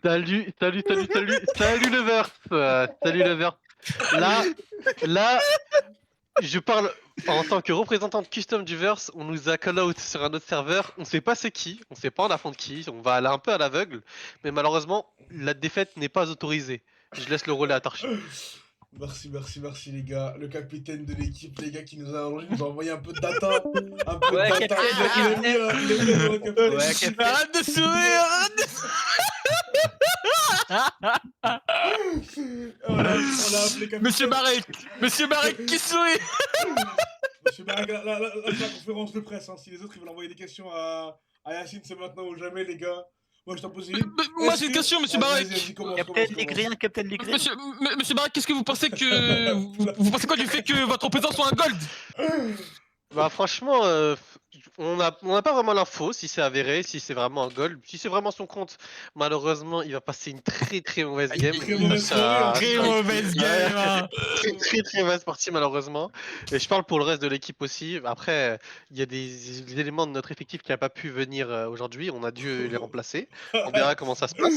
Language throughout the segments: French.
Salut le verse. Salut le verse. Là, je parle en tant que représentant de custom du verse. On nous a call out sur un autre serveur. On sait pas c'est qui. On sait pas en affronte qui. On va aller un peu à l'aveugle. Mais malheureusement, la défaite n'est pas autorisée. Je laisse le relais à Tarchi. Merci les gars. Le capitaine de l'équipe, les gars qui nous a envoyé un peu de data. Un peu Ouais, de data. capitaine, Il a mis le capitaine. Ouais, capitaine. Arrête de sourire, arrête de On a appelé capitaine. Monsieur Marek qui sourit. Monsieur Barag, là, c'est la conférence de presse. Hein. Si les autres ils veulent envoyer des questions à Yacine, c'est maintenant ou jamais, les gars. Moi, je t'en pose une. Moi, j'ai une question, monsieur Barek. Capitaine Légrien, Capitaine Légrien. Monsieur Barek, qu'est-ce que vous pensez que... Vous pensez quoi du fait que votre opposant soit un gold? Bah franchement, on n'a pas vraiment l'info si c'est avéré, si c'est vraiment un goal. Si c'est vraiment son compte, malheureusement, il va passer une très mauvaise game. Très mauvaise soirée, hein. Très mauvaise game, hein. Très mauvaise partie malheureusement. Et je parle pour le reste de l'équipe aussi. Après, il y a des éléments de notre effectif qui n'a pas pu venir aujourd'hui. On a dû les remplacer. On verra comment ça se passe.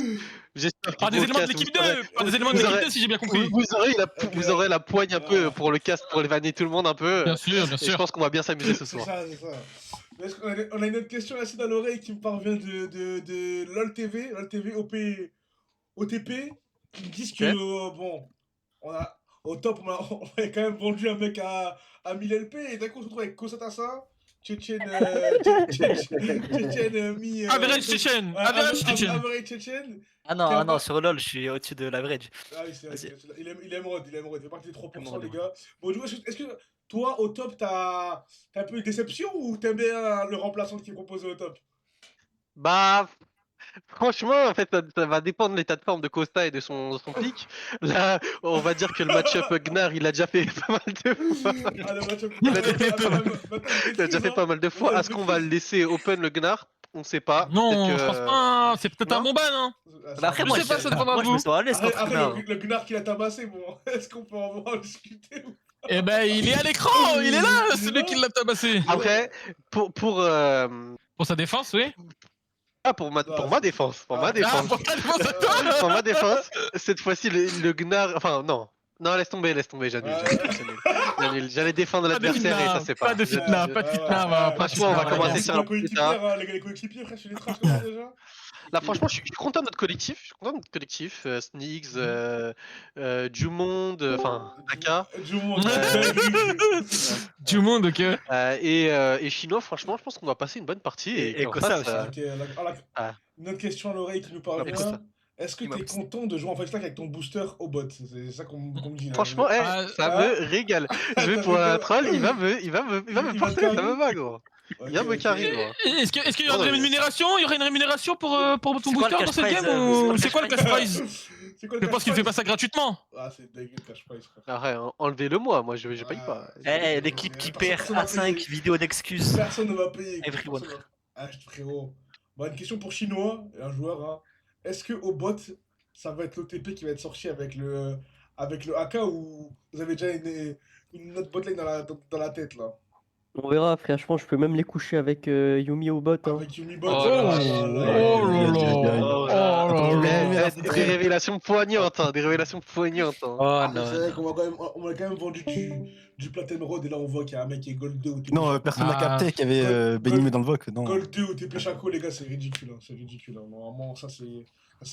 J'espère Pas des éléments de l'équipe 2, pas des éléments de l'équipe 2 si j'ai bien compris. Vous aurez la poigne un peu pour le cast, pour les vanner tout le monde un peu. Bien sûr. Et je pense qu'on va bien s'amuser ce soir. C'est ça. On a une autre question là, c'est dans l'oreille qui me parvient de LOL TV OTP, qui me disent que, bon, au top, on a quand même vendu un mec à 1000 LP, et d'un coup, on se retrouve avec Kosatasa, Tchétchène, mi... Average Tchétchène. Ah non, sur LoL, je suis au-dessus de l'average. Ah oui, c'est vrai, il aime Rod, il fait partie des 3%, les gars. Bon, du coup, est-ce que toi, au top, t'as un peu une déception ou t'aimes bien le remplaçant qui est proposé au top? Bah, franchement, en fait, ça va dépendre de l'état de forme de Costa et de son pic. Là, on va dire que le match-up Gnar, il a déjà fait pas mal de fois. Ah, le match-up Il a déjà fait pas mal de fois. Est-ce qu'on va le laisser open le Gnar? On sait pas. Non, je pense pas. C'est peut-être un bon ban, hein. Bah après, moi, je sais pas, ça dépendra de je me vous. sens à l'aise contre Après, Gnar. le Gnar qu'il a tabassé, bon, est-ce qu'on peut en discuter? Eh ben, il est à l'écran, il est là, celui qui l'a tabassé. Après, pour sa défense, oui. Ah, pour ma défense. Pour ma défense. Pour ta défense à toi. Pour ma défense, cette fois-ci, le Gnar. Enfin, non. Non, laisse tomber, j'annule. J'allais défendre l'adversaire et ça c'est pas. Pas de fitna. Franchement, on va commencer sur un peu tard. Les coéquipiers, frère, je suis les trash comme ça déjà. Là, franchement, je suis content de notre collectif. Sneaks, Jumond, enfin, Aka. Jumond, ok. Et Chinois, franchement, je pense qu'on va passer une bonne partie. Et Kosa aussi. Une autre question à l'oreille qui nous parvient. Est-ce que t'es content de jouer en Flash avec ton booster au bot? C'est ça qu'on me dit là. Franchement, ça me régale. Je vais pour un troll, il va me porter, ça me va, gros. Il va me carry, gros. Est-ce qu'il y aura une rémunération? Il y aurait une rémunération pour ton booster dans cette game ou c'est quoi le cash prize? Je pense qu'il fait pas ça gratuitement. Ah, c'est dégueu le cash prize, frère. Arrête, enlevez-le moi je paye pas. Eh, l'équipe qui perd à 5 vidéos d'excuses. Personne ne va payer. Everyone. Ah, frérot. Bon, une question pour Chinois, un joueur, hein. Est-ce que au bot, ça va être l'OTP qui va être sorti avec le AK ou vous avez déjà une autre botlane dans la tête là? On verra, franchement, je peux même les coucher avec Yumi au bot. Hein. Avec Yumi bot. Des révélations poignantes, hein. Oh non. C'est vrai qu'on a quand même vendu du Platinum Road et là on voit qu'il y a un mec qui est Gold 2 OTP. Non, personne n'a capté qu'il y avait Benimé dans le VOC. Non. Gold 2 OTP Chaco, les gars, c'est ridicule. Hein. C'est ridicule. Hein. Normalement, ça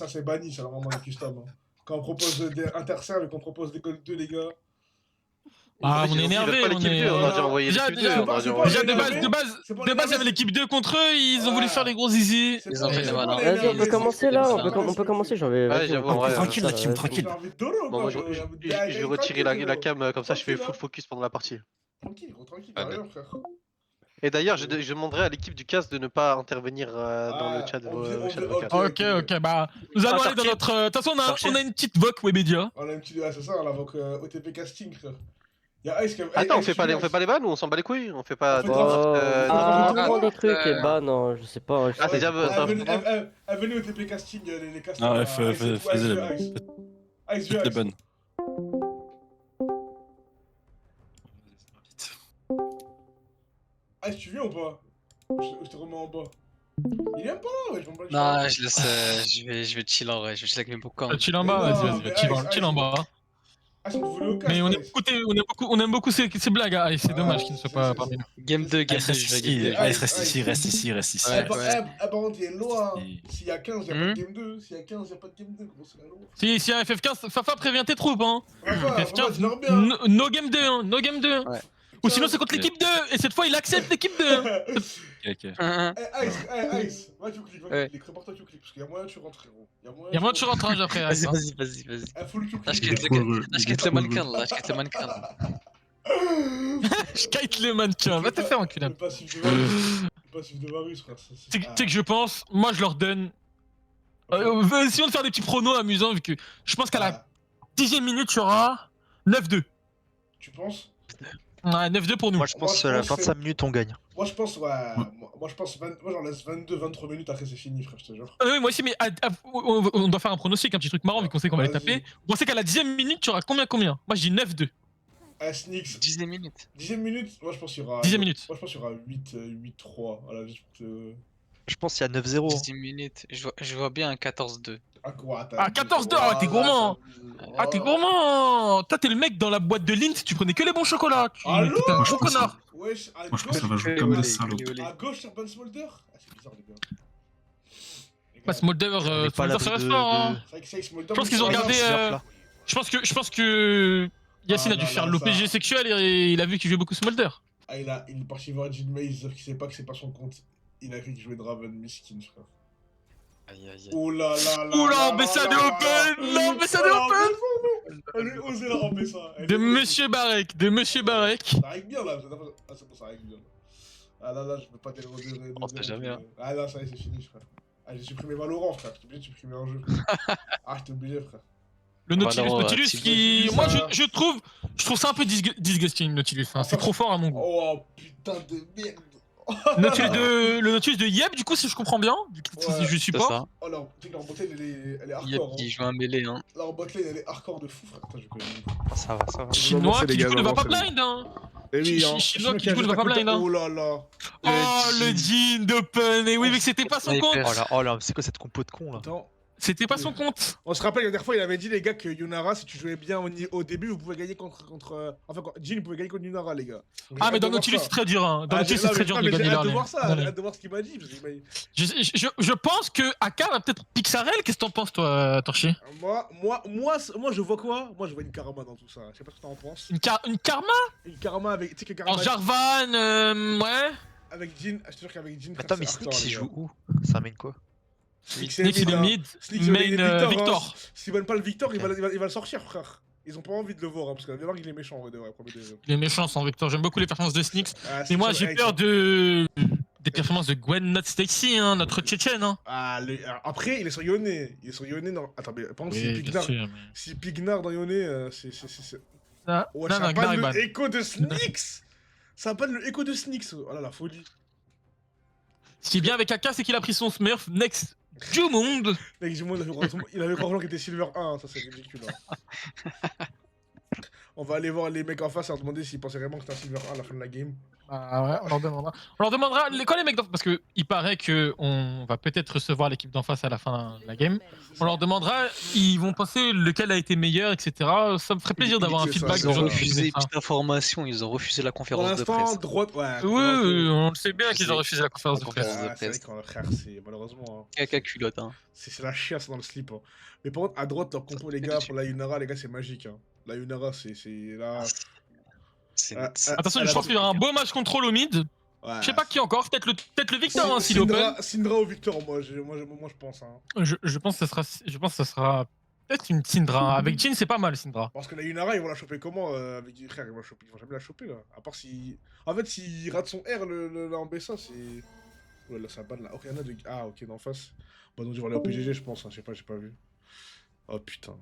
c'est banni, ça, normalement, les custom. Hein. Quand on propose des interserves et qu'on propose des Gold 2, les gars. Ah, on est énervé, on est. Déjà, de base, il y avait l'équipe 2 contre eux, ils ont voulu faire les gros zizi. Vas-y, on peut commencer là, on peut commencer, j'en vais. Tranquille, la team, tranquille. Bon, je vais retirer la cam, comme ça je fais full focus pendant la partie. Tranquille, t'as rien, frère. Et d'ailleurs, je demanderai à l'équipe du CAS de ne pas intervenir dans le chat vocal. Ok, bah, nous allons aller dans notre. De toute façon, on a une petite VOC Webedia. On a une petite. Ah, c'est ça, la VOC OTP casting, frère. Attends, on fait pas les bans ou on s'en bat les couilles? On fait pas. Apprends des trucs et bah non, je sais pas. Ah, c'est déjà. Venez au TP casting, les castings. Ah ouais, fais-les les bonnes. Ice, tu viens ou pas? Je te remets en bas. Il aime pas, ouais, je m'en bats les Non, couilles. je laisse. Je vais chill en vrai. Je vais chill avec mes bouquins. Chill en Mais bas, non, vas-y, mais chill en bas. Ah, c'est une volée au Mais casque, on aime Ice. beaucoup, on aime beaucoup ces blagues, ah, et c'est dommage qu'il ne soit pas parmi nous. Game 2, game 2, je vais game 2. Reste ici, reste ici, reste ici. Eh, par contre, il y a une loi. Hein. Et- S'il y a 15, il n'y a pas de game 2. S'il y a 15, il n'y a pas de game 2, gros, c'est la loi. Si y a un FF15, Fafa prévient tes troupes, hein. Enfin, FF15, dis-leur bien. no game 2, hein, no game 2. Ouais. Ou sinon c'est contre l'équipe 2, et cette fois il accepte l'équipe 2. Ok. Eh, Ice, va tu cliques, Ouais. Prépare-toi tu cliques, parce qu'il y a moyen que tu rentres, frérot. Y'a moins de tu rentres après, Vas-y, hein. vas-y. Eh, faut le tu Là, je cliques. quitte le mannequin, là. Je quitte le mannequin. Là. Je kite les mannequins, va te faire enculer. Le passif de Varus. Le passif de Varus, frère. Tu sais que je pense, moi je leur donne. Essayons de faire des petits pronos amusants, vu que je pense qu'à la 10ème minute, il y aura 9-2. Tu penses? Ouais, 9-2 pour nous. Moi, je pense à la 25 minutes, on gagne. Moi, je pense, ouais. Moi, je pense, moi, j'en laisse 22, 23 minutes, après, c'est fini, frère, je te jure. Oui, moi aussi, mais on doit faire un pronostic, un petit truc marrant, vu qu'on sait qu'on va les Vas-y. taper. Vous pensez qu'à la 10ème minute, tu auras combien? Moi, je dis 9-2. Ah, Sneaks. 10 minutes. 10ème minute, moi, je pense qu'il y aura. 10ème minute. Moi, je pense qu'il y aura 8-3 à la vie pour que. Je pense qu'il y a 9-0. 10 minutes. Je vois bien un 14-2. Ah, quoi, Ah, 14-2, ah, t'es gourmand. Ah, t'es gourmand. Toi, t'es le mec dans la boîte de Lint, tu prenais que les bons chocolats. Allô T'es un Moi, je gros pense connard. Wesh, à Moi, je pense que ça va gauche, jouer comme des Olé, salauds. olé, olé. à gauche, Urban Smolder. Ah, c'est bizarre, les gars. Les gars, Pas Smolder, On est pas à Smolder, l'abri ça reste de- fort, hein. C'est vrai que c'est avec Smolder. Je pense qu'ils ont mais regardé. c'est là. Je pense que Yacine Ah a dû là faire là, l'OPG ça. sexuel et il a vu qu'il jouait beaucoup Smolder. Ah, il est parti voir Jin Maze, sauf qu'il sait pas que c'est pas son compte. Il a cru qu'il jouait Draven, miskin, frère. Aïe, aïe, aïe. Oh là là là. Oula, là ambassade là là open. là. L'ambassade Oh, open. Elle est osée la ramper ça. Elle De est osée. Monsieur Barek, de Monsieur Barek. Ça règle bien là. Ah, c'est bon, ça règle bien. Ah là là, je peux pas t'aider. On sait jamais, hein. Ah là, ça y est, c'est fini, frère. Ah, j'ai supprimé Valorant, frère. J'étais obligé de supprimer un jeu. Ah, j'étais obligé, frère. Le Nautilus, Valorant, Nautilus active. qui. Ça. Moi, je trouve ça un peu disgusting, Nautilus. Hein. C'est trop fort à mon goût. Oh putain de merde. Le Nautilus de Yeb, du coup, si je comprends bien, Ouais. si je C'est support. ça. Oh, leur botlane, elle est Yep, hardcore. qui Hein. joue un mêlée, hein. Leur botlane, elle est hardcore de fou, frère. Putain, je connais. Ah, ça va, ça va. Chinois c'est qui, les du gars, coup, ne va pas vraiment, c'est les blind, hein. Et oui, hein. Chinois qui, a du coup, ne juste va pas un coup de- blind, hein. Oh là là. Oh, le jean d'Open. Et oui, mais que c'était pas son Sniper. compte. Oh là, c'est quoi cette compo de con là? Attends. C'était pas son compte. On se rappelle la dernière fois, il avait dit, les gars, que Yunara, si tu jouais bien au début, vous pouvez gagner contre. Enfin, Jin pouvait gagner contre Yunara, les gars. Donc, Ah, j'ai mais hâte dans de voir Nautilus, ça. c'est très dur. Hein. Dans Ah, Nautilus, non, c'est très mais- dur non, de mais gagner j'ai hâte de l'année. voir ça, j'ai hâte de voir ce qu'il m'a dit. Parce qu'il m'a- Je pense que Aka va peut-être Pixarel. Qu'est-ce que t'en penses, toi, Torchi? Moi, je vois quoi? Moi, je vois une karma dans tout ça. Je sais pas ce que t'en penses. Une karma? Une karma avec. Tu sais que karma. En Jarvan, ouais. Avec Jin, je te jure qu'avec Jin. Attends, mais c'est hardcore, Sneak, il les joue gars. où? Ça amène quoi? Sneak, Sneak, c'est le hein. mid. Sneak, il va gagner Main Victor, hein. Victor. S'il gagne pas le Victor, il va le sortir, frère. Ils ont pas envie de le voir, hein, parce que la dernière, il est méchant, en vrai, de vrai, premier degré. Il est méchant sans Victor. J'aime beaucoup les performances de Sneaks. Ah, Mais Sneak, moi, ça j'ai va peur être- des performances de Gwen Not Stacy, hein, notre Tchétchène. Hein. Ah, alors, après, il est sur Yone. Il est sur Yone, non. Attends, mais par contre, si Pignar dans Yone, c'est. Ah, Ouais, non, ça non, a pas Gnar est le ban. écho de Sneaks. Ça a pas le écho de Sneaks. Oh là, la folie. Ce qui est bien avec Aka, c'est qu'il a pris son Smurf next du monde. Mec, du monde, il avait croire qui était Silver 1, ça c'est ridicule. Hein. On va aller voir les mecs en face et leur demander s'ils pensaient vraiment que c'était un Silver 1 à la fin de la game. Ah ouais, on leur demandera. On leur demandera quand les mecs parce que il paraît que on va peut-être recevoir l'équipe d'en face à la fin de la game. On leur demandera, ils vont penser lequel a été meilleur, etc. Ça me ferait plaisir d'avoir un C'est ça, feedback. Ils c'est ont ça. refusé, petite information, ils ont refusé la Pour conférence de l'instant, presse. droite, ouais. Oui, on le sait bien qu'ils ont refusé la conférence de La presse. conférence. Ah, c'est vrai qu'en frère, c'est malheureusement. Hein. Caca culotte, hein. C'est la chiasse dans le slip. Hein. Mais par contre, à droite, leur compo, les gars, pour la Yunara, les gars, c'est magique. Hein. La Yunara, c'est là. C'est Attention, je pense qu'il y aura un beau match contrôle au mid. Ouais. Je sais pas qui encore, peut-être le Victor, hein, s'il est open. Syndra ou Victor, moi, je pense. Hein. Je pense que ça sera peut-être une Syndra. Avec Jin, c'est pas mal, Syndra. Parce que la Yunara, ils vont la choper comment avec des frères, ils vont jamais la choper là. À part si. En fait, s'il rate son R, là en BSA, c'est. Ouais, là, ça banne là. Ok, il y en a de. Ah, ok, d'en face. Bah, donc, ils vont aller au PGG, je pense. Hein. Je sais pas, j'ai pas vu. Oh putain.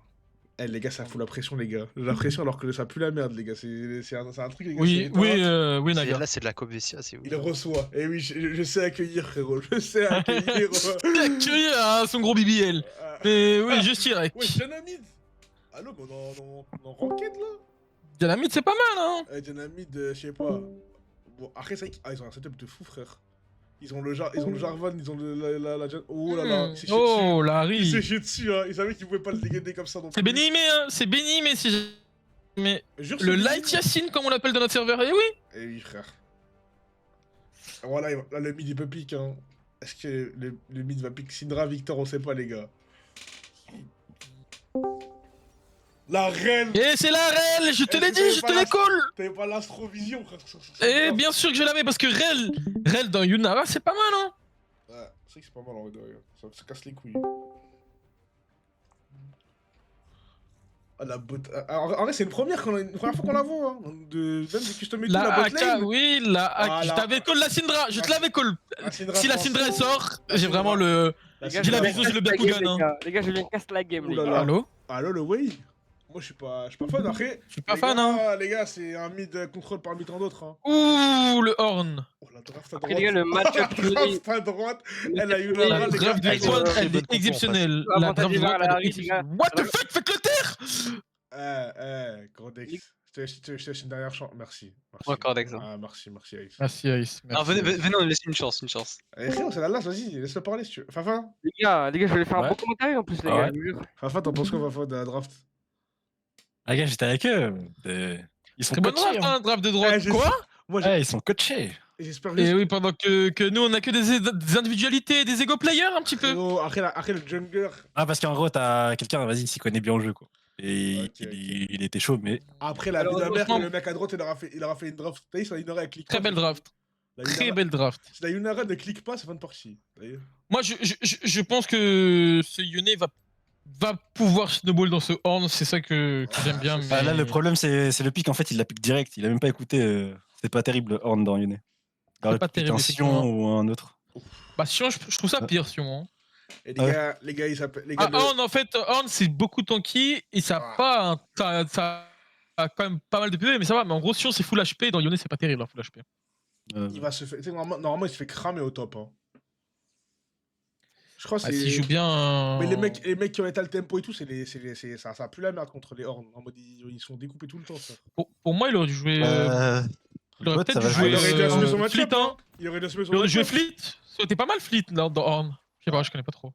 Eh, les gars, ça fout la pression, les gars. La pression alors que ça pue la merde, les gars. C'est un truc, les gars. Oui, oui, Naga. Là, c'est de la Cop VCA, c'est où? Il reçoit. Eh oui, je sais accueillir, frérot. Je sais accueillir. Accueillir hein, son gros BBL. Mais oui, juste direct. Ouais, Dynamite. Allô, mais on est en ranked là? Dynamite, c'est pas mal, hein. Dynamite, je sais pas. Bon, après, c'est vrai qu'ils ont un setup de fou, frère. Ils ont le Jarvan, ils ont oh là là, il s'est chié dessus. Oh, Il Larry. s'est chié dessus, hein. Ils savaient qu'ils pouvaient pas le dégainer comme ça. C'est béni, mais hein, c'est béni, mais si. Mais Jure, le c'est Light béni. Yacine, comme on l'appelle dans notre serveur, eh oui. Eh oui, frère. Voilà, là, le mid il peut pique, hein. Est-ce que le mid va pique Syndra, Victor, on sait pas, les gars. La reine. Et c'est la Rel, je te Eh, l'ai c'était dit, je pas te la- l'ai call. T'avais pas l'astrovision, frère. Et bien sûr que je l'avais parce que Rel dans Yunara, c'est pas mal, hein. Ouais, c'est vrai que c'est pas mal en vrai de vrai. Ça casse les couilles. Ah, la bot. En vrai, c'est une première fois qu'on la voit. Hein. Même des custom et tout, La la bot AK, lane. oui, la AK. Ah, Je la- t'avais call la Syndra, je te l'avais call. La Syndra Si la France. Syndra elle sort, La j'ai Syndra. vraiment le. La Les gars, J'ai la Syndra- vision, j'ai le casse la Bakugan, game, hein. les gars. Les gars, je viens de casser la game, les Oulala. gars. Allô? Allô, le way. Moi, je suis pas fan. Après, Je suis pas les fan, gars, hein. Les gars, c'est un mid contrôle parmi tant d'autres. Hein. Ouh, le Horn. Oh, la draft à Après, droite. les gars, le match-up La Fury. draft à droite. Elle a eu Fury, la La les gars. draft de ils ont droite, une très elle bonne est compo, en exceptionnelle. face. La draft de droite, elle est Avantage exceptionnelle. vers What the fuck, faites le terre! Cordex. Je te laisse une dernière chance. Merci. Ouais, Cordex, hein. Ah, merci, Ace. Merci, Ace. Alors merci. venez, on lui laisse une chance, une chance. Eh, frérot, c'est la last, vas-y, laisse-le parler si tu veux. Fafa, Les gars, je vais faire un Ouais. bon commentaire en plus, les Ah gars. ouais. je vous jure. Fafa, t'en penses quoi, Fafa, de la draft? Ah, gars, j'étais avec eux. Ils sont Très bonne coachés. draft, hein. hein, draft de droite. Eh, Quoi? Moi, Ouais, ils sont coachés. j'espère Et juste. oui, pendant que nous, on a que des individualités, des ego players un petit peu. Frérot, après le jungler. Ah, parce qu'en gros, t'as quelqu'un, vas-y, s'y connaît bien au jeu, quoi. Et Ok, ok. il était chaud, mais. Après la Alors, vie de la mère, franchement- le mec à droite, il aura fait une draft. T'as vu, ça Yunara, elle clique Très pas. belle draft. Très belle draft. Si la Yunara ne clique pas, c'est fin de partie. T'as vu. Moi, je pense que ce Yone va pouvoir snowball dans ce horn, c'est ça que j'aime bien. c'est- Mais... Ah, là, le problème, c'est le pic. En fait, il la pique direct. Il a même pas écouté. C'est pas terrible, le Horn dans Yone. C'est pas terrible, Un effectivement. Sion ou un autre. Bah, Sion, je trouve ça pire, Sion. Hein. Et Ouais. les gars, ils s'appellent. Les gars, Ah, Horn, en fait, Horn, c'est beaucoup tanky et ça a Ah. pas ça a quand même pas mal de PV, mais ça va. Mais en gros, Sion, c'est full HP. Dans Yone, c'est pas terrible, hein, full HP. il va se faire. Tu sais, normalement, il se fait cramer au top. Hein. Je crois que Ah, c'est. S'il joue bien. Mais les mecs qui ont étalé le tempo et tout, ça pue la merde contre les Horns. En mode, ils sont découpés tout le temps. Ça. Pour moi, il aurait dû jouer. Il aurait bot, peut-être ça dû va jouer. il aurait dû assumer son Fleet, match-up. hein. Il aurait dû assumer son Il aurait dû jouer match-up. Fleet. Ça aurait été pas mal Fleet dans Horn. Je sais pas, je connais pas trop.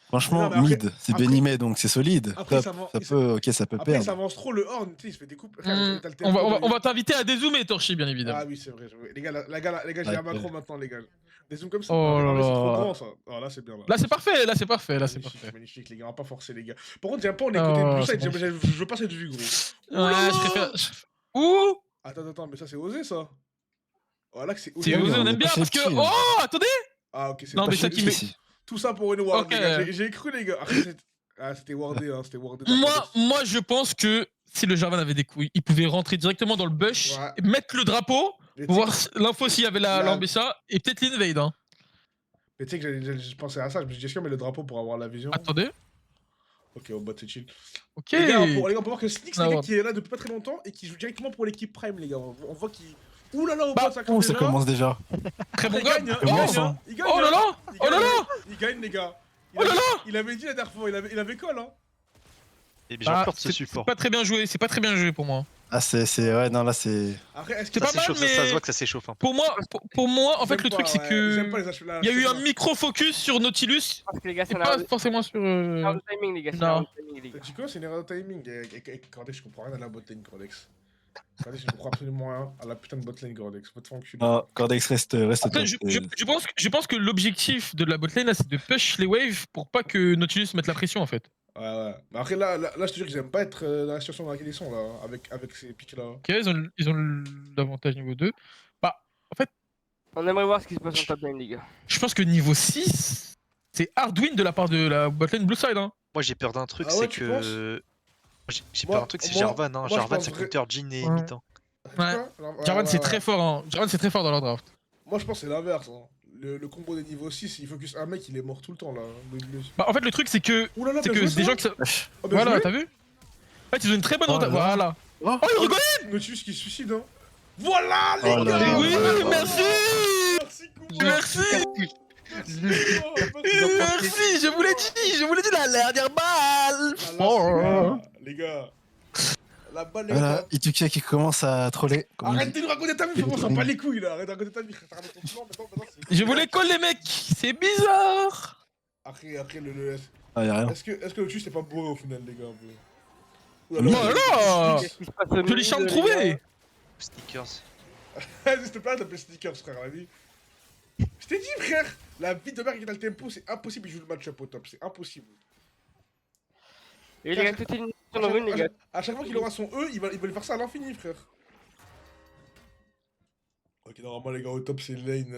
Franchement, Non, mais après- mid, c'est après- Benimé, donc c'est solide. Après, Top. ça va- Ça peut, ok, ça peut Après, il perdre. s'avance trop, le Horn, tu sais, il se fait découper. T'as le tempo On va de- t'inviter à dézoomer, Torchi, bien évidemment. Ah oui, c'est vrai. Les gars, j'ai Ouais, un macro maintenant, les gars. Des zooms comme ça. Oh Ah, là mais c'est trop là. grand, ça. Ah, là, c'est bien. Là, c'est parfait, là, c'est parfait, là, c'est Magnifique, parfait. magnifique, les gars. On va pas forcer, les gars. Par contre, j'aime pas, on est côté Oh, Blue c'est Side. magnifique. Je veux pas cette vue, gros. Ouais, je préfère. Ouh! Attends, mais ça, c'est osé, ça. Voilà que c'est C'est osé. oui, osé, on on est aime bien pas parce chez que. qui, Oh, attendez! Ah, ok, c'est Non, pas mais ça chez- qui met- Tout ça pour une ward, Ok. les gars. J'ai cru, les gars. C'était wardé, hein. C'était wardé. Moi, je pense que si le Jarvan avait des couilles, il pouvait rentrer directement dans le bush, Ouais. mettre le drapeau, Mais voir l'info s'il y avait Là- l'ambessa et peut-être l'invade. Hein. tu sais que j'ai pensé à ça. Je me suis dit, est-ce qu'on met le drapeau pour avoir la vision? Attendez. Ok, au bot, c'est chill. Ok. Les gars, les gars, on peut voir que Sneak, c'est Ah le ouais. gars qui est là depuis pas très longtemps et qui joue directement pour l'équipe Prime, les gars. On voit qu'il. Ouh là là, au Bah, bot, ça craque Oh, ça déjà. commence déjà. Très bon Il gars. gagne, hein. Oh, commence, hein. hein. Il gagne, oh là hein. là! Il Oh là gagne, là! hein. Il gagne, les gars. Oh là là! Il avait dit la dernière fois, il avait call, hein. Et j'ai peur de ce c'est support. pas très bien joué, c'est pas très bien joué pour moi. Ah, ouais, non, là, c'est. Après, est-ce C'est que pas Ça mal, s'échauffe, mais ça se voit que ça s'échauffe un peu. pour moi, en fait, le truc, c'est J'aime pas que. les achats là. Il y a eu un micro-focus sur Nautilus Parce que les gars, et c'est pas un forcément sur. erreur de timing, les gars. C'est une Non. erreur de timing, les gars. Chico, c'est une erreur de timing. Et Cordex, je comprends rien à la botlane, Cordex. Cordex, je comprends absolument rien à la putain de botlane, Cordex. Va te faire enculer. Non, Cordex reste Après, top. je pense que l'objectif de la botlane, là, c'est de push les waves pour pas que Nautilus mette la pression, en fait. Ouais. Mais après, là, je te jure qu'ils aiment pas être dans la situation dans laquelle ils sont, là, avec ces pics-là. Ok, ils ont l'avantage niveau 2. Bah, en fait, On aimerait voir ce qui se passe en top lane, les gars. je pense que niveau 6, c'est hard win de la part de la botlane blue side. Hein. Moi, j'ai peur d'un truc, Ah ouais, c'est tu que. penses J'ai Moi- peur d'un truc, c'est moi- Jarvan. Hein. moi, je Jarvan, pense ça vrai- counter Jin et Ouais. mi-temps. Jarvan, c'est très fort. Hein. Jarvan, c'est très fort dans leur draft. Moi, je pense que c'est l'inverse. Hein. Le combo des niveaux 6, il focus un mec, il est mort tout le temps, là. Bah, en fait, le truc, c'est que Ouh là là, c'est bien que joué, des ça. gens qui. Ah, bien Voilà, joué. t'as vu? En fait, ils ont une très bonne Oh rotation. là là. Voilà. Oh. Oh, il rigolait! Nautilus qui se suicide, hein. Voilà, les Oh là gars. là. Oui, merci! Merci, Koumba. Merci! Merci, Merci! Je vous l'ai dit la dernière balle! Ah, là, Oh. les gars. La balle est Voilà, là. Itukia qui commence à troller. comme on Arrête dit. de nous raconter ta vie, frérot, on s'en bat les couilles là. Arrête de raconter ta vie, frère. T'arrêtes ton plan, maintenant, c'est. Je voulais call les mecs. C'est bizarre. Après le. Ah, y'a rien. Est-ce que le tuche c'est pas beau au final, les gars, un peu? Voilà. Qu'est-ce qui se passe au Joli milieu, champ les trouvé. gars Sneakers. S'il te plaît, t'appelles sneakers, frère, la vie. Je t'ai dit, frère, la vie de merde qui est dans le tempo, c'est impossible, il joue le match-up au top, c'est impossible. Et les gars, tout est sur le rune, les gars. À chaque fois qu'il aura son E, il va lui faire ça à l'infini, frère. Ok, normalement, les gars, au top, c'est lane.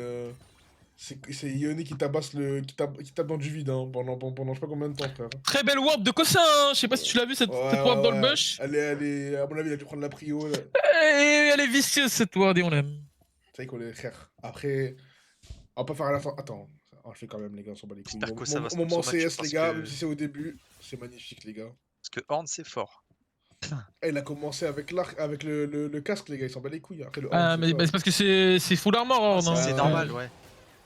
C'est Yoni qui tabasse qui tape dans du vide hein, pendant je sais pas combien de temps, frère. Très belle warp de Cossin. Hein. Je sais pas si tu l'as vu cette warp dans le bush. Elle est, à mon avis, il a dû prendre la prio. Là. Elle est vicieuse cette ward et on l'aime. C'est vrai qu'on est frère. Après, on va pas faire à la fin. Attends, on le fait quand même, les gars, on s'en bat les couilles. J'espère que ça va Au se moment transformer en CS, match les gars, parce même que- si c'est au début, c'est magnifique, les gars. Parce que Horn, c'est fort. Eh, il a commencé avec l'arc, avec le casque, les gars, il s'en bat les couilles. Après, le Ah, horn, mais c'est c'est parce que c'est full armor. Horn, C'est hein. c'est ouais. normal, ouais.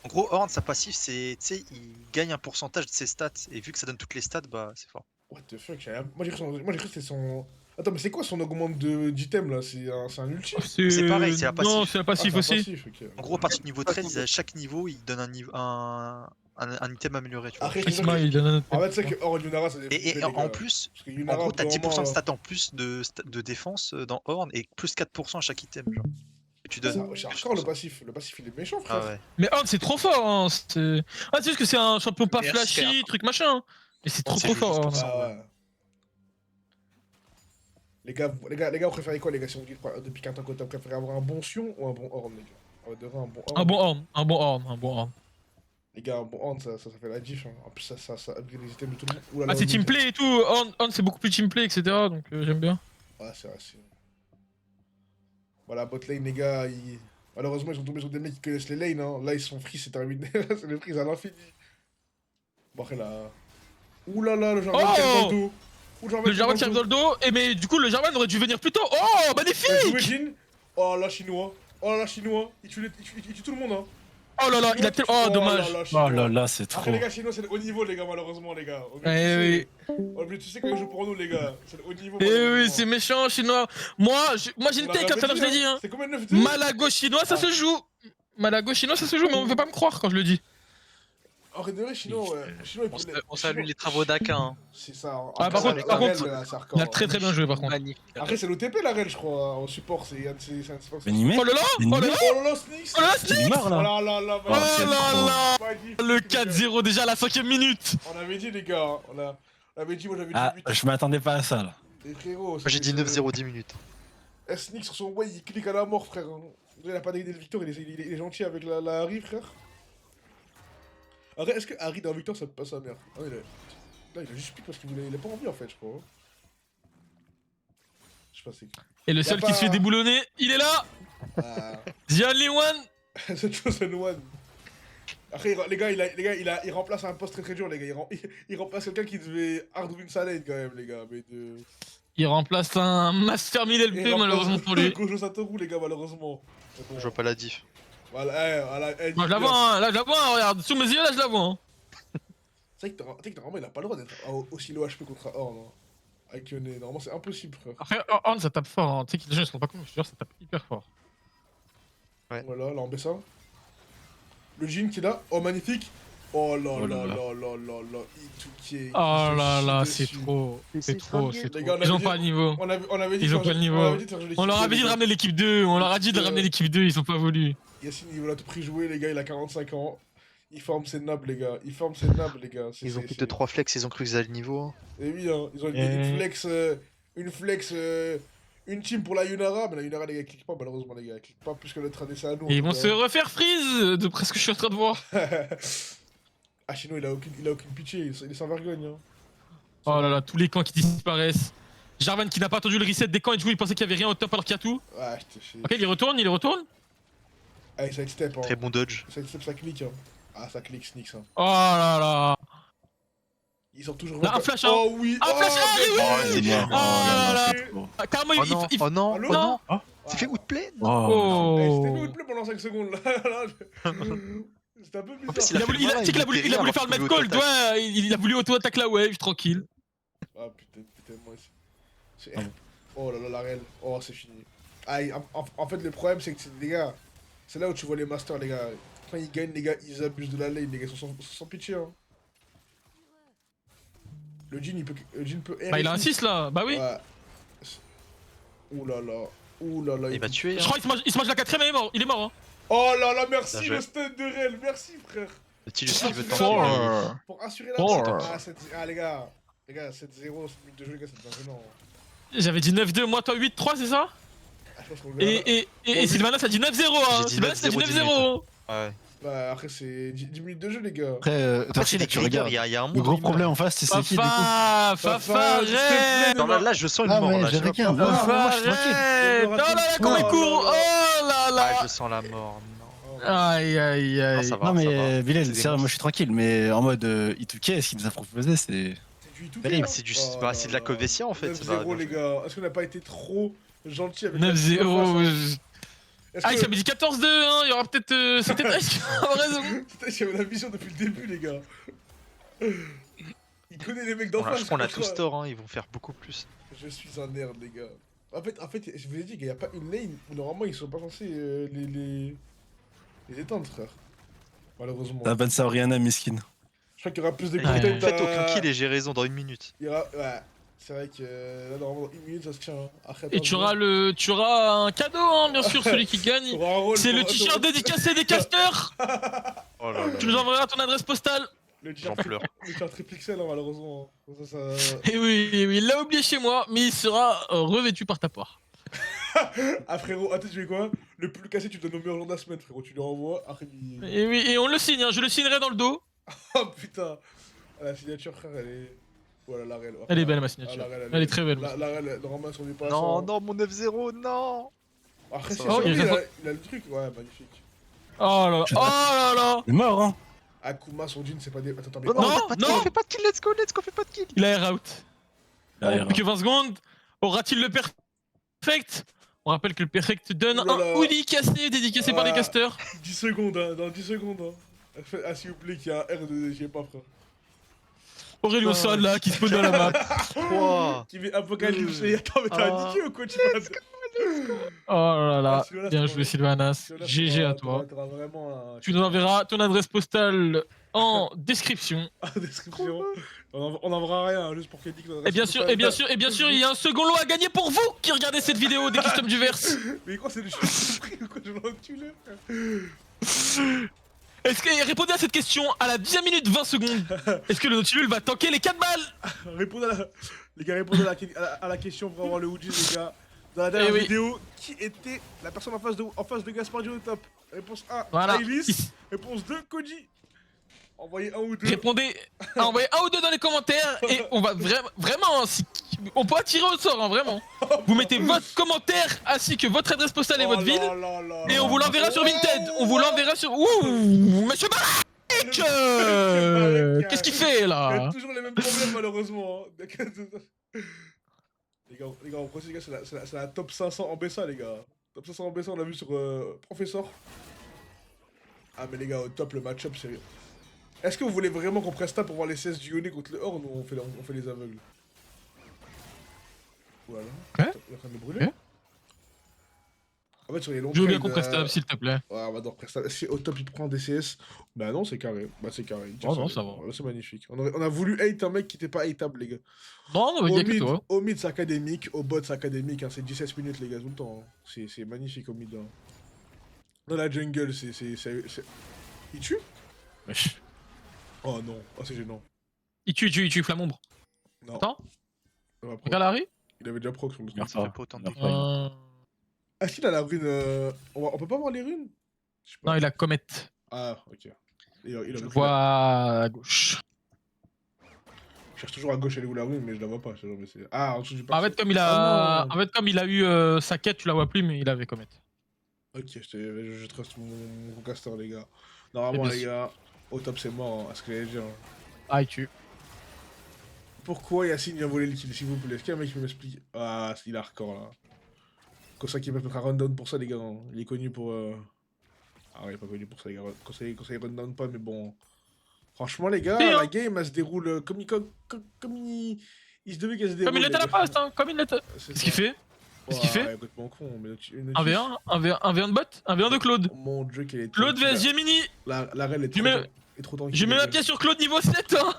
En gros, Horn, sa passif, c'est. Tu sais, il gagne un pourcentage de ses stats. Et vu que ça donne toutes les stats, bah, c'est fort. What the fuck, moi j'ai cru que c'était son. Attends, mais c'est quoi son augmente d'item là? C'est un ulti? C'est pareil, c'est la Non, passif. c'est la passif Ah, c'est un aussi. passif, ok. En gros, à partir du niveau 13, à chaque niveau, il donne un item amélioré, tu vois. Après, Effectivement, il donne un autre. en fait, c'est que Horn Yunara, ça dépend. Et en plus, Parce que en Yunara, gros, t'as au bout d'un 10% de moment, stats en plus de défense dans Horn et plus 4% à chaque item, genre. Et tu donnes. C'est hardcore le passif. Le passif, il est méchant, frère. Ah ouais. Mais Horn, c'est trop fort. Hein. C'est juste que c'est un champion pas Meilleur flashy, sphère. truc machin. Hein. Mais c'est Horn, trop c'est trop fort. juste Horn. pour ça. Ah ouais. Les gars, vous préférez quoi, les gars, si on dit depuis 15 ans que vous préférez avoir un bon Sion ou un bon Horn, les gars? On va devoir un bon Horn. Un bon Horn, un bon Horn, un bon Horn. Les gars, un bon Horn, ça fait la diff. Hein. En plus, ça upgrade les items de tout le monde. Ouh là là, Ah, c'est on est- teamplay et tout. Horn c'est beaucoup plus teamplay, etc. Donc j'aime bien. Ouais, c'est vrai, c'est. Voilà, bot lane, les gars, malheureusement, ils sont tombés sur des mecs qui connaissent les lanes. Hein. Là, ils sont free, c'est terminé. C'est le freeze à l'infini. Bon, après, là. Ouh là là, le Jarvan qui arrive dans le dos. Ouh, Le Jarvan qui arrive dans le dos. Et mais du coup, le Jarvan aurait dû venir plus tôt. Oh, Bien joué, magnifique! Jin. Oh là, chinois. Oh là, chinois. Il tue tout le monde, hein. Oh là là, il a tellement. Oh, dommage. Oh là là, c'est Après, trop. les gars, chinois, c'est le haut niveau, les gars, malheureusement, les gars. Eh oui. Tu sais quand ils jouent pour nous, les gars. C'est le haut niveau. Eh oui, malheureusement. c'est méchant, chinois. Moi, j'ai une On take, l'avait tout à l'heure, je l'ai dit. Hein. C'est combien de 9-2? Malago chinois, ça se joue. Malago chinois, ça se joue, mais on veut pas me croire quand je le dis. En vrai de vrai, chinois, ouais. Chinois, On salue les travaux d'Aka. Hein. C'est ça. Hein. Ah, par Après, contre, la Rel, c'est hardcore, Il a hein. très très bien joué par contre. Magnifique. Après, c'est l'OTP la Rel, je crois, en support. C'est un de ses supports. Benimé Oh là là, oh là là, Oh là là, Sneaks! oh là là, Il est mort Oh là. là là là, Oh, c'est oh là trop. là. magnifique, Le les gars. 4-0 déjà à la 5ème minute. On avait dit, les gars. On avait dit, moi j'avais dit Ah, 8. je m'attendais pas à ça là. Et frérot, Moi, j'ai dit 9-0 10 minutes. Sneaks sur son way, il clique à la mort, frère. Il a pas d'idée de victoire, il est gentil avec la Harry, frère. Après, est-ce que Harry dans victoire, ça peut pas sa mère? Ah, là, il a juste piqué parce qu'il a pas envie en fait, je crois. Je sais pas, c'est. Et le Y a seul pas- qui se fait déboulonner, il est là. Ah. The only one. The Chosen One. Après, les gars, il remplace un poste très très dur, les gars. Il remplace quelqu'un qui devait hard win sa lane quand même, les gars. Mais de. Il remplace un Master 1000 LP Il remplace malheureusement pour lui. Gojo Satoru, les gars, malheureusement. Mais bon, Je vois pas la diff. Voilà, Moi je la vois, hein, là je la vois, hein, regarde, sous mes yeux là je la vois. Hein. C'est vrai que normalement, il a pas le droit d'être aussi low HP contre un Horn. Hein. Avec Yone, normalement, c'est impossible, frère. Après, Horn ça tape fort, hein. Tu sais que les gens ils se rendent pas compte, mais je te jure, ça tape hyper fort. Ouais. Voilà, là, on baisse ça. Le Jin qui est là. Oh, magnifique. Oh là Oh là là là là là là. Ituki. Oh là là, c'est trop, c'est trop, c'est Les gars, trop. on Ils ont avait pas le niveau. On avait dit Ils de ont faire- pas le niveau. on avait dit de faire jouer On leur l'équipe avait dit deux, de les ramener l'équipe 2, on leur a dit de Euh, ramener l'équipe 2, ils ont pas voulu. gars. Yacine, il veut à tout prix jouer, les gars. Il a 45 ans. Il forme ses nables, les gars. Il forme ses nables, les gars. Ils ont plus de 3 flex, ils ont cru qu'ils avaient le niveau. Hein. Et oui, hein. Ils ont une flex. Une team pour la Yunara. Mais la Yunara, les gars, clique pas, malheureusement, les gars. Clique pas plus que notre ADC à nous. Et ils en vont tout se cas. refaire freeze, de presque que je suis en train de voir. Ah, Chino, il a aucune pitié. Il est sans vergogne. Hein. Oh là là, tous les camps qui disparaissent. Jarvan qui n'a pas attendu le reset des camps et du coup il pensait qu'il y avait rien au top alors qu'il y a tout. Ouais, je te fais. Ok, il retourne. Allez, ça step. Hein. Très bon dodge. Ça step, ça clique. Hein. Ah, ça clique, Sneaks. Hein. Oh là là. Ils sont toujours. Là, un flash, hein. Oh oui. Un flash, ah, mais oui, bon. Oh, il est mort. Oh là là. c'est trop. Ah, carrément, Oh non, oh non, Allô oh non. Ah. C'est fait outplay. Oh. Eh, c'était Oh. fait outplay pendant 5 secondes là. C'était un peu bizarre. plus, Il a voulu, fait mal, tu sais qu'il a voulu, il il a voulu était faire le mad alors call, qu'il voulait ouais, il a voulu auto-attaque la wave, tranquille. Ah putain, moi aussi. C'est- Ah bon. Oh là là, la réelle. Oh, c'est fini. Ah, en fait, le problème, c'est que, les gars, c'est là où tu vois les masters, les gars. Quand ils gagnent, les gars, ils abusent de la lane, les gars, ils sont sans pitié, hein. Le Jhin peut Bah, il a un RFI. 6 là. Bah oui. Ouais. Ouh là là. Ouh là là. Il va peut- tuer. Je Hein. crois qu'il se mange la 4ème et il est mort. Il est mort. Hein. Oh là là, merci Bien joué. le stun de Rel. Merci, frère. Le Tilus qui veut Fort. tanker. Pour assurer la Fort. tête. Ah, les gars. Les gars, 7-0, 7 minutes de jeu, les gars, c'est bien gênant. J'avais dit 9-2, moi toi 8-3, c'est ça? Ah, je pense qu'on verra. Et Sylvanas a dit 9-0, hein. J'ai dit Sylvanas a dit 9-0, 9-0. Ouais. Bah, après, c'est 10 minutes de jeu, les gars. Après, Après, c'est là, des tu grinders, regardes. il y a un monde. Le où gros il meurt. problème en face, c'est qui du coup? Fafa, Fafa, s'il te arrête. plaît, Non, là, je sens une Ah, mort. mais Là, je je... regarde. Ah, Non, moi, je suis Fafa, tranquille. arrête. Oh là là, comment il Oh court. là là. Oh là Ah, là. je sens la mort. Non. Aïe, aïe, Non, aïe. ça va. Non, ça va. mais Bilal, C'est des sérieux, moi monstres. je suis tranquille, mais en mode E2K, ce qu'il nous a proposé, c'est. C'est du tout. Terrible. C'est du... Oh bah, là c'est de la là. Covecia en fait. 9-0, Bah, les gars. Est-ce qu'on n'a pas été trop gentil avec 9-0. Est-ce Ah, il que... s'avait dit 14-2, hein. Il y aura peut-être. C'est peut-être Ice qui a raison. Putain, j'avais la vision depuis le début, les gars. Il connaît les mecs d'en je face. crois qu'on a quoi. tous tort, hein. Ils vont faire beaucoup plus. Je suis un nerd, les gars. En fait, je vous ai dit qu'il n'y a pas une lane où normalement ils sont pas censés les éteindre, frère. Malheureusement. La bonne Saoriana, miskin. Je crois qu'il y aura plus de Et content. faites aucun kill et j'ai raison dans une minute. Il y aura... Ouais. C'est vrai que là, normalement, dans 1 minute, ça se tient. Hein. Après, Et tu auras un cadeau, hein, bien sûr, celui qui gagne. C'est le t-shirt dédicacé des casters. Oh là là. Tu nous enverras ton adresse postale. Le J'en t-shirt pleure. le t-shirt triple XL, hein, malheureusement. Ça... Et oui, il l'a oublié chez moi, mais il sera revêtu par ta part. Ah, frérot, attends, tu fais quoi? Le plus cassé, tu le donnes au meilleur jour de la semaine, frérot. Tu le renvoies. Après, il... Et oui, et on le signe, hein, je le signerai dans le dos. Oh putain. Ah, la signature, frère, elle est. Voilà, la réelle. Elle est belle ma Ah, signature. la réelle, Elle est très belle. ma La réelle, normalement, on est pas à Non, 100. non, mon 9-0, non. Après, Ça c'est va. sûr, Oh, lui, il reste- il a le truc. Ouais, magnifique. Oh là là, oh là là. Il est mort, hein. Akuma, son jean, c'est pas des. Attends, mais. Oh, Non, non, fais pas de kill, non. fais pas de kill, let's go, fais pas de kill. Il a air out. Derrière. Plus que 20 secondes. Aura-t-il le perfect? On rappelle que le perfect donne Ouh là un là. hoodie cassé dédicacé par les Ah. casters. 10 secondes, hein, dans 10 secondes. Hein. Ah, s'il vous plaît, qu'il y a un R de. Je sais pas, frère. Aurélien Putain. Sol là qui spawn dans la map. 3. Qui met Apocalypse. Et attends, mais t'as Ah. indiqué ou quoi, tu passes? Oh là là. Ah, celui-là, Bien c'est joué pas- Sylvanas. Celui-là, GG à toi. T'auras vraiment un. Tu nous enverras ton adresse postale en description. Ah, description. On enverra rien, hein, juste pour qu'elle dise que. Et bien sûr, il y a un second lot à gagner pour vous qui regardez cette vidéo des Customs du Verse. Mais quoi, c'est le jeu de prix ou quoi? Je vais l'enculer, frère. Est-ce que répondez à cette question à la 10 minute 20 secondes. Est-ce que le Noctilule va tanker les 4 balles? Répondez à la... Les gars, répondez à la question pour avoir le hoodie, les gars. Dans la dernière oui. vidéo, qui était la personne en face de Gaspardi au top? Réponse A, Voilà. Ailis. Réponse 2, Koji. Envoyez un ou deux. Répondez, envoyez un ou deux dans les commentaires et on va vraiment, on peut tirer au sort, hein, vraiment. Vous mettez votre commentaire ainsi que votre adresse postale et votre ville et on vous l'enverra sur Vinted. On vous l'enverra sur. Ouh, Monsieur Barek qu'est-ce qu'il fait Il y a là? toujours les mêmes problèmes, malheureusement. Hein. Les gars, on précise, les gars, c'est la top 500 en BSA, les gars. Top 500 en BSA, on l'a vu sur Professeur. Ah, mais les gars, au top, le match-up, sérieux. Est-ce que vous voulez vraiment qu'on presta pour voir les 16 du Yone contre le Horn ou on fait les aveugles? Voilà. Ouais. Il est en train de me brûler. Ouais. En fait, sur les longs Je veux bien trades, qu'on prestable, s'il te plaît. Ouais, on va dans prestable. Si au top il prend des CS, bah non, c'est carré. Bah c'est carré. Oh non, ça va. Ouais, c'est magnifique. On a voulu hate un mec qui était pas hateable, les gars. Non, on va dire que toi. Au mid, c'est académique. Au bot, c'est académique. Hein. C'est 17 minutes, les gars, tout le temps. Hein. C'est magnifique au mid. Hein. Dans la jungle, c'est. Il tue? Wesh. Oh non, oh, c'est gênant. Il tue Flamombre. Non. Attends, Ça va, proc. regarde Harry. Il avait déjà proc sur le truc. Regarde Ça ça. fait pas autant de Regarde dégâts. ça. Est-ce qu'il a la rune on peut pas voir les runes? Je sais pas. Non, il a Comet. Ah, ok. Il a Je le vois à gauche. Je cherche toujours à gauche, elle est où la rune, mais je la vois pas. Je sais jamais, c'est- Ah, en dessous du En parcours. fait, comme il Ah a, non. en fait, comme il a eu sa quête, tu la vois plus, mais il avait Comet. Ok, je trust mon caster, les gars. Normalement, Et bien les sûr. gars, au top, c'est mort, hein, ce que j'allais dire. Ah, il tue. Pourquoi Yacine vient voler le kill, s'il vous plaît? Est-ce qu'il y a un mec qui peut m'expliquer? Ah, il est hardcore, là. Comme ça qu'il va mettre un rundown pour ça, les gars. Hein. Il est connu pour... Ah, il est pas connu pour ça, les gars. Quand ça il rundown pas, mais bon... Franchement, les gars, Si, hein. la game, elle se déroule comme il Il se devait qu'elle se Comme il déroule, était à la les gars. poste, hein. Comme il était. C'est Qu'est-ce qu'il ça. fait? Qu'est-ce qu'il fait? Ouais, complètement con. Mais une 1v1, 1v1 de bot, 1v1 de Claude. Mon dieu, qu'elle est Claude vs Gemini. La reine est Je mets- trop tranquille. Je mets les ma gars. pièce sur Claude niveau 7, hein.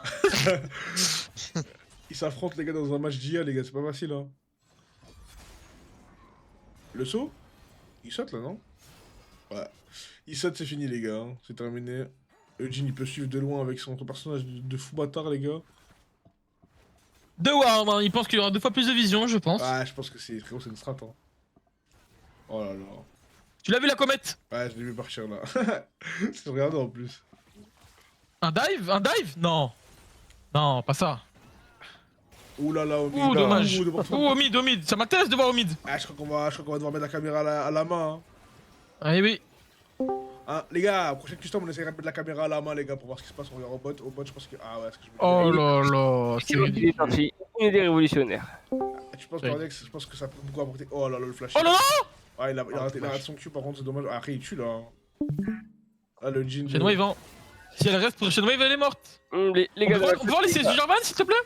Ils s'affrontent, les gars, dans un match d'IA, les gars, c'est pas facile, hein. Le saut? Il saute là, non? Ouais. Il saute, c'est fini, les gars. Hein. C'est terminé. Eugene, il peut suivre de loin avec son personnage de fou bâtard, les gars. De Warm, hein. Il pense qu'il y aura 2 fois plus de vision, je pense. Ah, je pense que c'est frérot, c'est une strat. Hein. Oh là là. Tu l'as vu la comète? Ouais, je l'ai vu partir là. C'est regardé en plus. Un dive? Un dive? Non. Non, pas ça. Ouh là là, au mid. Ouh, dommage. Ouh, devant toi. Ouh, au mid. Ça m'intéresse de voir au mid. Ah, je crois qu'on va devoir mettre la caméra à la main. Hein. Ah, oui. Hein, les gars, prochaine custom, on essaiera de mettre la caméra à la main, les gars, pour voir ce qui se passe. On regarde au bot. Au bot, je pense que. Ah ouais, ce que je me Oh disais. là là, c'est Il est ridicule. parti. Une idée révolutionnaire. Tu penses qu'Alex, je pense que ça peut beaucoup apporter. Oh là là, le flash. Oh là là. Ah, il a raté son cul, par contre, c'est dommage. Ah, après, il tue là. Hein. Ah, le jean. Shenwave, hein. Si elle reste pour Shenwave, elle est morte. Les On gars, peut voir les CS du Jarvan, s'il te plaît?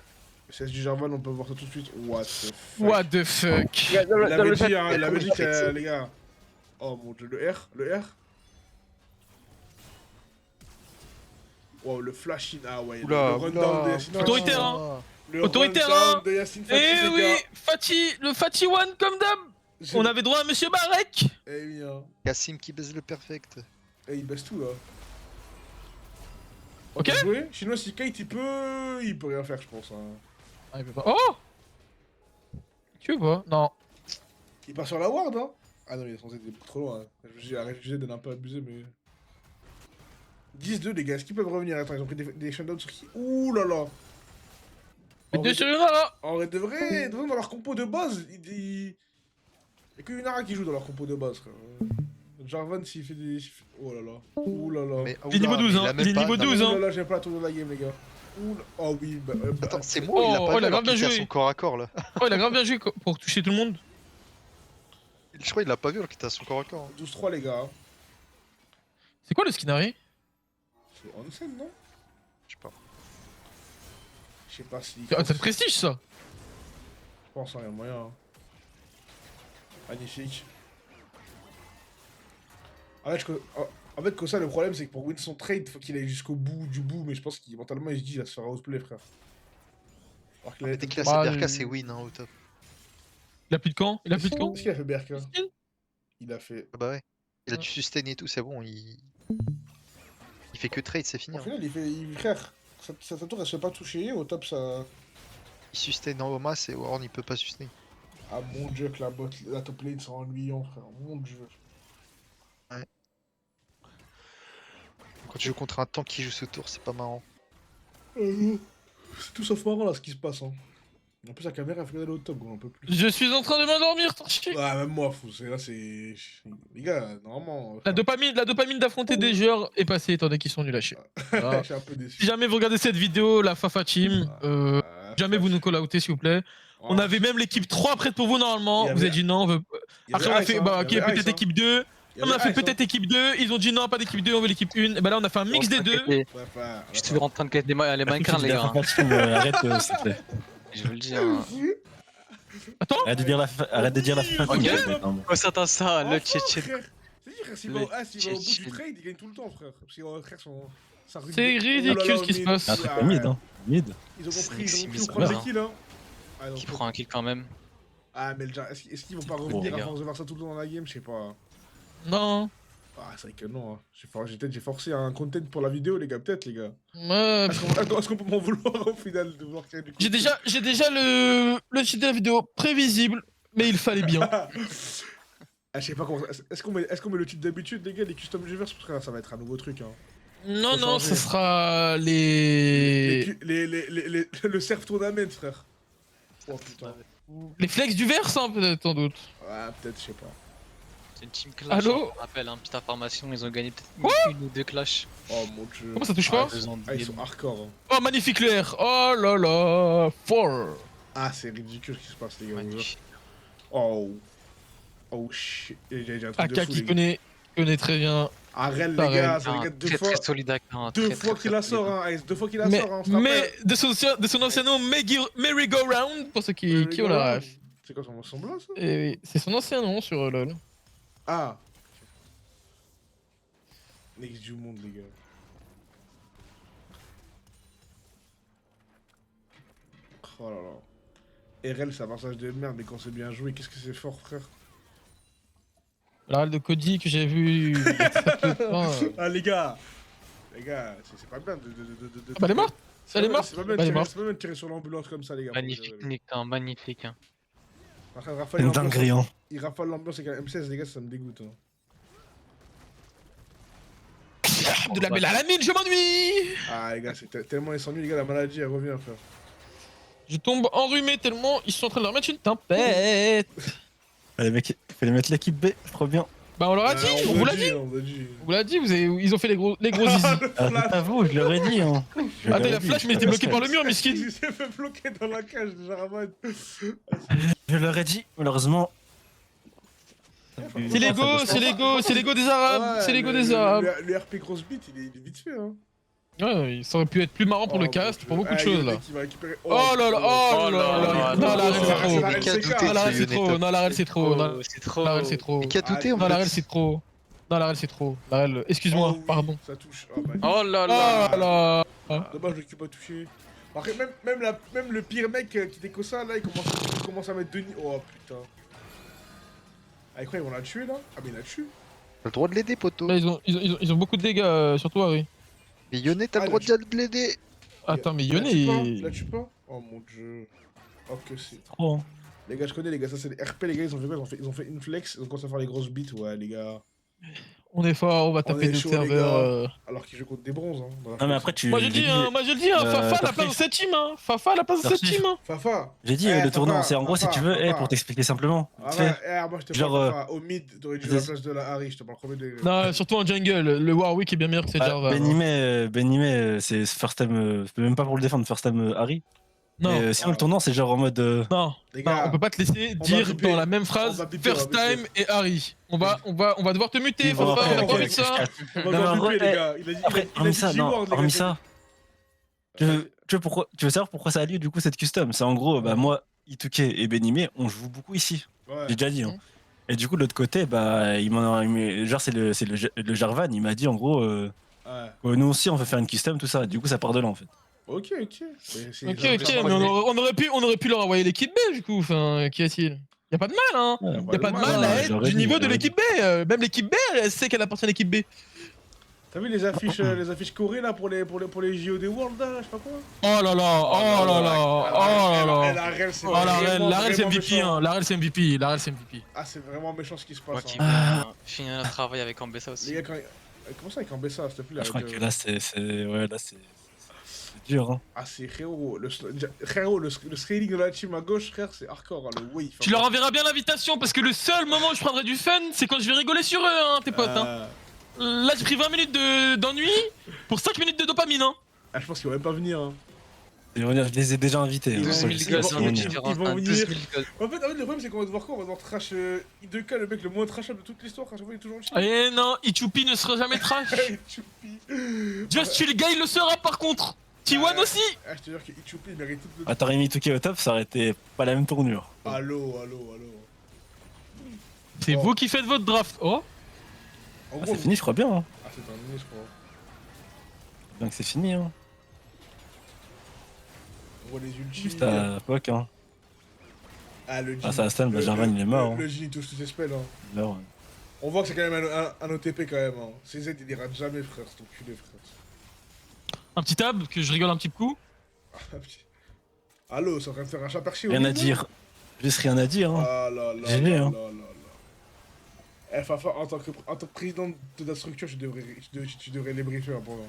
C'est du Jarvan, on peut voir ça tout de suite. What the fuck. What the fuck? les gars, dans Il le avait chat, dit, hein, il avait dit que, les gars. Oh mon dieu, le R. Wow, le flash in, ah ouais. Oula, le rundown de Yacine. Autoritaire, hein. Le Autoritaire, rundown hein. de Yacine Fati, Eh les oui, gars. le Fatih One comme d'hab. On avait droit à Monsieur Barek. Eh oui, hein. Cassim qui baise le perfect. Eh, il baisse tout là. Ok. Joué. Chinois, si Kate il peut rien faire, je pense. Hein. Ah, il peut pas. Oh. Tu vois? Non. Il part sur la ward, hein. Ah non, il est censé être beaucoup trop loin. Hein. Je me suis dit, arrête, je de un peu abuser, mais. 10-2, les gars, est-ce qu'ils peuvent revenir? Attends, ils ont pris des shutdowns sur qui? Ouh là là. Mais deux sur une là. En vrai, de vrai, dans leur compo de base, il y a que Unara qui joue dans leur compo de base, frère. Jarvan, s'il fait des. Oh là là. Ouh là là. Mais, Il est niveau 12, hein. Il est niveau 12, Ouh hein. là là, j'aime pas la tour de la game, les gars. Ouh là. Oh oui, bah. Attends, c'est moi, il a Oh, pas il vu a alors grave bien qu'il était à joué. son corps à corps là. Oh, il a grave bien joué pour toucher tout le monde. Je crois qu'il l'a pas vu alors qu'il était à son corps à corps. hein. 12-3, les gars. C'est quoi le skinari? C'est Onsen, non? Je sais pas. Je sais pas si. Ah, c'est de prestige ça. Je pense, hein, y a moyen. Hein. Magnifique. En fait, Kosa, le problème, c'est que pour win son trade, faut qu'il aille jusqu'au bout du bout, mais je pense qu'il mentalement, il se dit, il va se faire outplay, frère. Alors qu'il a Mais été dès qu'il a Bah, ses BRK, c'est win hein, au top. Il a plus de camp. Il a plus de camp. Qu'est-ce qu'il a fait, BRK? Il a fait. Ah bah ouais. Il a du sustain et tout, c'est bon. Il fait que trade, c'est fini. Au hein. final, frère, sa tour, elle se fait pas toucher, au top, ça. Il sustain en masse et Warren il peut pas sustain. Ah mon dieu, que la top lane, c'est ennuyant, frère. Mon dieu. Quand tu joues contre un tank qui joue ce tour, c'est pas marrant. C'est tout sauf marrant, là, ce qui se passe, hein. En plus, la caméra, elle fait d'aller au top, on en peut plus. Je suis en train de m'endormir, torché. Ouais, même moi, fou. Là, c'est. Les gars, normalement. La dopamine d'affronter des joueurs est passée étant donné qu'ils sont nuls à chier. Voilà. Je suis un peu déçu. Si jamais vous regardez cette vidéo, la Fafa Team, jamais vous nous call-outez s'il vous plaît. On avait même l'équipe 3 prête pour vous normalement. Il y Vous avait- avez dit non. On veut... Après, on a fait bah, ok, peut-être équipe 2. On a fait peut-être équipe 2. Ils ont dit non, pas d'équipe 2, on veut l'équipe 1. Et bah là, on a fait un mix des deux. Je suis toujours en train de casser les Minecraft, les gars. hein. Arrête, s'il te plaît. Je vous le dis. Hein. Attends, Arrête de dire la fin. Ok. maintenant. Oh, ça attends ça, le chat. C'est-à-dire, frère, s'il va au bout du Chill. trade, il gagne tout le temps, frère. Parce que, frère, ça ruine c'est de- ridicule Oh là là, ce qui se mid. passe. Un truc pas mid, hein. Mid. Ils ont C'est compris, sexy, on mais prend c'est des pas kills, hein. Ah, Qui donc, prend un kill quand même. Ah, mais est-ce qu'ils vont pas Bon, revenir les à gars. force de faire ça tout le temps dans la game? Je sais pas. Non. Ah, c'est vrai que non. Hein. J'ai forcé un content pour la vidéo, les gars, peut-être, les gars. Ouais, Est-ce qu'on peut m'en vouloir au final de vouloir créer du J'ai contenu? déjà le titre de la vidéo prévisible, mais il fallait bien. Ah, je sais pas comment. Est-ce qu'on met le titre d'habitude, les gars, les custom universe? Parce que là, ça va être un nouveau truc, hein. Non, Faut non, changer. ce sera les Le surf tournament, frère. Oh putain. les flex du verse, hein, peut-être, sans doute. Ah, peut-être, je sais pas. C'est une team clash. Allô hein, je rappelle, hein, petite information, ils ont gagné peut-être Quoi une ou deux clashs. Oh mon dieu. Comment ça touche pas? 2 ans de Ah, ils game. sont hardcore. Hein. Oh, magnifique l'air. Oh là là. 4. Ah, c'est ridicule ce qui se passe, les gars. vous jure. Magnifique. Oh. Oh shit. J'ai un truc de Aka fou, qui les gars. connaît très bien. Arrête, les Pareil. gars, ça Non, regarde deux très fois. très solide Aka. Deux fois qu'il la sort, hein, Ice, 2 fois qu'il la Mais, sort, hein, on se rappelle. mais de son ancien nom, Merry Go Round, pour ceux qui ont la ref. C'est quoi son blanc, ça? Et oui, c'est son ancien nom sur LoL. Ah. Next du monde, les gars. Oh là là. RL, c'est un passage de merde, mais quand c'est bien joué, qu'est-ce que c'est fort, frère. La ref de Cody que j'ai vu il y a très peu de temps. Ah, les gars, c'est pas bien de. Ah bah elle est morte. Elle est morte. C'est pas bien Bah, elle est morte. de tirer sur l'ambulance comme ça, les gars. Magnifique Nick, magnifique. Hein. Après, Raphaël, Une l'ambiance, dinguerie, hein. il rafale l'ambiance avec un M16, les gars, ça me dégoûte. Hein. De la belle à la mine, je m'ennuie. Ah, les gars, c'est tellement ils s'ennuient, les gars, la maladie, elle revient, frère. Je tombe enrhumé tellement ils sont en train de leur mettre une tempête. Fallait mettre l'équipe B, trop bien. Bah on leur a dit, on vous l'a dit. On l'a dit. On vous l'a dit, ils ont fait les gros zizi. Ah, c'est pas vous, je leur ai dit. Hein. Je leur Attends, ai il a dit, flash, je mais il était leur ai bloqué dit. par le mur, miskin. Il s'est fait bloquer dans la cage, déjà, Ramad. Je leur ai dit, malheureusement. C'est l'ego des arabes, c'est l'ego des arabes. Le RP grosse bite, il est vite fait, hein. Ouais, ça aurait pu être plus marrant pour le cast, pour beaucoup de choses là. Oh Oh là là, oh là là, non, la règle c'est trop. Qui a douté Non, la de règle ce c'est trop, Unetop? non, la règle c'est trop, non, C'est trop. la règle c'est trop. Mais qui a douté en Non, la fait règle c'est trop. Non, la règle c'est trop. La règle, excuse-moi, Oh oui, pardon. Ça touche. Oh, bah, Oh là Oh là. là là. dommage, le cube a touché. Après, même le pire mec qui était comme ça, là, il commence à mettre Denis. Oh putain. Ah, quoi, ils vont la tuer là? Ah, mais il la tue. T'as le droit de l'aider, poteau. Là, ils ont beaucoup de dégâts, surtout Harry. Mais Yone, t'as Ah, le droit là, de l'aider. Attends, mais Il la Yone, tue pas il... Il la tue pas? Oh mon dieu. Oh que c'est. Trop. Hein. Les gars, je connais les gars, ça c'est les RP, les gars, ils ont fait quoi? Ils ont fait une flex, ils ont commencé à faire les grosses beats, ouais, les gars. On est fort, on va taper est des chaud, les serveurs. gars. Alors qu'ils jouent contre des bronzes, hein. dans la Non, mais flex. après, tu. Moi je le dis, hein, Fafa a la Tarkif. place de cette team, hein. Fafa a la place de cette Tarkif. team, hein. Fafa. J'ai dit, Eh, le tournant, c'est en gros, si Fafa, tu veux, Fafa. pour t'expliquer simplement. Ah tu sais, ouais, moi je te genre, parle Fafa. Au mid, t'aurais dû jouer à la place de la Harry, je te parle premier degré. Non, surtout en jungle, le Warwick est bien meilleur que cette Jarvan. Benimé, c'est first time, c'est même pas pour le défendre, first time Harry. Non, Et, sinon, le tournant, c'est genre en mode. non, Les non, gars, on peut pas te laisser on dire va biper. dans la même On phrase va biper, First on va Time et Harry. On va devoir te muter, Bon, Fafa, après, on a ok, pas envie de ok, ça. on va Non, devoir mais en biper, vrai, les gars. Il a dit Après, hormis ça, non, G-Word, les gars, hormis c'est- ça. Tu veux savoir pourquoi ça a lieu du coup cette custom? C'est en gros, bah moi, Ituke et Benimé, on joue beaucoup ici. Ouais. J'ai déjà dit. Hein. Et du coup, de l'autre côté, bah, genre c'est le Jarvan, il m'a dit en gros, Ouais. nous aussi on veut faire une custom, tout ça. Du coup, ça part de là en fait. Ok. Ok, mais on aurait pu leur envoyer l'équipe B du coup, enfin, qu'y a-t-il? Y'a pas de mal, hein. Y'a pas de mal à être j'aurais du dit, niveau de j'aurais l'équipe B. Même l'équipe B, elle sait qu'elle appartient à l'équipe B. T'as vu les affiches Corée là pour les JO des World là, je sais pas quoi? Oh là là, oh là là, oh là là. La RL c'est Oh la reine, c'est vraiment MVP, méchant. hein. La reine c'est MVP, la reine c'est MVP. Ah c'est vraiment méchant ce qui se Moi passe. qui Hein. veux finir le travail avec Ambessa aussi. Les gars, comment ça avec Ambessa s'il te plaît? Je crois arrête que de- là, c'est dur. Hein. Ah c'est frérot, le scaling de la team à gauche frère c'est hardcore, hein, le wave. Tu leur enverras bien l'invitation parce que le seul moment où je prendrai du fun, c'est quand je vais rigoler sur eux, hein, tes potes. Hein. Là, j'ai pris 20 minutes d'ennui pour 5 minutes de dopamine. Hein. Ah je pense qu'ils vont même pas venir. Hein. Je les ai déjà invités. 12 000 ils goals, vont- c'est ils vont- une ils différence. vont hein, venir. 12 000 goals. En fait, le problème c'est qu'on va devoir quoi? On va devoir trash I2K, le mec le moins trashable de toute l'histoire, à chaque fois il est toujours en chien. Eh non, Ichupi ne sera jamais trash. Just Chill Guy le sera par contre. T1 aussi. Ah je te jure que Ichupi il mérite tout le... Ah, t'aurais mis Ituke au top, ça aurait été pas la même tournure. Allo. C'est Bon. vous qui faites votre draft. Oh. En Ah, gros, c'est fini, je crois bien. Hein. Ah c'est terminé je crois. Donc c'est fini. Hein. On voit les ultis. Juste à Poc. Hein. Ah le Ah, ça a stun, bah, Jarvan, il est mort, hein. Le Jin il touche tous ses spells hein. Là, ouais. On voit que c'est quand même un OTP quand même hein. CZ il les rate jamais frère, c'est enculé frère. Un petit tab que je rigole un petit coup. Allo, c'est en train de faire un chat perché au Rien à mid, là dire. Juste rien à dire. Hein. Ah là là J'ai là vu, là hein. là là. Eh Fafa, en tant que président de la structure, tu devrais les briefer pour moi.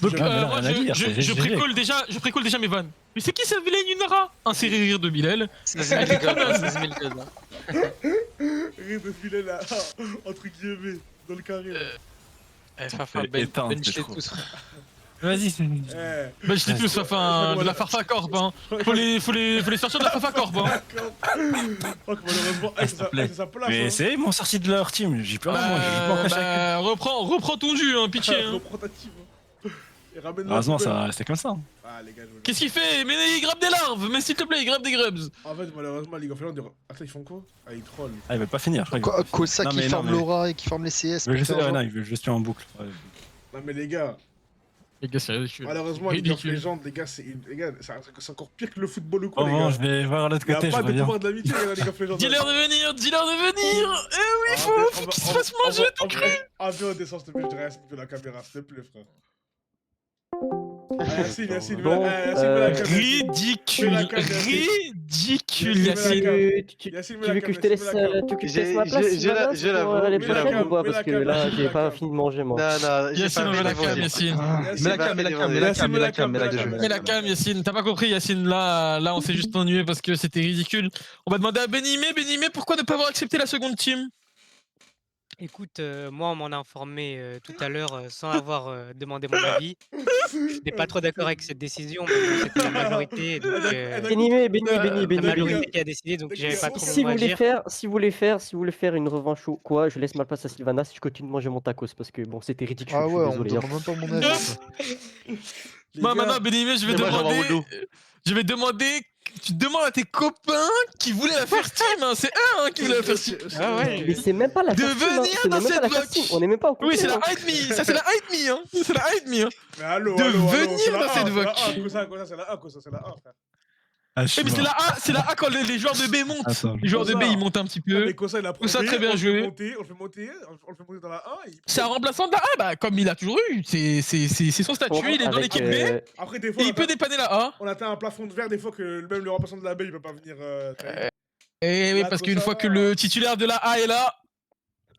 Donc, jamais, moi, rien à dire, c'est je GG. précole déjà mes vannes. Mais c'est qui cette vilaine Yunara? Inséré rire de Bilal. 16 000 goals, 16 000 goals. hein. Rire de filet là, entre guillemets, dans le carré là. Eh, Fafa, Éteinte, bench c'est les trop. tous. frère. Vas-y, Eh, Bah, je sais plus, enfin, de la Farfa Corp, hein. Faut les sortir de la Farfa Corp, hein. D'accord. Oh, que malheureusement, Ah, s'il te plaît. c'est sa place. mais hein. c'est ils m'ont sorti de leur team. J'ai peur, moi, j'ai pas empêché. Bah, reprends ton jus, hein, pitié, hein. Reprends ta team. hein. Et ramène-la. Heureusement, poubelle. ça restait comme ça. Ah, les gars, je veux Qu'est-ce qu'il fait? Mais il grappe des larves, mais s'il te plaît, il grappe des grubs. En fait, malheureusement, League of Legends. Attends, ils font quoi? Ah, ils trollent. Ah, ils veulent pas finir. je crois qu'ils veulent pas finir. Kosa Non, qui mais non, forme mais- Laura et qui forme les CS. Je sais, putain, genre. non, ils veulent juste tuer en boucle. Ouais. Non, mais les gars, Les gars, c'est ridicule. malheureusement, League of Ridicule. Legends, les gars, c'est encore pire que le football ou quoi, Oh les bon, gars. je vais voir l'autre Il y a côté, je pas de reviens. pouvoir de l'amitié, les gars, League of Legends. Dis-leur de venir, dis-leur de venir. Eh oui, Ah, faut qu'ils se fassent manger, tout cru. Ah, viens, on descend, s'il te plaît, je dirais Yacine de la caméra, s'il te plaît, frère. Ah, Yacine, Bon, Yacine, mets la caméra. Ridicule, Mets la cam, ridicule, Mets la Yacine. cam. Tu Yacine, veux que je te laisse ma place, J'ai Sylvanas, la pour voix. les Mets la prochaines cam, ou pas? mets la Parce que cam, là, mets j'ai la pas cam. fini de manger, moi. Non, j'ai Yacine, pas on fait veut la les cam, voix. Yacine. Yacine, Mets la cam, mets la cam, mets la Yacine, cam, mets la cam, mets la Yacine, cam. Mais la cam, Yacine, t'as pas compris, Yacine, là, on s'est juste ennuyé parce que c'était ridicule. On va demander à Benimé, pourquoi ne pas avoir accepté la seconde team? Écoute, moi, on m'en a informé tout à l'heure sans avoir demandé mon avis. Je n'étais pas trop d'accord avec cette décision, mais bon, c'était la majorité, donc Béni, la majorité qui a décidé, donc j'avais pas trop Si mon vous mot à voulez dire. faire une revanche ou quoi, je laisse ma place à Sylvanas, je continue de manger mon tacos parce que bon, c'était ridicule, Ah je suis ouais, on me désolé. hein. demande même pas mon avis. Les Moi, gars, maintenant, Benimé, je vais Mais moi, j'en demander. vois Je vais demander. Tu demandes à tes copains qui voulaient la first team, hein. C'est eux hein, qui voulaient la first team. Ah ouais, Mais c'est même pas la De first team, hein. venir Ce n'est dans même pas cette la first bloc. team. On est même pas au Oui, c'est la complet, hein. hide me. Ça, c'est la hide me, hein. C'est la hide me, hein. Mais allô, de allô, venir c'est la dans A, cette c'est la voc. A, quoi ça, c'est la A, c'est la A, frère. Ah, je Eh, suis mais c'est mort. la A quand les joueurs de B montent. Attends. Les joueurs de B, Cosa. ils montent un petit Ah, peu. mais Kosa, il a Ça, prouvé, très bien on le fait joué. monter, on le fait monter dans la A. et il C'est un prouve. remplaçant de la A, bah, comme il a toujours eu. C'est son statut, il est dans Avec, l'équipe B. Après, des fois, Et il peut dépanner la A. on atteint un plafond de verre, des fois que même le remplaçant de la B, il peut pas venir. Et oui, Là, parce tout qu'une ça fois que va. le titulaire de la A est là,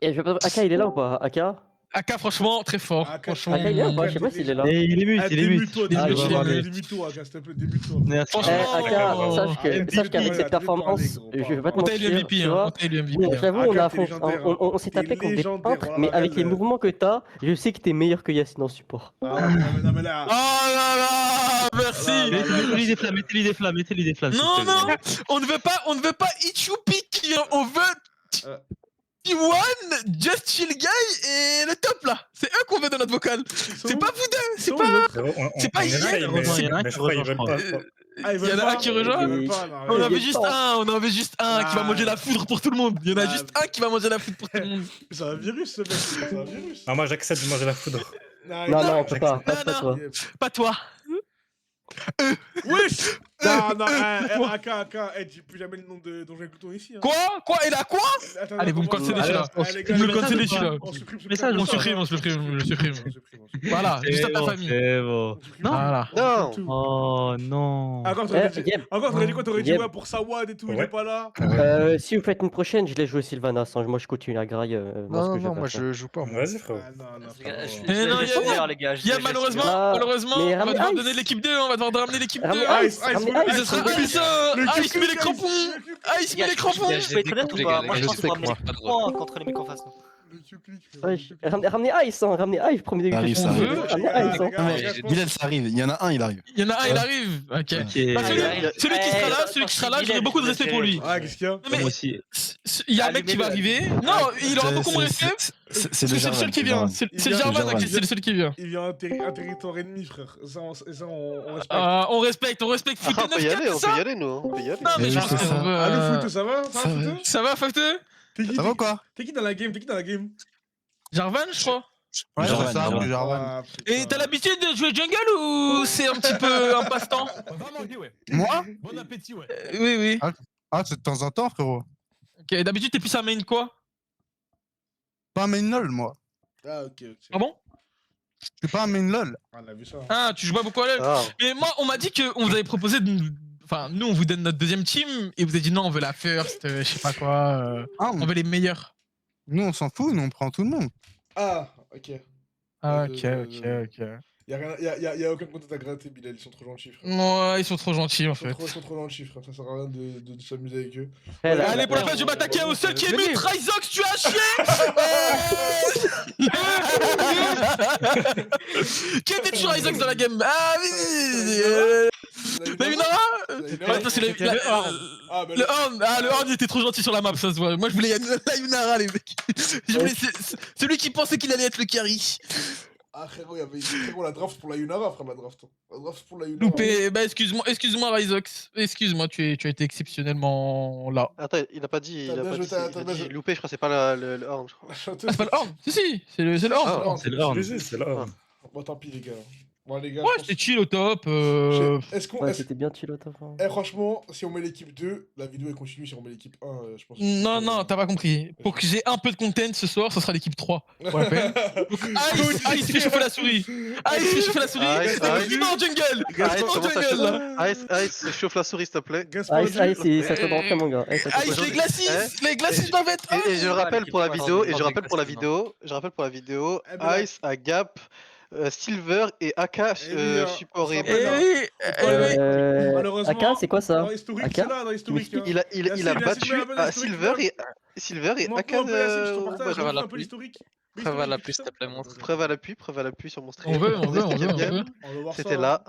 Et je vais pas... Aka, il est là ou pas? Aka? Aka, franchement, très fort. Aka, Franchement. Aka, il est là ou pas? Je sais pas s'il est là. Et il est mute, Ah, il est mute. débute-toi, Ah, je vais voir les- débute-toi, s'il te plaît, débute-toi. Franchement, Aka, oh. sache qu'avec cette performance, je vais pas te On t'a élu mentir, MVP, tu hein. vois. On t'a élu MVP. Bon, hein. j'avoue, Aka, on a t'es affronté- légendaire, on s'est t'es tapé contre des légendaire, peintres, voilà, mais avec les elle, mouvements que t'as, je sais que t'es meilleur que Yacine en support. Ah, non, mais là. Oh là là, merci. Là, là, là. Mettez-lui des flammes, mettez-lui des flammes, mettez-lui des flammes. Non, s'il te plaît. non, on ne veut pas Ichoupi, on veut Euh. T1, Just Chill Guy et le top là. C'est eux qu'on veut dans notre vocal. C'est pas vous deux, c'est pas. C'est pas Yen. Il y en a un qui rejoint, je crois. Ah, ils Il y en veulent a un pas, qui rejoint. ils veulent pas, non, On Il avait est juste temps. un, qui va Ah. manger la foudre pour tout le monde. Il y en a Ah. juste un qui va manger la foudre pour tout le monde. C'est un virus, ce mec, c'est un virus. Ah, moi j'accepte de manger la foudre. Non, on peut pas, Non, pas non. toi. Pas toi. Wesh. Non, non, AK, dis plus jamais le nom de Donjon et Glouton ici. hein. Quoi Il a quoi Attends, Allez, vous me attends, cancellez attends, celui-là. allez, les gars, Vous me les gars, cancellez celui-là. on supprime ce Message, podcast. On supprime, on supprime. Voilà, juste à ta famille. C'est bon. Non. Voilà. Non. Oh non. Encore, t'aurais dit Yep. quoi? T'aurais dit Yep. ouais pour Sawad et tout, il Ouais. est pas là. Si vous faites une prochaine, je laisse jouer Sylvanas. hein. Moi, je continue la graille. Non, non, moi je joue pas. moi. Vas-y, frérot. Ah, non, non, Les gars, frérot. Eh non, il y a malheureusement, Ah, on mais va ramenez devoir Ice. donner l'équipe 2, on va devoir ramener l'équipe 2. Ramenez Ice, Ice, ramenez Ice, Et ce Ice. sera Ice, Le Ice met les cupcake, crampons. Ice met les crampons. Je peux être honnête ou pas? Moi, je pense qu'on va découvre, ramener pas les drôle. points contre les mecs en face. non. Ouais, ramenez Ice, hein, ramenez Ice, premier début. Ça arrive, ça Ramenez arrive. Ice, hein. Les gars, les gars, je pense- Bilal, ça arrive. Il y en a un, il arrive. Il y en a un, il arrive. Ok. Ok. Bah, celui qui sera là, j'ai beaucoup de respect pour lui. Ah, qu'est-ce qu'il y a? Non, mais Moi aussi. il y a un mec qui va arriver. Non, il aura beaucoup mon respect. C'est C'est le seul qui vient. C'est Il le vient- Jarvan, Jarvan. c'est le seul qui vient. Il vient un territoire ennemi, frère. Ça, on respecte. On respecte. Foot Ah, on peut y aller, c'est on ça peut y aller, nous. On peut y aller. Non, mais Eh je oui, c'est ça. Ah, le foot, ça va? Ça va. foot Ça va, Facteux T'es qui? Ça va ou quoi? T'es qui dans la game? Jarvan, je crois. Ouais, Jarvan, Jarvan. Jarvan. Ah, Et putain. t'as l'habitude de jouer jungle ou c'est un petit peu un passe-temps? Moi Bon appétit, ouais. Oui. Ah, c'est de temps en temps, frérot. Ok, d'habitude, t'es plus un main quoi? Pas un main lol, moi. Ah, ok. Ah bon? Je suis pas un main lol. Ah, on a vu ça. Ah, tu joues pas beaucoup à LoL. Ah. Mais moi, on m'a dit qu'on vous avait proposé de. Enfin, nous, on vous donne notre deuxième team et vous avez dit non, on veut la first, je sais pas quoi. Ah, On veut les meilleurs. nous, on s'en fout, nous, on prend tout le monde. Ah, ok. Ah, ok, ok. Y a aucun content à gratter, Bilal, ils sont trop gentils, frère. Non, ils sont trop gentils en fait. Ils sont trop gentils, frère, ça sert à rien de s'amuser avec eux. Eh, là, Allez, pour la là, fin, je vais m'attaquer au seul qui est Venez. mute, Ryzox, tu as chié Qui était sur Ryzox dans la game? Ah oui La Yunara Ouais, parce que C'était le Horn. le Horn, le Horn il était trop gentil sur la map, ça se voit. Moi je voulais la Yunara, les mecs. Je voulais celui qui pensait qu'il allait être le carry. Ah, frérot, frérot, la draft pour la Yunara, frère, la draft. La draft pour la Yunara. Loupé, bah excuse-moi Ryzox. Excuse-moi, tu as été exceptionnellement là. Attends, il a pas dit. T'as Il a bien pas joué, dit, t'as il a bien dit joué. loupé, je crois que c'est pas le horn, je crois. La chanteuse. Ah, c'est pas le Horn? Si, c'est le Horn. Ah, C'est le Horn. C'est là. Bon, tant pis, les gars. Bon, les gars. Ouais, je pense- j'étais chill au top. Est-ce qu'on. Ouais, est-ce- c'était bien chill, attends. Eh, franchement, si on met l'équipe 2, la vidéo elle continue. Si on met l'équipe 1, je pense. Non, non, t'as pas compris. Pour que j'ai un peu de content ce soir, ce sera l'équipe 3. Pour la peine. Ice fait chauffer la souris. Ice fait chauffer la souris. Ice. Dis-moi en jungle. Ice, Dis-moi en comment ça jungle là. Ice, chauffe la souris, s'il te plaît. Gaspard, Ice, ça te rentrer, mon gars. Ice, ça te Ice, rentrer. les glacis doivent être. Et je rappelle pour la l'équipe vidéo, trois, et je dans rappelle des pour la classes, vidéo, Eh ben, Ice a Gap, Silver et AK bien, support et ça va. Malheureusement. Aka, c'est quoi ça? Dans l'historique, Aka c'est là, dans l'historique. hein. il a battu Silver et AK. Preuve à l'appui. Preuve à l'appui, s'il te plaît, montre. Preuve à l'appui sur mon stream. On veut. On va voir ça, C'était hein. là.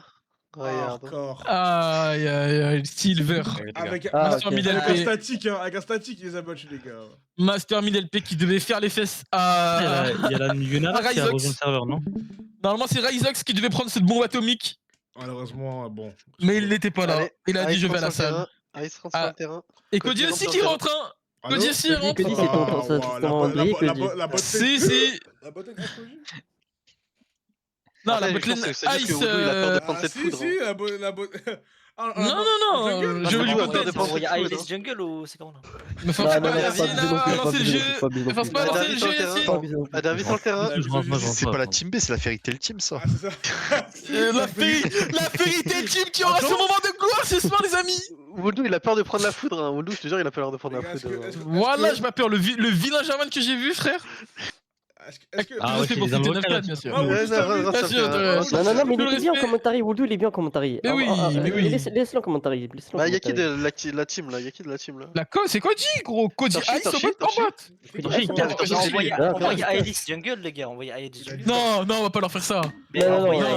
Ah, Regarde. encore. Aïe, aïe, aïe, Silver. Avec Master ok. Middle avec un P. statique, hein. Avec un statique, il les a battus, les gars. Master Middle P qui devait faire les fesses à. Il y a la Yunara qui a Ryzox. rejoint le serveur, non? Normalement, c'est Ryzox qui devait prendre cette bombe atomique, Malheureusement, bon. mais il n'était pas là. Allez, Il a dit Ice je vais à rentre la sur le salle. terrain. Ice rentre sur Ah. le terrain. Et Cody Cody aussi rentre qui sur le rentre, hein. Allô Cody aussi il Cody, rentre. Cody, c'est ton André, Cody. La botte Si, si. La botte est Cody. Non, Après, la je botlane pense que c'est juste que Ice. Voodoo, il a peur de prendre Ah, cette si, foudre. si, la botte. Non, non, jungle. je veux lui Ah, content. dépend. Il y a Ailis Jungle ou c'est comment là? Mais faut Non, pas non, lancer pas abuser non plus, pas le abuser jeu. non plus, pas abuser non Force plus. pas lancer le David jeu, sur le terrain. Yassine. Pas abuser non plus. Ah, David sur le terrain. Je rentre, c'est pas la team B, c'est la Fairy Tail Team, ça. Ah, c'est ça. La vérité team qui aura son moment de gloire ce soir, les amis. Voodoo, il a peur de prendre la foudre. Hein. Voodoo, je te jure, il a peur de prendre Les la gars, foudre. Voilà, je m'appelle le vilain Germain que j'ai vu, frère. Est-ce que. Ah ouais, c'est les avocats, bien sûr. Ah, oui, Ouais, juste non, un non, Bien ça sûr, fait un- Non, non, mais Tout il le est bien en respect. commentary, Woodoo, il est bien en commentary. Mais oui, mais oui. Laisse-le en commentary. laisse-le en Bah, y'a qui commentary. de la team là? Y'a qui de la team là? C'est Cody, gros. Cody Torchi, Ice au Torchi, bot en Torchi. bot. Envoyez Ailis Jungle, les gars, envoyez Ailis Jungle. Non, non, on va pas leur faire ça. Non, non, envoyez non,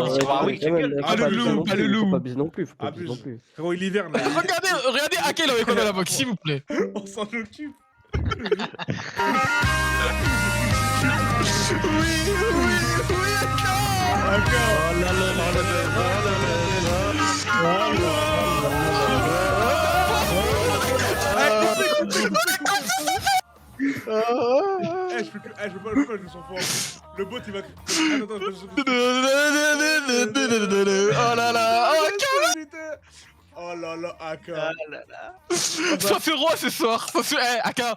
Ailis Jungle. Jungle. Ah, le loup, pas le loup. Faut pas abuser non plus, faut pas abuser Abuse. non plus. Frérot, il hiverne là. Regardez à quel avec on a la box, s'il vous plaît. On s'en occupe. Je peux pas le faire, je sens fort. Le bot il va. Attends, Oh là là, oh Oh là là, AK. sois féroce ce soir. Aka,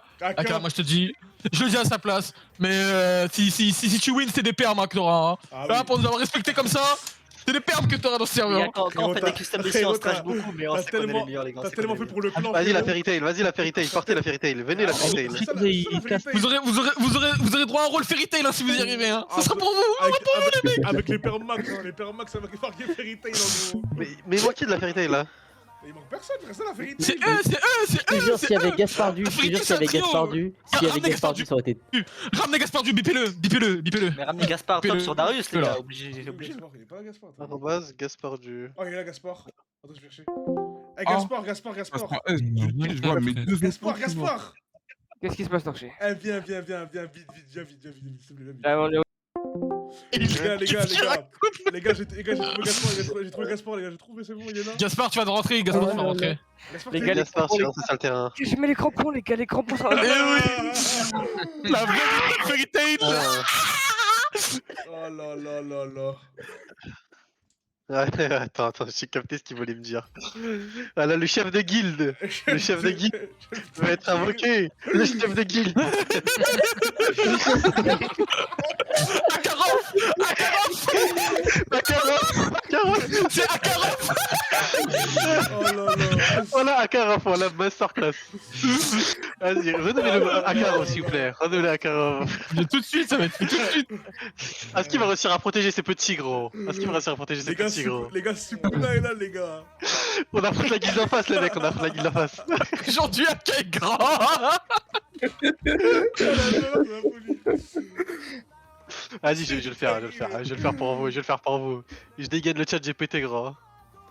moi je te dis, je le dis à sa place, mais si tu wins, c'est des permes que t'auras. Hein. Ah Là, oui. pour nous avoir respecté comme ça, c'est des permes que t'auras dans ce serveur. Quand on fait des custom DC, on se trash beaucoup, mais on T'as sait qu'on est les tellement meilleurs, les gars. t'as tellement fait pour le clan. Vas-y, la frérot. Fairy Tail, partez la Fairy Tail, venez la Fairy Tail. C'est ça, la Fairy Tail. Vous aurez droit à un rôle fairy tail hein, si vous y arrivez. Hein. Ça sera pour vous. Avec les pères Max, hein, les pères Max, ça va marquer Fairy Tail en gros. Mais moi qui de la Fairy Tail là? Il manque personne, reste la Fairy C'est Tail. eux, c'est eux, Je te c'est jure, eux, s'il y avait Gaspardu, je te jure, s'il y avait Gaspardu, ça aurait été. Ramenez Gaspardu, bipez-le. Mais ramenez Gaspard top sur Darius, les gars, obligé. Il est pas là, Gaspard. attends. Arrobase Gaspardu. Oh, il est là, Gaspard. Attends, je vais chercher. Eh, Gaspard. Gaspard. Gaspard. Qu'est-ce qui se passe, Torché? Eh, viens, vite, s'il te plaît, viens. Les gars, j'ai trouvé Gaspard, les gars, j'ai trouvé, c'est bon, il est là. Gaspard, tu vas rentrer, Gaspard, tu vas rentrer. Gaspard, Les t'es gars, là. Gaspard, tu rentres sur le terrain. Je mets les crampons, les gars, les crampons, ça va. La vraie fairy tail. Oh là là là là. Attends, j'ai capté ce qu'il voulait me dire. Ah là, le chef de guilde. Le chef de guilde va être invoqué. Le chef de guilde. Makarov, C'est Akarov. Oh là là. Voilà Akarov, voilà, masterclass. Vas-y, renommez-le Akarov, s'il vous plaît. Renommez-le Akarov. Mais tout de suite, ça va être fait tout de suite. Est-ce qu'il va réussir à protéger ses petits, gros? Est-ce qu'il va réussir à protéger ses Les gars, petits, gros? Supuna est là, les gars. On a pris la guilde en face, les mecs, on a pris la guilde en face. Aujourd'hui, AK est grand. Vas-y, je vais le faire, je vais le faire pour vous, je vais le faire pour vous. Je dégaine le chat GPT, gros.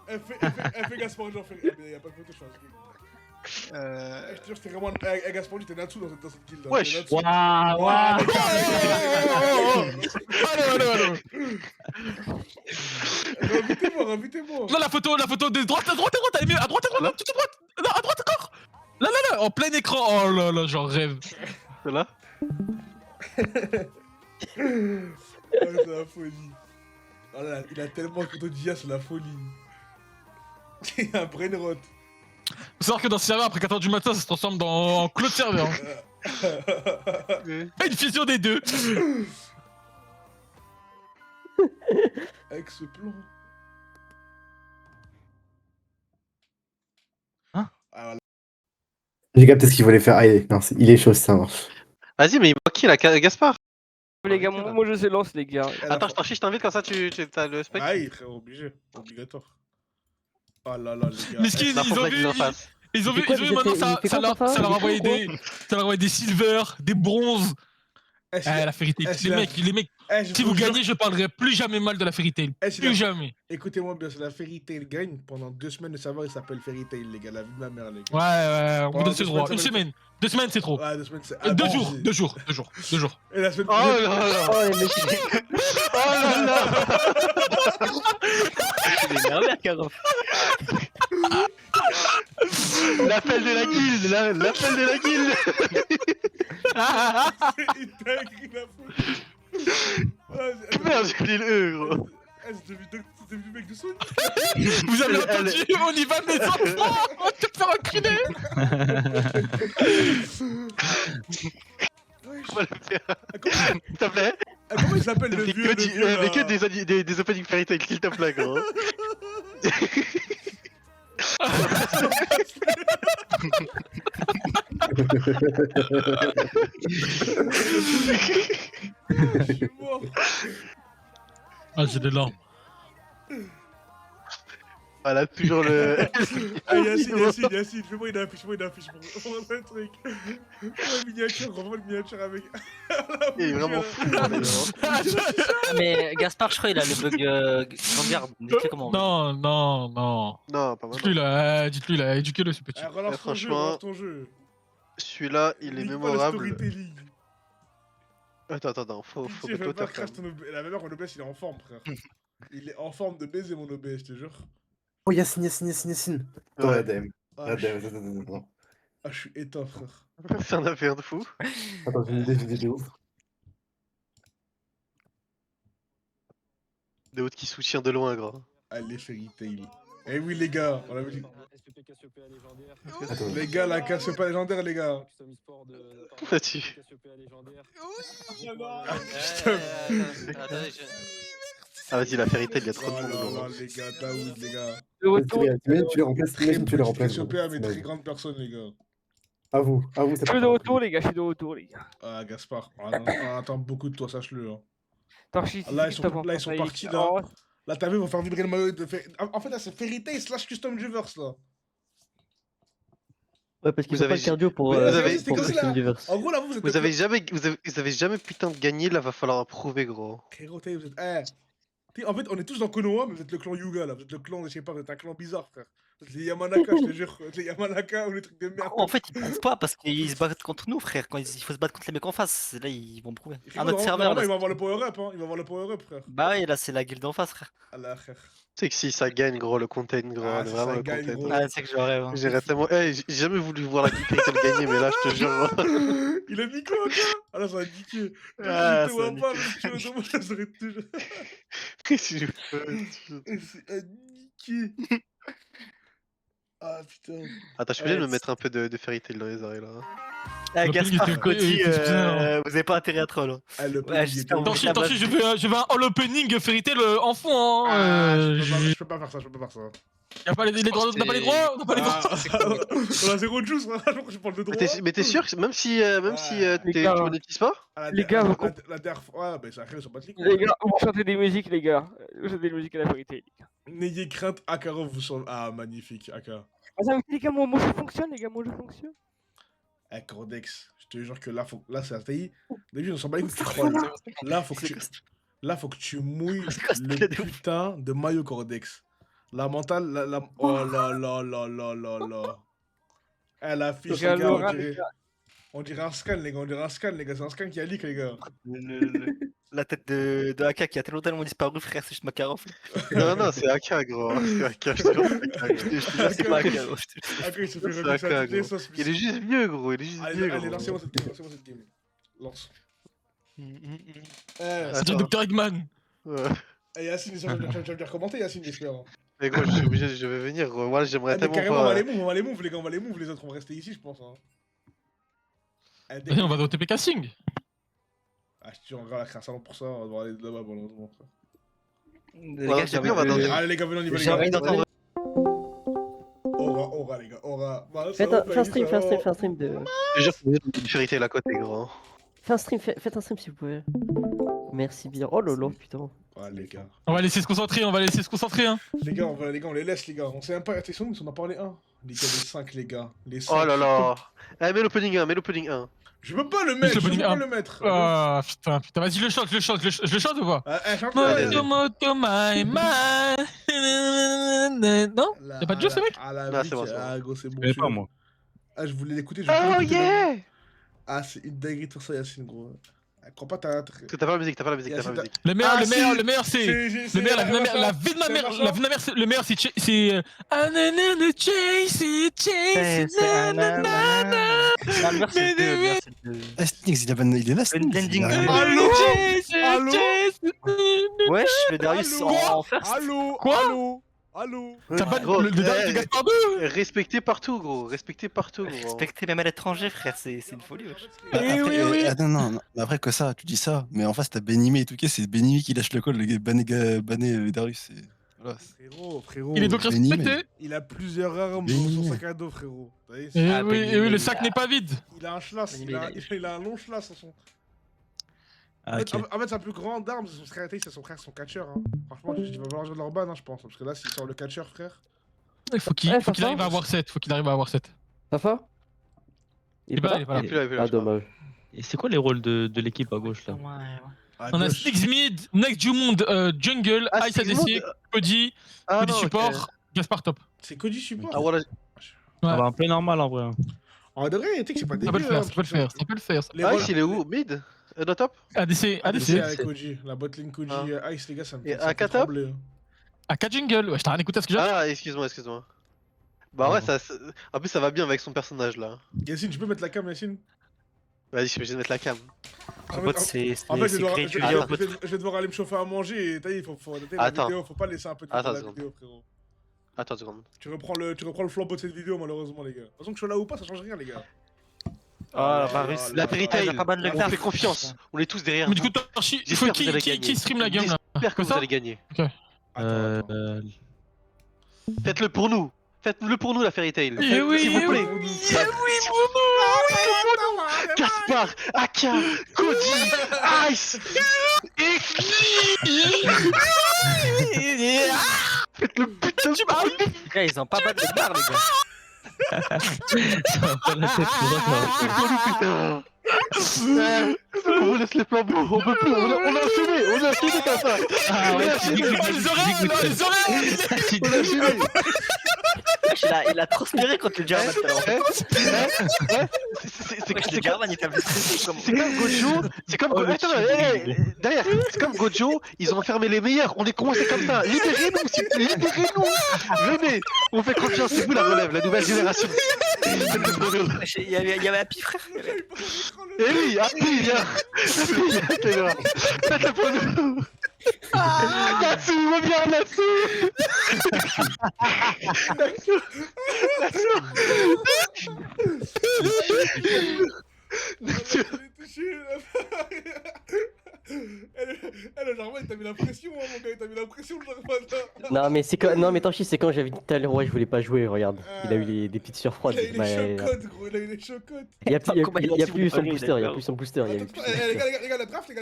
Fais Gaspard, genre, mais y'a pas de photo, je pense. Je te jure, c'était vraiment. Gaspard, t'es Natsu dans cette guilde. Hein. Wesh. Waouh, waouh. Allô. Invitez-moi. Non, la photo de droite, elle est mieux. À droite, tout à droite. Non, à droite encore. Là, en plein écran. Oh là là, j'en rêve. C'est là? C'est la folie. Oh là, il a tellement de photos d'IA, c'est la folie. Il a un brain rot. Faut savoir que dans ce serveur, après 4h du matin, ça se transforme en Claude serveur. Une fusion des deux. Avec ce plan. J'ai capté ce qu'il voulait faire. Ah, il est chaud, ça marche. Vas-y, mais il manque qui là? Gaspard? Les gars, moi je se lance, les gars. Attends, je t'invite comme ça, tu as le spec. Aïe, frère, obligatoire. Oh là là, les gars. Mais ce qu'ils ils ont vu maintenant, ça leur a envoyé des silver, des bronzes. La Fairy Tail. Les mecs, si vous gagnez, je parlerai plus jamais mal de la Fairy Tail. Plus jamais. Écoutez-moi bien, c'est la Fairy Tail gagne pendant 2 semaines de savoir, il s'appelle Fairy Tail, les gars, la vie de ma mère, les gars. Ouais, on vous donne ce droit. Une semaine. 2 semaines, c'est trop. Ouais, 2 semaines, c'est. 2 jours. 2 jours. Et la semaine Oh là là. Oh, les mecs, Oh là là. il est énervé, Akarov. L'appel de la guilde, l'appel de la guilde. Il t'a écrit la folie. Merde, j'ai oublié le E, gros. C'était du mec de Sony. Vous avez entendu? On y va, mes enfants. On va te faire enculer. S'il te plaît. Comment il s'appelle le vieux? Avec que des openings Fairy Tail, s'il te plaît, gros. Ah, j'ai des larmes. Voilà, toujours le. Ah, Yacine, fais-moi une affiche pour un truc. Revois une miniature avec. Il est vraiment fou. Mais Gaspard, je crois, il a le bug Vanguard. Dites-le comment. Non. Non, pas mal. Dites-lui là, éduquez-le ce petit. Relance ton jeu. Celui-là, il est mémorable. Attends, faut mettre l'auteur quand même. La même heure, mon OBS, il est en forme, frère. Il est en forme de baiser, mon OBS, je te jure. Oh, Yacine. Attends, ADM. Attends. Ah, je suis éteint, frère. C'est un affaire de fou. Attends, j'ai une idée de ouf. Des autres qui soutiennent de loin, gros. Allez, Fairy Tail. Eh oui, les gars, on avait dit. Attends. Les gars, la Cassiopeia légendaire, les gars. Là-dessus. Ah, vas-y, la Fairy Tail, il y a trop de monde, gros. Les gars, Daoud, les gars. Tu les remplaces, Cassiopeia, mais très grande personne, les gars. À vous, Je suis de retour, les gars, Ah, Gaspard, on attend beaucoup de toi, sache-le. Hein. Là, ils sont partis, là. Là, t'as vu, ils vont faire vibrer le maillot de En fait, là, c'est Fairy Tail / Custom Duverse, là. Ouais, parce qu'ils ont pas le cardio pour Custom Duverse. En gros, là, vous avez jamais putain de gagné, là, va falloir approuver, gros. Frérot, vous êtes. En fait, on est tous dans Konoha, mais vous êtes le clan Yuga, là. Vous êtes le clan, je sais pas, vous êtes un clan bizarre, frère. Vous êtes les Yamanaka, je te jure. Vous êtes les Yamanaka ou les trucs de merde. En fait, ils prouvent pas parce qu'ils se battent contre nous, frère. Quand il faut se battre contre les mecs en face, là, ils vont prouver. À notre serveur, là. Ils vont avoir le power-up, hein. Ils vont avoir le power-up, frère. Bah ouais, là, c'est la guilde en face, frère. Allah, frère. C'est que si ça gagne, gros, le content, gros. Si vraiment ça le gagne, content. gros. Ah, c'est que je rêve. Hein. J'irais tellement. J'ai jamais voulu voir la Fairy Tail gagner, mais là, je te jure. Il a mis quoi, quoi? Ah là, ça va niquer. Ah, Je te vois pas, mais tu vois, moi, ça serait toujours. C'est niqué. Ah putain. Attends, je peux bien me mettre un peu de Fairy Tail dans les oreilles là. Gaspard Coty, vous avez pas intérêt à troll. Je veux un all opening Fairy Tail en fond. Je peux pas faire ça. Y'a pas les droits, on n'a pas les droits, on n'a pas les droits. On a zéro juice, je parle de droit. Mais t'es sûr que même si tu monétises pas? Les gars, la dernière fois, ouais, bah ça arrive sur Battle League. les gars, vous chantez des musiques, les gars. Vous chantez des musiques à la vérité. N'ayez crainte, Akarov vous semble. Ah, magnifique, Aka. Les gars, mon jeu fonctionne, les gars, mon jeu fonctionne. Eh, Cordex, je te jure que là, c'est un taillis. D'habitude, on s'en bat les couilles, tu trolls. Là, faut que tu mouilles le putain de maillot Cordex. La mentale, oh là là là là là là. Elle affiche, les gars, on dirait un scan, les gars, c'est un scan qui a leak, les gars. La tête de Aka qui a tellement disparu, frère, c'est juste Makarov. Non, c'est Aka, gros. C'est Aka, je te jure, c'est pas Aka. Aka, il se fait remettre à toutes les sauces. Il est juste vieux, gros. Allez, lancez-moi cette game. Lance. C'est du Dr Eggman. Eh, Yacine, tu vas bien commenter, Yacine, j'espère. Mais gros, je suis obligé, je vais venir, gros. Moi, j'aimerais tellement carrément, pas. on va les move, les gars, les autres vont rester ici, je pense. Vas-y, on va dans TP Casting. Ah, je te jure, on va créer un salon pour ça, on va devoir aller là-bas, malheureusement. Les gars, c'est bien, on va dans. Allez, les gars, venez, on y va, les j'ai envie gars. d'entendre. Aura, les gars, aura. Faites un stream de. Je jure, c'est mieux de Fairy Tail à côté, gros. Faites un stream si vous pouvez. Merci bien. Oh lolo, putain. Ouais, les gars. On va laisser se concentrer, hein. Les gars, on les laisse, les gars. On sait même pas la question, mais on en a parlé un. Les gars, les 5, les gars. Les 5. Oh là là. Eh, mets l'opening 1, Je veux pas le mettre, Ah putain, vas-y, je le chante ou pas? Moto my mind. Non? Y'a pas de jeu, ce mec? Non, c'est bon. Ah, gros, c'est bon. Je pas moi. Ah, je voulais l'écouter. Oh yeah! Ah, c'est une dinguerie de faire ça, Yacine, gros. Crois pas, t'as. Parce que t'as pas la musique, Le meilleur, c'est. Le meilleur, la vie de ma mère, le meilleur, c'est. Snix, il est là, Snix. Allô? Wesh, le Darius en first. Allô? T'as pas le Darius de Gaspard 2? Respecté partout, gros. Respecter même à l'étranger, frère, c'est une folie, wesh. Ah non, mais après que ça, tu dis ça, mais en face t'as Benimé et tout, c'est Benimé qui lâche le call, le Bané Darius, voilà. Frérot. Il est donc respecté. Il a plusieurs armes dans son sac à dos, frérot. Et oui, le sac n'est pas vide. Il a un schlass, il a un long schlass dans son. Ah, ok. En fait, sa plus grande arme, c'est son frère, c'est son frère, son catcheur. Hein. Franchement, il va falloir jouer de leur ban, je pense. Parce que là, s'il sort le catcheur, frère. Il faut qu'il arrive à avoir 7. Safa? Il est pas là. Ah, dommage. Et c'est quoi les rôles de l'équipe à gauche là? On a Snix mid, Next du monde, Jungle, Ice ADC, Cody, Cody support, Gaspard top. C'est Cody support? Ah voilà. Un peu normal en vrai. En vrai, tu sais que c'est pas Ça dégueu. peut le faire. Ice, il est où? Mid? No top? ADC. avec Koji. La botlane Koji Ice, les gars, ça me fait trembler. AK Jungle, ouais, je t'ai rien écouté à ce que j'ai. Ah, excuse-moi. Bah ouais, en plus ça va bien avec son personnage là. Yacine, tu peux mettre la cam, Yacine? Vas-y, je suis obligé de mettre la cam. En fait, c'est je vais devoir aller me chauffer à manger et t'as dit, faut pas laisser un peu de temps la vidéo, frérot. Attends une seconde. Tu reprends le flambeau de cette vidéo, malheureusement, les gars. De toute façon, que je sois là ou pas, ça change rien, les gars. La Fairy Tail, on fait confiance, on est tous derrière. Mais du coup, qui stream la game là? J'espère que vous allez gagner. Faites-le pour nous, la Fairy Tail. S'il vous plaît. Gaspard, Aka, Cody, Ice et faites le putain du bruit. Les gars, ils ont pas battu de barre, les gars. On laisse les flambeaux, on peut plus, on a assumé comme ça. Ah ouais, les oreilles. On a assumé. Il a transpiré contre le Jarvan tout à l'heure. C'est comme Gojo, derrière, c'est comme Gojo, ils ont enfermé les meilleurs, on est coincés comme ça. Libérez-nous, s'il vous plaît, libérez-nous. Venez, on fait confiance, c'est vous la relève, la nouvelle génération. Il y avait Happy, frère. Eh oui, Happy, viens. Faites-le pour nous. Natsu, va bien, Natsu. Natsu. Le Jarvan, il t'a mis la pression, hein, mon gars, il t'a mis la pression, le Jarvan. Non, mais c'est quand... non, mais Tanchi, c'est quand j'avais dit tout à l'heure, ouais, je voulais pas jouer, regarde. Il a eu des petites surfroides. Il a eu les chocottes, gros, il a eu les chocottes. Il y a plus son booster, il y a plus son booster. Les gars, la draft, hein.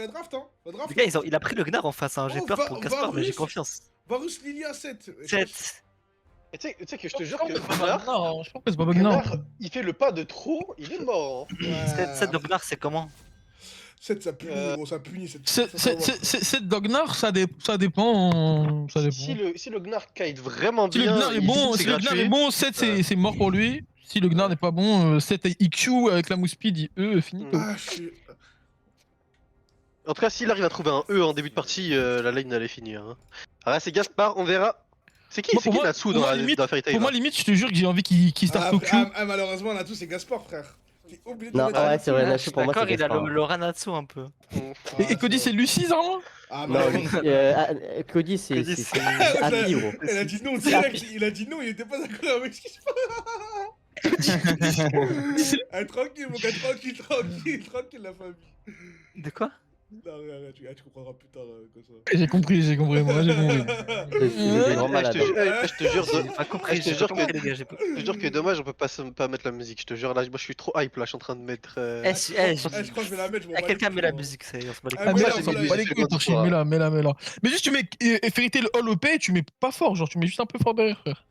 La draft. Les gars, il a pris le Gnar en face, hein. J'ai peur pour Gaspard, mais j'ai confiance. Varus Lilia 7. 7. Et tu sais que je te jure que Gnar, Non, je pense que c'est pas Bognar. il fait le pas de trop, il est mort. 7 de Gnar, c'est comment? 7, ça punit, gros, ça punit. Cette Dognar, ça dépend. Ça dépend. Si le Gnar kite vraiment Si le bien, Gnar est bon, c'est si le Gnar gratuit. est bon, 7 c'est mort pour lui. Si le Gnar n'est pas bon, 7 IQ avec la mousse speed, finito. Ah, je suis. En tout cas, s'il arrive à trouver un E en début de partie, la lane elle est finie. Hein. Alors là, c'est Gaspard, on verra. C'est qui Natsu dans la Fairy Tail? Pour moi, limite, je te jure que j'ai envie qu'il starte au Q. Malheureusement, Natsu, c'est Gaspard, frère. T'es obligé de Non, mettre ouais, c'est vrai, Natsu, pour moi, c'est D'accord, il a Gaspard. le Ranatsu un peu. Et Cody, c'est Lucie, normalement? Ah, Non, Cody, c'est Happy, gros. Elle a dit non direct, il a dit non, il était pas d'accord avec ce qui se passe. Tranquille, mon gars, tranquille, la famille. De quoi? Non, rien, tu comprendras plus tard comme ça. J'ai compris, moi j'ai compris. C'est vraiment malade. Je te jure, Je te jure que dommage, on peut pas mettre la musique. Je te jure, là, moi je suis trop hype là, je suis en train de mettre. Je crois que je vais la mettre, je m'en bats les Quelqu'un couilles, met la moi. musique, ça y est, on se bat les Ah, Ah, couilles. mais mais là, là, on s'en mais bat les couilles, Torchi, mets-la. Mais juste, tu mets Fairy Tail All OP et tu mets pas fort, genre, tu mets juste un peu fort derrière, frère.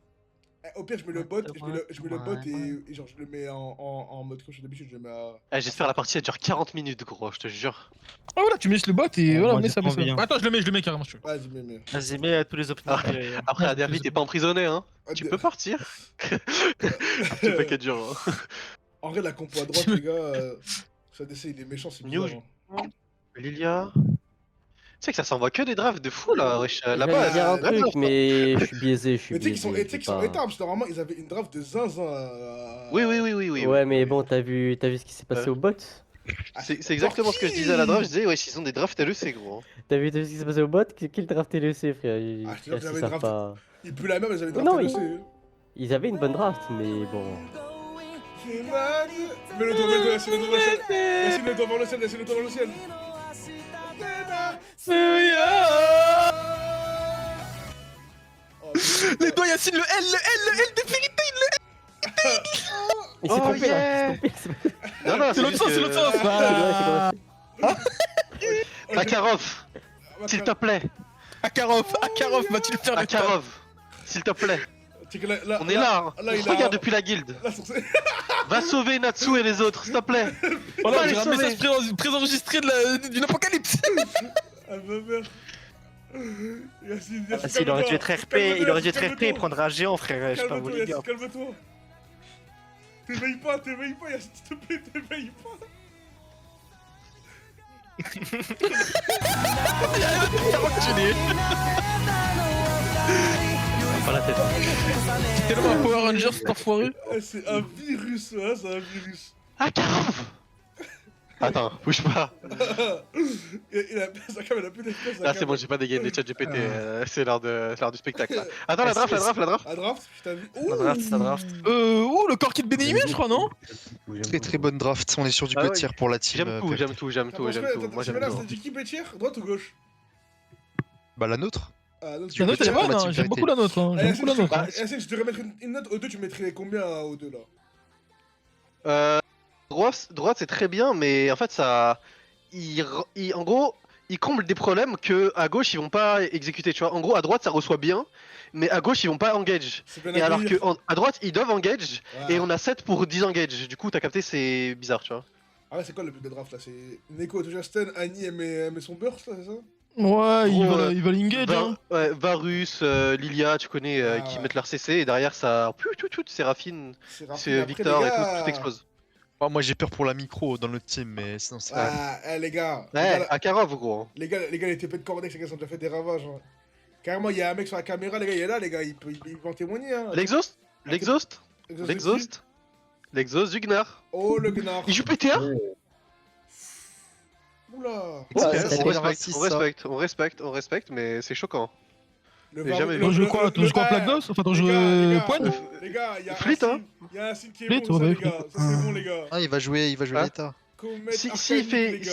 Au pire, je mets le bot, et genre, je le mets en mode comme je fais d'habitude, je le mets à. J'espère la partie elle dure 40 minutes, gros, je te jure. Ah, voilà, tu mets le bot et voilà, moi, mets j'ai ça, pas mets ça. envie, hein. Attends, je le mets carrément, si tu veux. Vas-y, mets. Vas-y, mets tous les options. Après, à Derby, t'es pas emprisonné, hein. Tu peux partir. Tu peux qu'être dur. Hein. En vrai, la compo à droite, les gars, ça DC, il est méchant, c'est bizarre. Lilia. Tu sais que ça s'envoie que des drafts de fou là, wesh. J'allais Là-bas, dire un c'est vrai, truc, mais je suis biaisé, Mais tu sais qu'ils sont éteints, parce que normalement, ils avaient une draft de zinzin. Oui. Ouais, mais bon, t'as vu ce qui s'est passé au bot? C'est exactement ce que je disais à la draft, je disais, wesh, ils ont des drafts LEC, gros. T'as vu ce qui s'est passé au bot? Quel draft LEC, frère? Ah, je te jure qu'ils avaient une savent draft. pas. Ils puent la même, ils avaient une Non, draft LEC. Ils avaient une bonne draft, mais bon. Mets le doigt vers le ciel, laissez le doigt vers le ciel, laissez le doigt vers le ciel. Les doigts, Yacine, le L de Fairy Tail, Il s'est trompé là, il s'est trompé. Non, c'est l'autre sens, c'est l'autre sens. Voilà. Makarov, s'il te plaît. Akarov, vas-tu le faire le Makarov, s'il te plaît. On est là, hein. là, il a- Regarde depuis la guilde. Là, sur- Va sauver Natsu et les autres, s'il te plaît. Voilà, Va les j'ai un sauver. message préenregistré d'une apocalypse. Ah, ma mère. Yacine, Ah, il aurait dû être RP, il aurait dû être RP et prendre un géant, frère. Je sais pas, vous Calme-toi, les gars. Yacine, calme-toi. T'éveilles pas, Yacine, s'il te plaît, t'éveilles pas. Pas la tête. C'est tellement un Power Ranger cet enfoiré. C'est un virus, hein, c'est un virus. Makarov. Attends, bouge pas. Sa cam, elle a plus d'espèce. Là, c'est bon, j'ai pas dégainé chat GPT, c'est l'heure du spectacle. Là. Attends, la draft. La draft, je t'avais. La draft, c'est la draft. Le corps qui te bénimé, je crois, non? Très bonne draft, on est sur du Ah god ouais. tier pour la team. J'aime tout. Moi, j'aime Là, tout. c'était qui Bétière, droite ou gauche? Bah la nôtre. Ah, non, La note, elle est bonne, hein, j'aime beaucoup la note. Hein, j'aime beaucoup la note. Yacine, je devrais mettre une note aux deux, tu mettrais combien aux deux là? Droite, c'est très bien, mais en fait, ça. En gros, il comble des problèmes que à gauche, ils vont pas exécuter. Tu vois, en gros, à droite, ça reçoit bien, mais à gauche, ils vont pas engage. Et alors que à droite, ils doivent engage, et on a 7 pour 10 engage. Du coup, t'as capté, c'est bizarre, tu vois. Ah ouais, c'est quoi le but de draft là? C'est Neko, Justin, Annie, elle met son burst là, c'est ça? Ouais, il va l'engage. Hein. Ouais, Varus, Lilia, tu connais, qui mettent leur CC, et derrière, ça. Séraphine, c'est Victor et tout explose. Oh, moi j'ai peur pour la micro dans notre team, mais sinon c'est. Ah, les gars. Ouais, Akarov, gros. Les gars, les TP de Cordex, les gars, ils ont déjà fait des ravages. Hein. Carrément, il y a un mec sur la caméra, les gars, il est là, les gars, il peut en témoigner. Hein. L'exhaust du Gnar. Oh, le Gnar. Il joue PTA? Oula. On respecte, mais c'est choquant. Le J'ai var- jamais le- vu. T'en joues le- quoi le- T'en joues quoi le- Plaque d'os Enfin, t'en les joues gars, poigne Les gars, il y a Fleet, un hein. signe. Il y a un signe qui est Fleet, bon, ça, ouais, les Fleet. gars. Ça, c'est bon, les gars. Ah, il va jouer Hein l'état. Comet S'il arcanique, fait, les gars.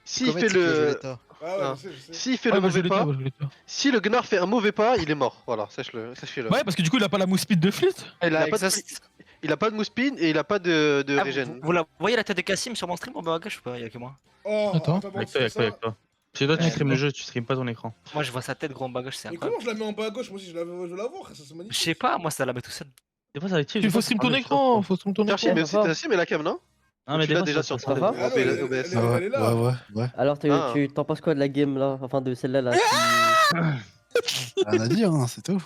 s'il Comet, fait c'est qui va jouer le, l'état. Ah ouais, hein. je sais. s'il fait Ouais, le va jouer mauvais l'état, pas, va jouer l'état. si le Gnar fait un mauvais pas, il est mort. Voilà, sachez-le. Ouais, parce que du coup, il a pas la mousse speed de Fleet. Il a pas de Exhaust. Il a pas de mouspine et il a pas de Ah, régène. vous la voyez la tête de Cassim sur mon stream en bas à gauche ou pas? Il y a que moi. Oh, Attends. attends, Avec c'est toi, avec ça. toi, avec toi. C'est toi, tu Ouais, stream bon. le jeu, tu stream pas ton écran. Moi je vois sa tête gros en bas à gauche, c'est Mais incroyable. comment je la mets en bas à gauche? Moi aussi, je veux la voir, ça c'est Je magnifique. sais pas, moi ça la met tout seul. Des fois, ça va être chill. Il faut stream ton écran. Faut stream ton écran. Tarchi, mais ça va. Tarchi, mais la cam, non? Ah, mais Tu des l'as fois, déjà ça- sur ça- ton va. Ah non, elle OBS. est Ah elle est là. ouais. Alors, Ah. t'en penses quoi de la game là? Enfin, de celle-là là Rien à dire, hein, c'est tout.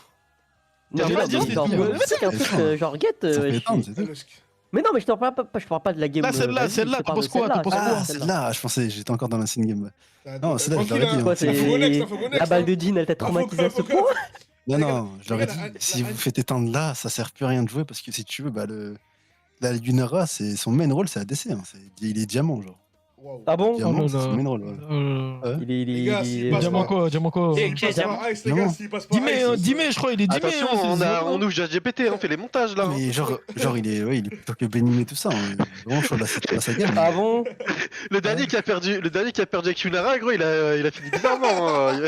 Non, rien mais à dire, non, c'est genre, tout. mais c'est un truc genre get. Ça fait éteindre, c'est tout. Mais non, mais je parle pas de la game. Là, celle-là, vas-y, celle-là, je te t'en parle de penses quoi, celle-là, t'en penses je te quoi parle Ah, de celle-là, je pensais, j'étais encore dans l'ancienne game. Non, c'est là, je Tranquille, l'aurais dit. hein. Quoi, hein. c'est Infogonex, la balle de Jean, elle t'a traumatisé à ce point? Non, non, je leur ai dit, Regarde, si la- vous faites éteindre là, ça sert plus à rien de jouer parce que si tu veux, bah, la Lunara, son main role, c'est ADC. Hein, il est diamant, genre. Wow. Ah bon? Diamant, là c'est son là. main role. Voilà. Ouais. Il Les gars, s'il passe Diamant pas- quoi Diamant quoi Et- S'il passe Diamant. par Ice, les gars, s'il passe par 10 mai, Ice, 10 mai, je crois, il est 10 mai. Attention, on ouvre GPT, on fait les montages là. hein. Mais genre, il est plutôt que Benimé et tout ça. Hein. Vraiment chaud dans sa game. Ah bon? Le dernier qui a perdu avec Yunara, gros, il a fini bizarrement. hein.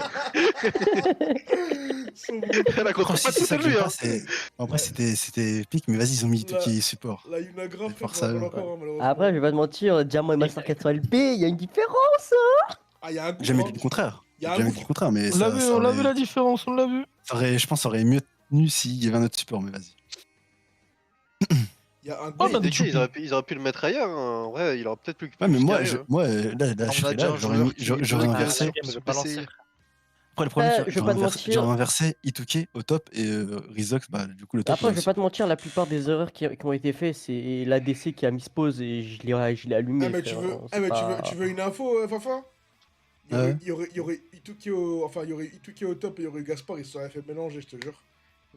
La Oh, contre si, pas c'est tout ça à que lui. j'aime hein. pas, En vrai, c'était pique, mais vas-y, ils ont mis tout qui est support. La Yunagra, frère, force ça à va eux. encore, hein, malheureusement. Après, je vais pas te mentir, Diamant et Master 400 LP, il y a une différence. Ah, il y a un coup. Jamais hein. dit le contraire. Il y a un Jamais gouffre. dit le contraire, mais On l'a vu, ça on l'a aurait- vu la différence, on l'a vu. je pense que ça aurait mieux tenu s'il y avait un autre support, mais vas-y. Il y a un Oh, gouffre. bah, Ils auraient pu le mettre ailleurs. hein. En vrai, il aurait peut-être plus. Ouais, mais moi, carré, je, hein. moi là, je On a serais déjà là, un joueur qui j'aurais peut inversé. faire je sur vais pas PC. lancer. Après, le problème, Je c'est vais que pas te mentir. j'aurais inversé Ituke au top et Rizox, bah, du coup, le top. Après, je vais aussi. pas te mentir, la plupart des erreurs qui ont été faites, c'est l'ADC qui a mis pause et je l'ai allumé. Ah, mais tu frère, veux, hein, ah, c'est mais pas- tu veux une info, Fafa? Ouais. Il y aurait Ituki au top et il y aurait Gaspard, ils se seraient fait mélanger, je te jure.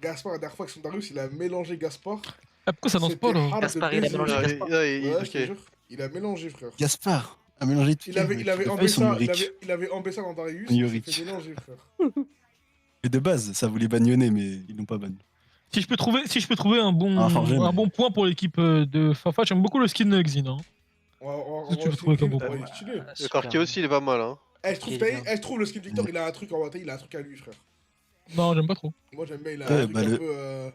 Gaspard, la dernière fois que son Darius, il a mélangé Gaspard. Ah, pourquoi ça danse pas là? Gaspard, il a mélangé Ouais, Gaspard. ouais, Ouais, je te ok. jure. Il a mélangé, frère. Gaspard a mélangé tout. Il avait Ambessa, il avait Ambessa dans Darius, il s'est Yorick. fait mélanger, frère. Et de base, ça voulait bagnonner, mais ils l'ont pas ban. Si je peux trouver un bon, Ah, enfin, j'aime. un bon point pour l'équipe de Fafa, j'aime beaucoup le skin Xin. Hein. On Si tu veux trouver comme bon il point. est stylé. Le Corki aussi, il est pas mal. Hein. Eh, je trouve le skin Victor, il a un truc en bataille, il a un truc à lui, frère. Non, j'aime pas trop. Moi, j'aime bien, il a Ouais, un truc bah, un le- peu.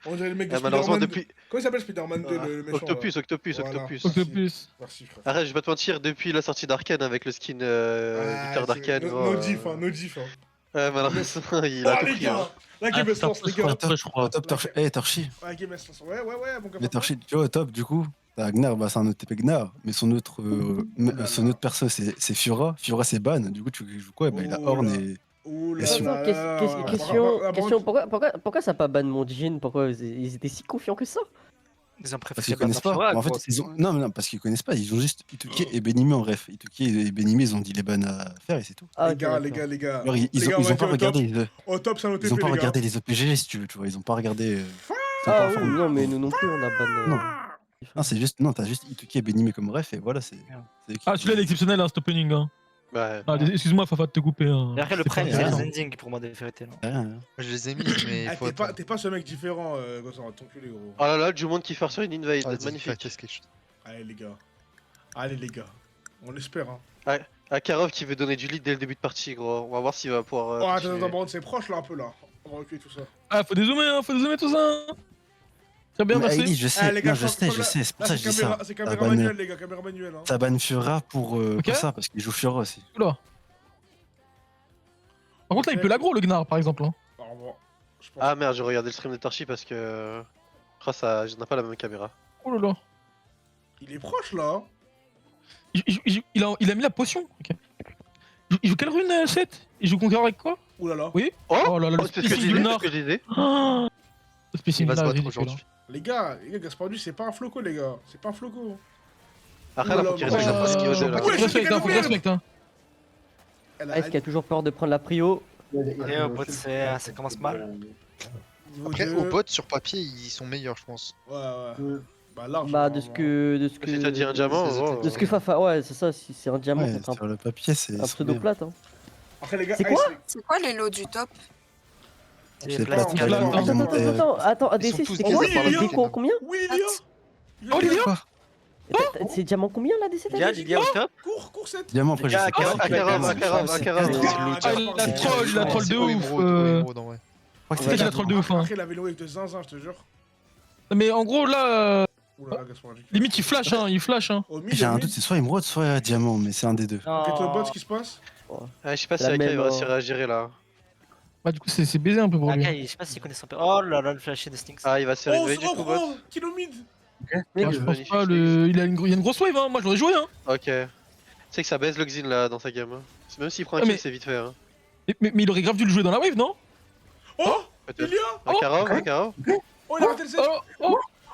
On dirait le mec de Malheureusement, Spider-Man. depuis. Comment il s'appelle Spider-Man 2, le méchant? Octopus, là Octopus, Voilà. Octopus. Octopus. Merci, frère. Arrête, je vais pas te mentir, depuis la sortie d'Arkane avec le skin Victor d'Arkane. No diff, hein, no diff. Hein. Ouais, malheureusement, il Oh, a tout les pris. gars! hein. La game est se lance, les gars! Après, je crois. Top, Torchi. La game est se lance. Ouais, mon gars. Mais Torchi, tu vois, au top, du coup, t'as Gnar, bah, c'est un autre TP Gnar, mais son autre perso, c'est Fura. Fura, c'est ban. Du coup, tu joues quoi? Bah, il a Oh Horn là. et. Ouh là Question. là là. Question, pourquoi ça a pas ban mon Jin? Pourquoi ils étaient si confiants que ça? Ils ont Parce préféré qu'ils connaissent pas. Fura, En fait, gros. non, parce qu'ils connaissent pas. Ils ont juste Ituke et Benimé en ref. Ituke et Benimé, ils ont dit les bans à faire et c'est tout. Ah, Les ok, gars, d'accord. les gars. Alors, ils Les ont gars, on va pas dire au regardé. Au top, c'est un OTP, Ils ont pas les gars. regardé les OPG, si tu veux, tu vois. Ils ont pas regardé. Ils sont pas Ah oui, informés. non, mais nous non plus, on a ban. Non. Non, c'est juste. Non, t'as juste Ituke et Benimé comme ref et voilà, c'est. Ah, celui-là, il est exceptionnel, hein, cet opening. Hein. Ouais. Ah, excuse-moi, Fafa, de te couper. Hein. Et après, le C'est prime, pas- c'est rien. les endings pour moi, de vérité. Non. Rien, hein. Je les ai mis, mais il Ah, faut t'es pas ce mec différent, Gossan, ton cul, les gros. Oh là là, du monde qui fait sur une invade, Ah, vas-y, magnifique. qu'est-ce quelque chose. Allez, les gars. Allez, les gars. On l'espère, hein. Akarov qui veut donner du lead dès le début de partie, gros. On va voir s'il va pouvoir. Oh, attends, continuer. attends, c'est proche, là, un peu, là. On va reculer tout ça. Ah, faut dézoomer, tout ça. Hein. Très bien, Mais merci. Aïli, je sais, Ah, les gars, non, je sais, c'est pour ça que je dis ça. C'est Ça caméra banne- manuelle, les gars, caméra manuelle. Hein. Ça banne Fura pour Ok. ça, parce qu'il joue Fura aussi. Oula. Par contre, là, il peut l'aggro, le Gnar, par exemple. Hein. Au revoir. Je pense. Ah merde, j'ai regardé le stream de Tarchi parce que. Grâce à. Je n'ai pas la même caméra. Oh là là. Il est proche, là. Il a mis la potion. Ok. Il joue quelle rune, 7? Il joue Conqueror avec quoi? Ouh là là. Oui. Oh, Oh là là, le c'est ce que je spacing disais, du c'est ce Nord. que je disais. Ah, le spacing Il va du se Nord est battre ridicule, aujourd'hui. Les gars, Gaspardu, c'est pas un floco, les gars. C'est pas un floco. Après, là, faut qu'il respecte la partie qui est au-delà, là. Faut qu'il respecte, hein, faut qu'il respecte. Hein. Ice qui a toujours peur de prendre la prio. Et au bot, ça commence mal. Niveau Après, deux. au bot, sur papier, ils sont meilleurs, je pense. Ouais. Bah, large. Bah, de ce que. Si t'as dit un diamant, oh. De ce que Fafa. Ouais, c'est ça, si c'est un diamant Ouais, contre sur le papier, c'est. un pseudo plate. Hein. Après, les gars, C'est quoi? C'est quoi les lots du top? C'est plate, plate, plate, diamant, plate. diamant, Attends, Ils sont ADC, tous c'était des quoi? appareils. Combien? Oui, Lilia. Oh, Lilia C'est diamant combien là, ADC? Lilia au top. Cours 7. Diamant, après, je sais pas. La troll de ouf. C'est la troll de ouf. Hein. Après, il avait le wave de zinzin, je te jure. Mais en gros, là. Oula, Gaspard, Limite, il flash, hein. Il flash, hein. Au mid, J'ai au un mid. doute, c'est soit émeraude, soit diamant, mais c'est un des deux. Ok, toi, bot, ce qui se passe? Ah, je sais pas si La Aka il même, va réussir à gérer là. Bah, du coup, c'est baisé un peu pour lui. Aka, je sais pas s'il connaît son père. Oh là là, le flash de Stinks. Ah, il va se faire élever du coup, bot. Oh, kilo mid. Moi, je pense pas, il y a une grosse wave, hein. Moi, je l'aurais joué, hein. Ok. Tu sais que ça baisse le Xin là dans sa game. Hein. Même s'il prend un kill, c'est vite fait. Hein. Mais il aurait grave dû le jouer dans la wave, non? Oh, Peut-être. Lilia. Akara. Oh, il a raté le 7.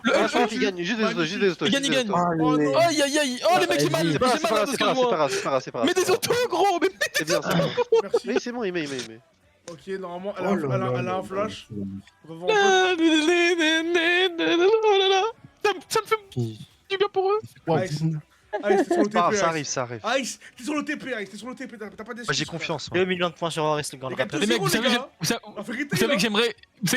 Le Ah, je pense qu'il gagne, juste des autos, juste des autos. Il gagne. Oh non. Aïe aïe aïe. Oh, les mecs, j'ai mal. C'est pas J'ai mal, grave, c'est pas grave. Mais des autos, gros. Mais C'est bien, c'est bon. Merci. Oui, c'est bon, il met. Ok, normalement, elle a un flash. On va voir Ça me fait du bien pour eux. Ice, t'es sur le TP. Ça arrive, ça arrive. Ice, t'es sur le TP, Ice, t'es sur le TP, t'as pas des. Moi j'ai confiance. 2 millions de points sur Horus, le grand Les gars, rappel. Les mecs, vous savez que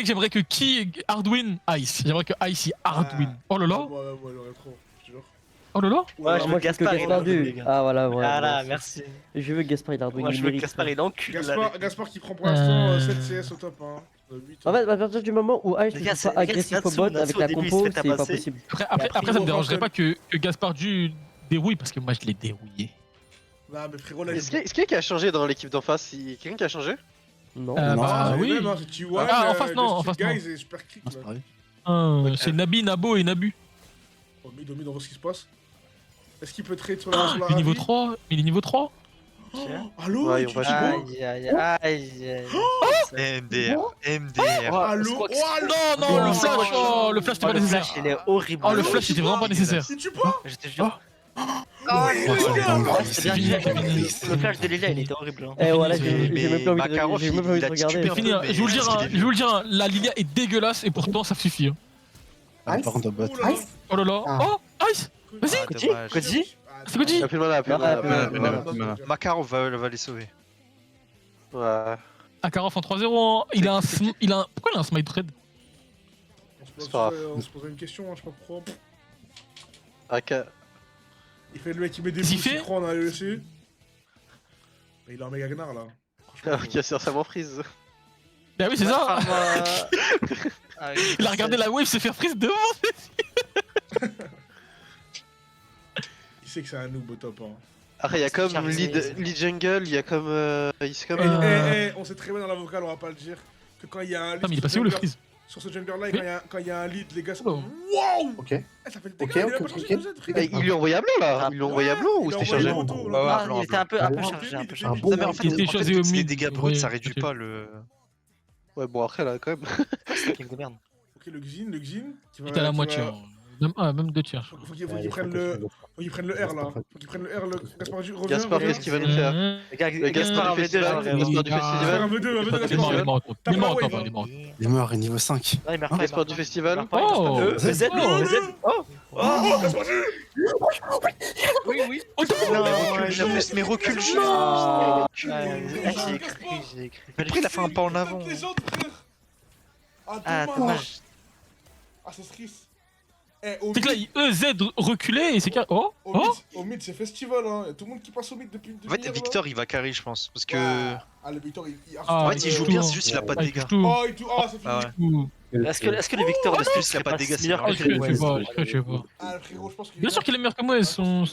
j'aimerais que qui hardwin Ice. J'aimerais que Ice il hardwin. Oh là là. Ouais, il aurait trop, je te jure. Oh là là. Ouais, je veux Gaspard, il Gaspard du. Ah, voilà, Voilà, merci. Je veux Gaspard, il hardwin. Moi, je veux Gaspard, il encule. Gaspard qui prend pour l'instant 7 CS au top. Hein. En fait, à partir du moment où Ice ne joue pas agressif au bot avec la compo, c'est pas possible. Après, ça me dérangerait pas que Gaspard du dérouille parce que moi je l'ai dérouillé. Non, mais frérot, là. Est-ce qu'il y a qui a changé dans l'équipe d'en face? Quelqu'un qui a changé? Non. Bah oui. C'est T1, Ah, en face, non, en face, non. Guys et Super Crick. C'est Nabi, Nabo et Nabu. Oh, mid, on voit ce qui se passe. Est-ce qu'il peut trade sur la Il est niveau 3. Il est niveau 3. Allo, Ouais, tu on va Aïe aïe aïe. MDR. Allo, Non, le flash. Oh, le flash c'était pas Le nécessaire. flash, il est horrible. Oh, le flash était vraiment pas nécessaire. Il tue pas. Je te jure. C'est bien, le flash de Lilia, il était horrible. hein. Eh voilà, j'ai même pas envie Makarov, de j'ai même pas envie de il a regarder. titubé un Fini, hein. peu, Je vous le dire, mais hein, je vous le dire, hein, la Lilia est dégueulasse et pourtant ça suffit. hein. Par contre, bot. Oh là là. Oh, Ice. Vas-y. Koji C'est Koji. Il a plus de mana, plus de mana. Makarov va les sauver. Ouais. Akarov en 3-0. Il a un. Pourquoi il a un smite red? On se poserait une question, hein, je sais pas pourquoi. Aka. Il fait le mec qui met des Qu'est-ce qu'il bouts, fait il croit en AEC. Mais il est en méga gnard là. Qui a certainement freeze. Bah oui, c'est ça. Il a regardé la wave se faire freeze devant. Il sait que c'est un noob au top. Hein. Après, il y a comme lead jungle, il y a comme. On sait très bien dans la vocale, on va pas le dire, que quand il y a un lead. Ah, mais il est passé où le freeze? Sur ce jungler là, quand il y a un lead, les gars. Oh. Wow! Ok. Ça fait le dégât, il a pas changé de Z, frère. Il lui a envoyé à blanc là? Il lui a envoyé à blanc ou c'était chargé? Il était un peu chargé. Non, mais en fait, Il était choisi au les mid. dégâts bruts, ça réduit pas le. Ouais, bon, après là, quand même. C'est King de merde. Ok, le Xin. Il est à la moitié. Même 2 tiers. Faut qu'il prenne le R là. Faut qu'il prenne le R, le Gaspard revient. Gaspard, qu'est-ce qu'il va nous faire? Le Gaspard du festival. Gaspard du festival. Un V2, Il est mort, il est mort. Il est mort, il est mort. Il est mort, niveau 5. Gaspard du festival. Oh! Z, oh! Oh, Gaspard du. Oui, oui. Oh non! Mais recule juste. J'ai écrit. Après, il a fait un pas en avant. Ah, dommage. Ah, c'est triste. C'est que là, EZ reculé et c'est carré. Oh! Oh! Au mid, c'est festival, hein. Y'a tout le monde qui passe au mid depuis. En fait, Victor, il va carry, je pense. Parce que. Ah, le Victor, il. En fait, il joue bien, c'est juste qu'il a pas de dégâts. Oh, il tout. Ah, c'est fini. Est-ce que les Victor de Plus qu'il a pas de dégâts, c'est Je sais pas. Ah, frérot, je pense qu'il est. Bien sûr qu'il est meilleur que moi, son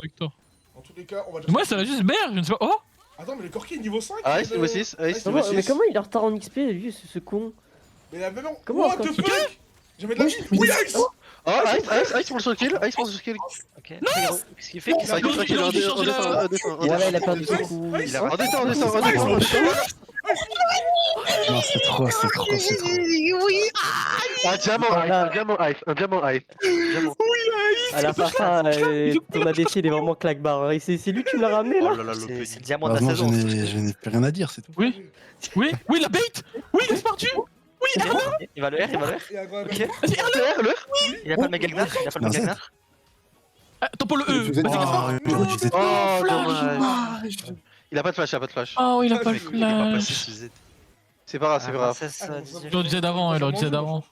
Victor. En tous les cas, on va dire. Moi, ça va juste BR, je ne sais pas. Oh! Attends, mais le Corki est niveau 5. Ah, Ice niveau 6. Ice niveau 6. Mais comment il est en retard en XP, lui, ce con? Mais la même. Comment What the fuck? J'avais de la vie. Oui, Ice! Oh, Ice pour le soul kill. Ice pour le soul kill. Ok. Qu'est-ce qu'il fait? Ça kill en descend. Voilà, il a perdu son coup. En descend. Non, c'est trop. Un diamant Ice. À la fin, ton ADC il est vraiment claque-barre. C'est lui qui me l'a ramené là? Oh là là, C'est le diamant de la Heureusement, saison. je n'ai plus rien à dire, c'est tout. Oui, la bait! Oui, Gaspard tue! Il va le R, il va le R. Il y a un grand Ok. R. Il a pas le méga Gnar, il a pas le Non, méga Z. Gnar. Attends pour le E. Tu faisais Vas-y, une- Gnar. Oh, tu sais- Oh, flash. dommage. Il a pas de flash, il a pas de flash. Oh, il a pas le Il est pas passé flash. sous Z. C'est pas grave, c'est pas grave. Il aurait dû Z avant, il aurait dû Z avant.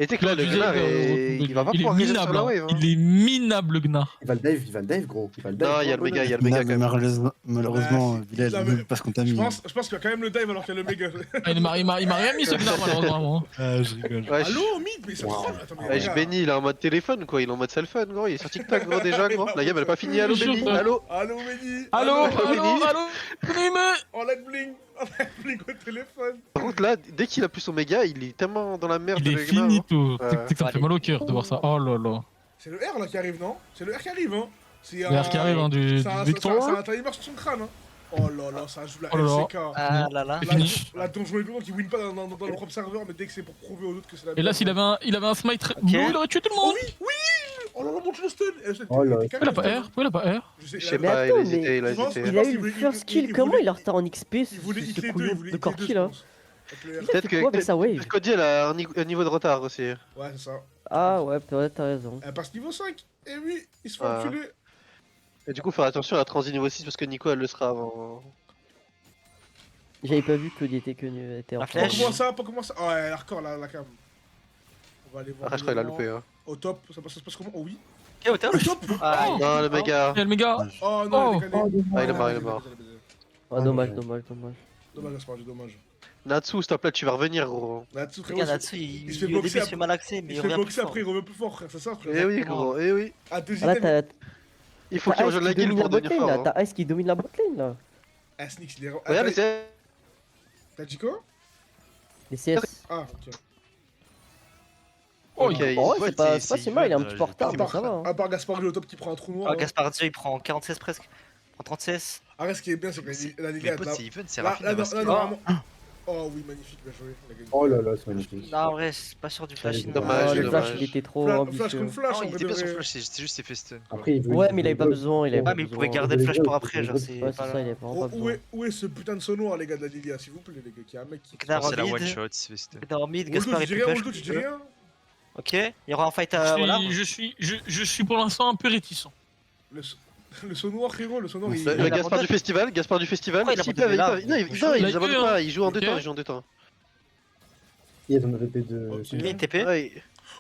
Et tu sais que là, le Gnar, il va pas pouvoir réagir sur minable. la hein. wave. hein. Il est minable, le Gnar. Il va le dive, gros. Il va le dive. Non, il y a le méga, il y a le méga quand Mais même. malheureusement, Ouais, Village, non, mais même parce qu'on t'a Je mis. pense qu'il y a quand même le dive alors qu'il y a le méga. Ah, il m'a rien mis ce Gnar, malheureusement. Ah, je rigole. Ouais, Allô, mid, mais ça troll. Attends, mais Ouais, je bénis, il est en mode téléphone quoi, il est en mode cell phone gros, il est sur TikTok gros déjà gros. La game elle a pas fini, allo Je béni, jure, allo. Allô, Mehdi. Allô, Allô, allô, Blim. On l'a bling. On l'a bling au téléphone. Par contre là, dès qu'il a plus son méga, il est tellement dans la merde. Il est le Gnar, finito. Ouais. Tu sais que ça me fait mal au cœur de voir ça. Oh là là. C'est le R là qui arrive, non? C'est le R qui arrive, hein? C'est Le R qui arrive, hein, du c'est un Victor. timer sur son crâne, hein? Oh là là, ça joue la Oh là là. LCK. Ah là là. C'est fini. La donjon et Blue qui win pas dans leur propre serveur, mais dès que c'est pour prouver aux autres que c'est la Et là, s'il avait un smite blue, il aurait tué tout le monde. Oui, oui. Oh là là, mon stun. Oh là. Pourquoi il a pas R? Pourquoi il a pas R? Je sais Mais pas, il attends, a hésité, il a je pense hésité. que- Il a eu qu'il le voulait- first il kill, comment voulait- il est en retard en XP Il ce voulait hit les deux, couillon il voulait de hit les deux, Corki je là? pense. Avec le R. Peut-être fait quoi avec sa wave? que Cody elle a un niveau de retard aussi. Ouais, c'est ça. Ah ouais, peut-être t'as raison. Elle passe niveau 5. Et oui, ils se font Ah. enculer. Et du coup, faire attention à la transi niveau 6 parce que Nico elle le sera avant. J'avais pas vu que Cody était en La Pas flèche. comment ça, pas comment ça. Oh, ouais, hardcore la cam. On va aller voir. Ah, je crois qu'il a évidemment. loupé. Hein. Au top, ça se passe comment? Oh oui. Ok, au top. Au top. Ah, Non, le méga. Il y a le méga. Oh non, il est décalé. Ah, il est mort, il est mort. Ah dommage. Dommage, Gaspard, dommage. Natsu, s'il te plaît, tu vas revenir gros. Natsu, frérot, regarde il là-dessus, il se il fait au début boxer il se fait après- mal axé, il mais se il fait revient plus boxer fort. après, il revient plus fort, frère, c'est ça, frère. Eh oui gros, eh oui. À deux Ah là items. Il faut t'as qu'il Ice rejoigne la qui guilde domine la pour devenir botlane là, fort. hein. t'as Ice qui domine la botlane là. Ah, Snix, il est. Regarde, Attends, c'est. T'as dit quoi? Les CS. Ah, ok. Oh, Ok, il- Oh, Ouais, c'est pas c'est si mal, il est un Yvan, petit peu en retard, je mais vais ça va. hein. À part Gaspard, le top qui prend un trou noir. Ah, hein. Gaspard déjà il prend 40 CS presque. Il prend 30 CS. Ah, ce qui est bien, c'est que la Les Liga. potes, c'est Even, c'est Là, rapide. là, à non, basket. là, normalement. Oh oui, magnifique, bien joué. on a gagné. Oh là là, c'est magnifique. Non, en vrai, c'est pas sûr du flash. Allez, il dommage, Oh, c'est le flash dommage. il était trop Flash ambitieux. contre flash, Non, en il vrai était de bien sur vrai. flash, c'était juste effet stun. quoi. Après, il veut. Ouais, mais il avait pas besoin, il avait Ouais, pas mais il besoin. pouvait garder le flash pour après, genre Ouais, c'est. c'est ça, il avait vraiment pas besoin. Où est ce putain de saut noir, les gars de la Lilia, s'il vous plaît, les gars, qui a un mec qui. Gnar C'est la mid. one shot, c'est fait stun. Gnar mid, Gaspard, Gaspard tu est dis plus rien, flash. Roldo, tu dis rien. Ok, il y aura un fight à. Voilà. Je suis pour l'instant un peu réticent. Le saut noir, frérot, le saut noir, il. Le Il a Gaspard avantage. du festival, Gaspard du festival. Pourquoi il a S'il pas peut, donné là non, il Il a abandonne eu, pas, il joue en deux ok. temps, il joue en deux temps. Il y a ton VP de. Ok. Il est TP. Ouais.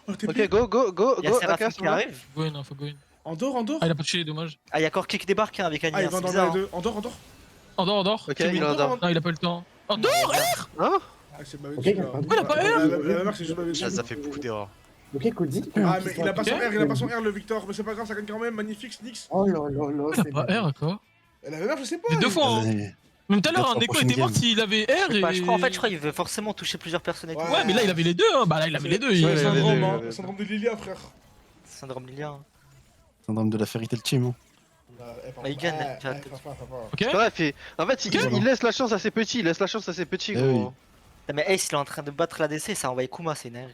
Oh, t'es Ok, go, go, go, Il y a go, Seraphim Akas, qui arrive. Go in, faut go in. En dehors. Ah, il a pas touché, dommage. Ah, il y a Corki qui débarque hein, avec Annie. Ah, il hein, va c'est dans bizarre. les deux. En dehors. En dehors. Ok, C'est il est bon, en dehors. dehors. Non, il a pas eu le temps. En dehors. Hein Ah, c'est ma Ok, là. pourquoi il a pas R La marque, c'est juste ma Ah, ça fait beaucoup d'erreurs. Ok, Cody. Ah, mais il a pas son Ok. R, il a pas son R, le Victor. Mais c'est pas grave, ça gagne quand même. Magnifique, Snix. Oh là là là, Il a c'est pas R quoi. Elle avait R, je sais pas. Mais deux fois. hein. Vas-y. Même tout à l'heure, Peut-être un en écho prochaine était mort game. s'il avait R et. Bah, je crois, en fait, je crois qu'il veut forcément toucher plusieurs personnes et tout. Ouais, mais là, il avait les deux. Hein. Bah là, il avait les deux. il- Ouais, il avait les Syndrome, deux, hein. ouais. Syndrome de Lilia, frère. Syndrome Lilia. hein. Syndrome de la Fairy Tail Team. Hein. Bah, il gagne, Eh, tu vois, eh, peut-être. fa, fa, fa, fa. Ok. Bref, en fait, Ok. il laisse la chance à ses petits, il laisse la chance à ses petits, Eh oui. gros. Non, mais Ace il est en train de battre l'ADC, ça a envoyé Kuma, c'est énervé.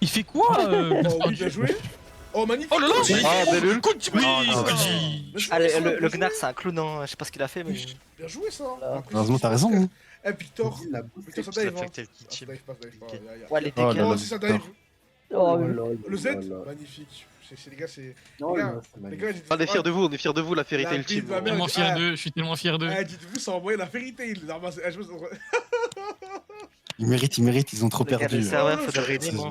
Il fait quoi Oh oui, bien joué. Oh, magnifique. Oh là là. Ah, belle ulti. Coup de Non, non, Squeezie. Bien joué, Ah, ça, le bien Gnar joué. c'est un clown, hein. Je sais pas ce qu'il a fait, mais. Bien joué, ça. Heureusement, t'as raison. Hein. Eh, Victor. La Victor, ça C'est la dive, hein. Factel qui Ah, ça team. dive pas, ça dive pas. Ouais, les Oh là TK. là. Oh, si ça dive. Oh, Le Z, là là. magnifique. C'est les gars, c'est. Oh Les là gars, là, c'est les magnifique. gars, On est fiers de vous, on est fiers de vous, la Fairy La Tail vie Team. de ma gros. mère. Tellement fier d'eux. Je suis tellement fier d'eux. Eh, dites-vous, ça a envoyé la Fairy Tail. Normalement, je pense- Ils méritent, ils ont trop Regarde perdu. le serveur, Oh, faut ça- de C'est- moi.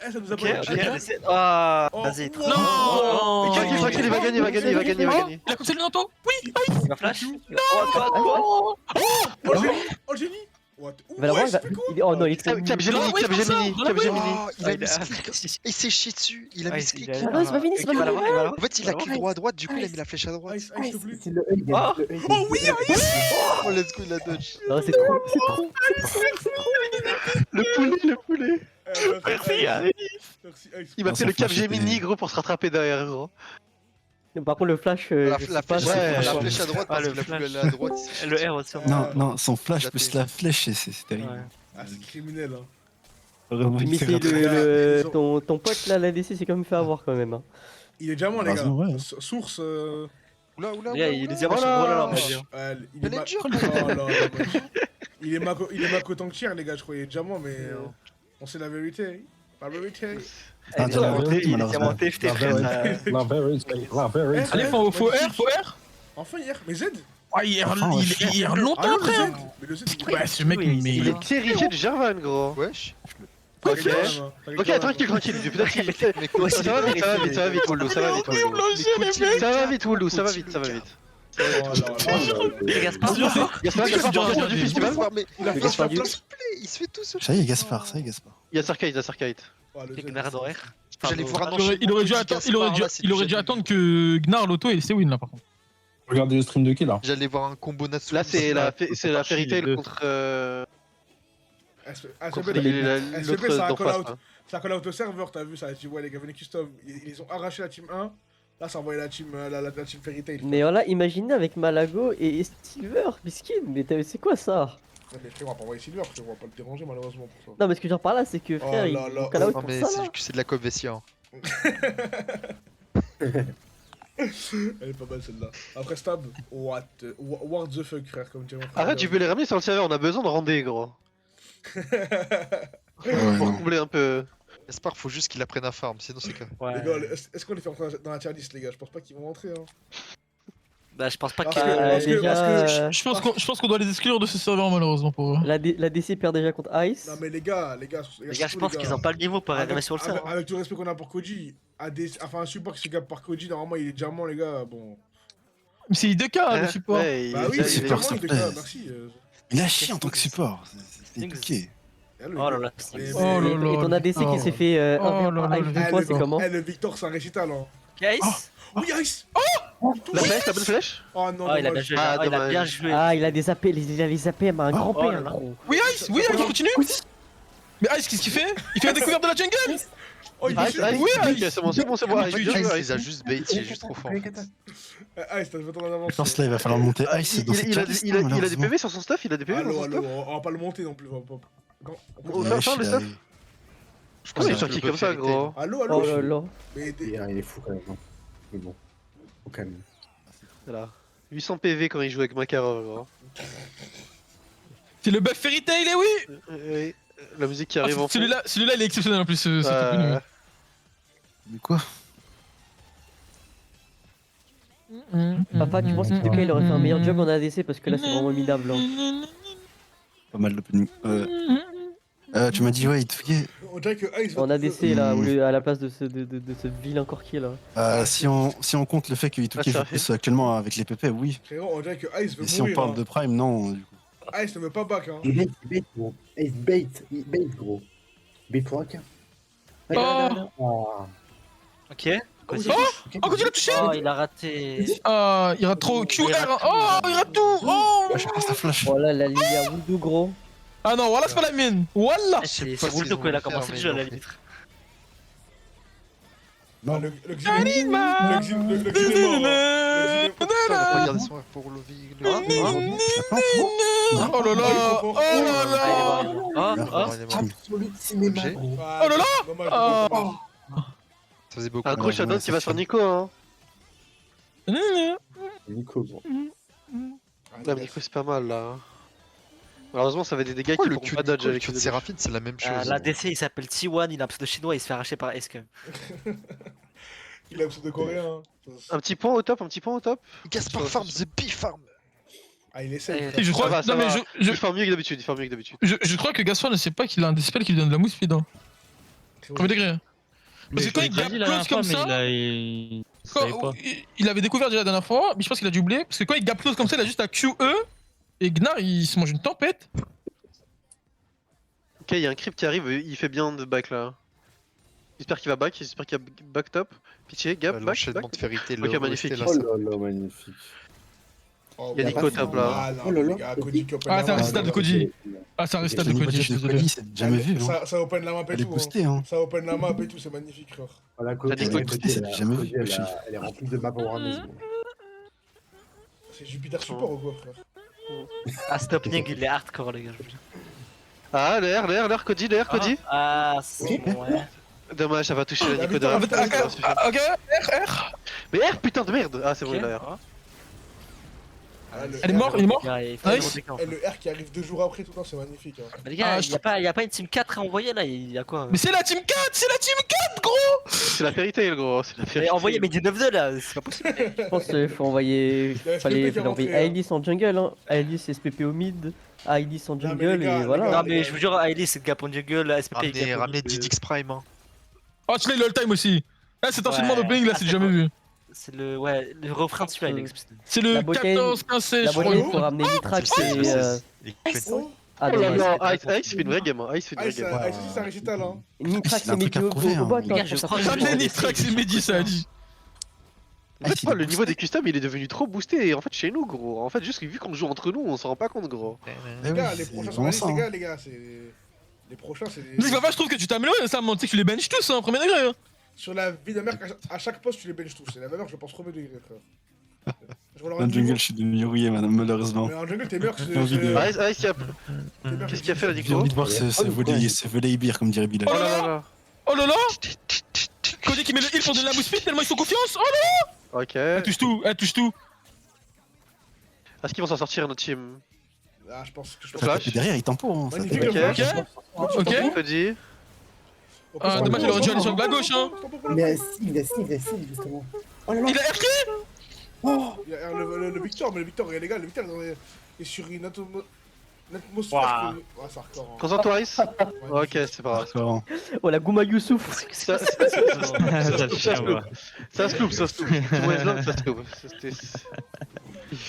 Eh, ça nous a Ok, pas ok. Ah, Oh, vas-y, wow. Non. Il va gagner, il va gagner, il va gagner, il va gagner, il va gagner. Il a conseillé le Nanto. Oui. il va flash. Oh, quoi, quoi. Oh, le génie. Oh, le génie. What? Mais la Ouais, il ça va. fait quoi? Oh non, il est trop. Cap Gemini, Non, ouais, Cap c'est ça, Gemini, dans Cap la Gemini. Il a mis skill. Il s'est chié dessus. Il a Ah, mis il- skill. il a- Ah non, c'est pas fini, c'est pas Il va fini. l'avoir, il va l'avoir. En fait, il a cliqué droit à droite, du coup, il a mis la flèche à droite. Ice, s'il te plaît. C'est le E, il gagne. Oh. Le E, il Oh oui, gagne. Oh, let's go, il a dodge. Non, c'est trop, c'est trop. Le poulet. Merci, Ice. Il m'a Non, fait le son Cap flash était- Gemini, gros, pour se rattraper derrière, gros. Par contre, le flash. La je sais la pas, flèche c'est la franchement- flèche à droite, Ah, parce le qu'il a voulu flash. aller à droite. il s'est Le chié R aussi. Non, non, son flash Zappé. plus la flèche, c'est terrible. Ouais. Ah, c'est criminel, hein. Heureusement Mais qu'il s'est c'est rattrapé. ton pote là, l'ADC, c'est quand même fait avoir quand même. Hein. Il est diamant, les gars. Heureusement, ouais. Source. Oula, oula, Les gars, oula. les diamants sont gros là, on va dire. Ouais, il est Challenger. Oh là là, Il est Mako tant que tiers, les gars, je croyais diamant, mais on sait la vérité. La vérité. Ah, Il est diamant TFT, frère. La vérité. Allez, faut R. Enfin, hier, mais Z. Ah, il est longtemps après. Mais le Z, Ouais, ce mec, Il mais. est terrifié de Jarvan, gros. Wesh. Ok, tranquille. Peut-être ça va vite, Woulou, ça va vite, Woulou, ça va vite. Gaspard, Gaspard du festival. Il se fait tout seul. Ça y est, Gaspard. Il y a Sarkite. Gnar d'horaire. J'allais voir un Il aurait dû attendre que Gnar l'auto et c'est win là par contre. Regardez le stream de qui là? J'allais voir un combo Natsu. Là, c'est la Fairy Tail contre. SVP, L'autre ça a d'en call face. out. Ça a call out au serveur, t'as vu ça? Tu vois, les gars, venez custom. Ils ont arraché la team 1. Là, ça a envoyé la team Fairy Tail. Mais voilà, imaginez avec Malago et Silver, Biskin, mais c'est quoi ça? Ouais, mais frère, on va pas envoyer Silver, frère, on va pas le déranger malheureusement pour ça. Non, mais ce que j'en parle là, c'est que frère, il call out Non, pour mais ça là. c'est de la cop Vessia. Elle est pas mal celle-là. Après Stab, what the fuck, frère, comme tu vois. Arrête, tu peux les ramener sur le serveur, on a besoin de render, gros. Pour combler un peu. Gaspard, faut juste qu'il apprenne à farm, sinon c'est que. Les gars, est-ce qu'on les fait rentrer dans la tier list, les gars? Je pense pas qu'ils vont rentrer. Hein. Bah, je pense pas Parce qu'il. que- Je pense qu'on doit les exclure de ce serveur malheureusement pour eux. La DC perd déjà contre Ice. Non, mais les gars, je pense qu'ils ont pas le niveau pour arriver sur le serveur. Avec tout le respect qu'on a pour Koji, enfin un support qui se gagne par Koji, normalement il est diamant, les gars. Bon. Mais c'est IDK le support. Ouais, Bah oui, il est c'est support, diamant, s'il les te plaît. gars, merci. Il a chié en tant que support. C'est piqué. Oh là là. Et ton ADC qui s'est fait 1v1 par Ice deux fois, c'est comment? Le Victor, c'est un récital. Hein. Ice. Oui, Ice. La bonne flèche. Oh non, Oh, il a bien joué. Ah, Il a bien dommage. joué. Ah, il a des AP, il a les APM à un grand Oh P, là là. gros. Oui, Ice, continue. Mais Ice, qu'est-ce qu'il fait? Il fait la découverte de la jungle. Oh, il Ice, c'est bon. Ice, il les a juste bait, il est juste trop fort. Ice, t'as 20 ans d'avance. Je pense là, il va falloir monter Ice dans cette Il a liste, des malheureusement. PV sur son stuff, il a des PV sur son Allo, stuff. on va pas le monter non plus. On va faire le stuff. Je crois qu'il est sorti comme ça, gros. Allo. Oh là là. Mais Il est fou quand même. hein. Mais bon, au calme. Voilà. 800 PV quand il joue avec Makarov, gros. C'est le buff Fairy Tail, et oui. Oui. La musique qui arrive en fond. Celui-là, il est exceptionnel en plus. C'est tout connu. Mais quoi? Papa, tu penses qu'en tout cas il aurait fait un meilleur job en ADC parce que là c'est vraiment minable. Hein. Pas mal d'opening. Tu m'as dit, ouais, il te fait. On dirait que Ice va. En ADC là, à la place de ce vilain corquier là. Si on compte le fait que Ituki fait plus actuellement avec les PP, oui. Frérot, on dirait que Ice veut Et si on mourir. parle de Prime, non. Du coup. Ice ne veut pas back, hein. Il bait, gros. Il bait, gros. Bait pour un cas. Ok. Oh, continue à toucher. Oh, il a raté. Il rate trop QR. Oh, il rate tout. Oh. Je passe la flash. Voilà la ligne à Voodoo gros. Ah non, voilà, c'est pas la mienne. Voilà. C'est Vouldo quand il a commencé le jeu à la limite. Non, le Xin est mort. Regardez son pour le vie. Oh là là. Oh là là. Absolute cinéma, gros. Oh là là. Ça faisait beaucoup. Un gros shadow qui va sur Nico, hein. Nico, gros. Ouais, mais Nico, c'est pas mal là. Malheureusement, ça avait des dégâts qui le pourront pas dodge avec le Séraphine, c'est la même chose. L'ADC il s'appelle T1, il a un pseudo chinois, il se fait arracher par Esk. Il a un pseudo coréen. Hein. Un petit point au top, Gaspard farm, the B-farm. Ah, il essaie. Je crois. Non mais il fait mieux que d'habitude, Je crois que Gaspard ne sait pas qu'il a un dispel qui lui donne de la mousse speed. Premier degré. Parce que quand il gap close comme ça. Il avait découvert déjà la dernière fois, mais je pense qu'il a dû oublier. Parce que quand il gap close comme ça, il a juste à QE. Et Gnar il se mange une tempête. Ok, il y a un creep qui arrive, il fait bien de back là. J'espère qu'il va back, j'espère qu'il va back top. Pitié, gap, back. L'enchaînement de Fairy Tail. Ok, magnifique. Oh là là, magnifique. Oh, il y a Nico top là. Oh là là. Ah, c'est un récital de Koji. Ah, c'est un récital de Koji, je suis désolé. C'est jamais vu. Ça open la map et Elle est tout. boostée, hein. Ça open la map et tout, c'est magnifique, frère. Voilà, c'est jamais vu. Elle est remplie de map awareness, gros. C'est Jupiter support ou quoi, frère? Ah, cet opening il est hardcore, les gars. Ah, l'air, Koji, Ah, c'est bon, ouais. Dommage, ça va toucher la Nico de Ok, R. Mais R, putain de merde. Ah, c'est bon, il a R. Ah, le Elle est R, morte, il est mort. Ouais, il faut Nice. des Et le R qui arrive 2 jours après tout le temps, c'est magnifique. Hein. Mais les gars, Ah, y a pas une team 4 à envoyer là, il y a quoi Mais c'est la team 4, c'est la team 4, gros. C'est la vérité, le gros. C'est la Mais vérité. envoyer mais du 9-2 là, c'est pas possible. Je pense qu'il faut envoyer. Il y a Fallait SPP qui est envoyer rentré, hein. Ailis en jungle, hein. Ailis SPP au mid, Ailis en Non, mais jungle, les gars, et les voilà. gars, Non mais je vous jure, Ailis c'est le gap en jungle, SPP il est Ramenez Didix Prime. Hein. Oh, tu l'as le time aussi. Là, cet enchaînement de Ouais. bling, là, c'est jamais vu. C'est le refrain de celui-là, il est exceptionnel. C'est le La botlane- 14, 15, 16, La je crois. botlane, faut ramener Nitrax C'est et. le 16. Et Oh, Ah, Oh là dommage. là, Ice fait une vraie game. Hein. Ice fait une vraie game. Ice aussi, c'est un récital. Hein. Nitrax Il a et un truc à Medio prouver, au hein. bot, Les gars, hein, je pour crois faire que ça. Ramenez Nitrax et Mehdi, ça a dit. En fait, le niveau des customs, il est devenu trop boosté. En fait, chez nous, gros. En fait, juste vu qu'on joue entre nous, on s'en rend pas compte, gros. Les gars, les c'est prochains sont vraiment la ça, liste, hein. les gars, c'est. Les prochains, c'est des. Mais Papa, je trouve que tu t'as amélioré, ça, tu sais que tu les bench tous, hein, premier degré. Hein. Sur la vie de mère, à chaque poste, tu les benches tous. C'est la valeur, je pense, premier degré, frère. Je vois leur En niveau. jungle, je suis devenu rouillé, madame, malheureusement. Mais en jungle, t'es meilleur que J'ai envie de- Ice, qu'est-ce qu'il a fait, la J'ai Dicto? envie de voir ce voler Ibir, comme dirait Bilal. Oh là là. Oh là là. Cody qui met le heal pour donner la boost speed tellement ils sont confiance. Oh là. Ok. Elle touche tout, elle touche tout. Est-ce qu'ils vont s'en sortir, notre team? Ah, je pense que je Flash. Et derrière, il tempo, hein. ça Magnifique, fait- le Ok. flash. Ok. Cody. Ah, dommage, il aurait dû aller sur la gauche, hein. Mais il a cible, justement. Oh là là. Il a RK. Oh. Il y a le Victor, mais le Victor, les gars, le Victor est sur une atmosphère. Ah, c'est hardcore. Hein. Concentre-toi, Ice. Ok, c'est pas grave. D'accord. Oh la Gouma Youssouf. Ça se loupe. Ça se loupe, ça se loupe. Tu vois les hommes, ça se loupe.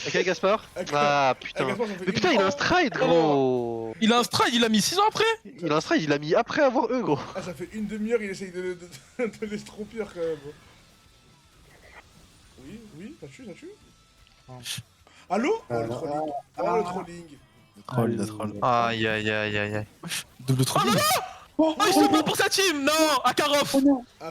Ok, Gaspard. Ah putain. Mais putain, il a un stride, gros. Il a un stride, il l'a mis 6 ans après. Il a un stride, il l'a mis après avoir eux, gros. Ah, ça fait une demi-heure, il essaye de l'estrompir quand même. Oui, ça tue. Allô? Oh, le trolling. Oh, le trolling. Le troll, il a troll. Aïe aïe aïe aïe aïe. Double troll. Oh, il se bat pour sa team. Non, Akarov.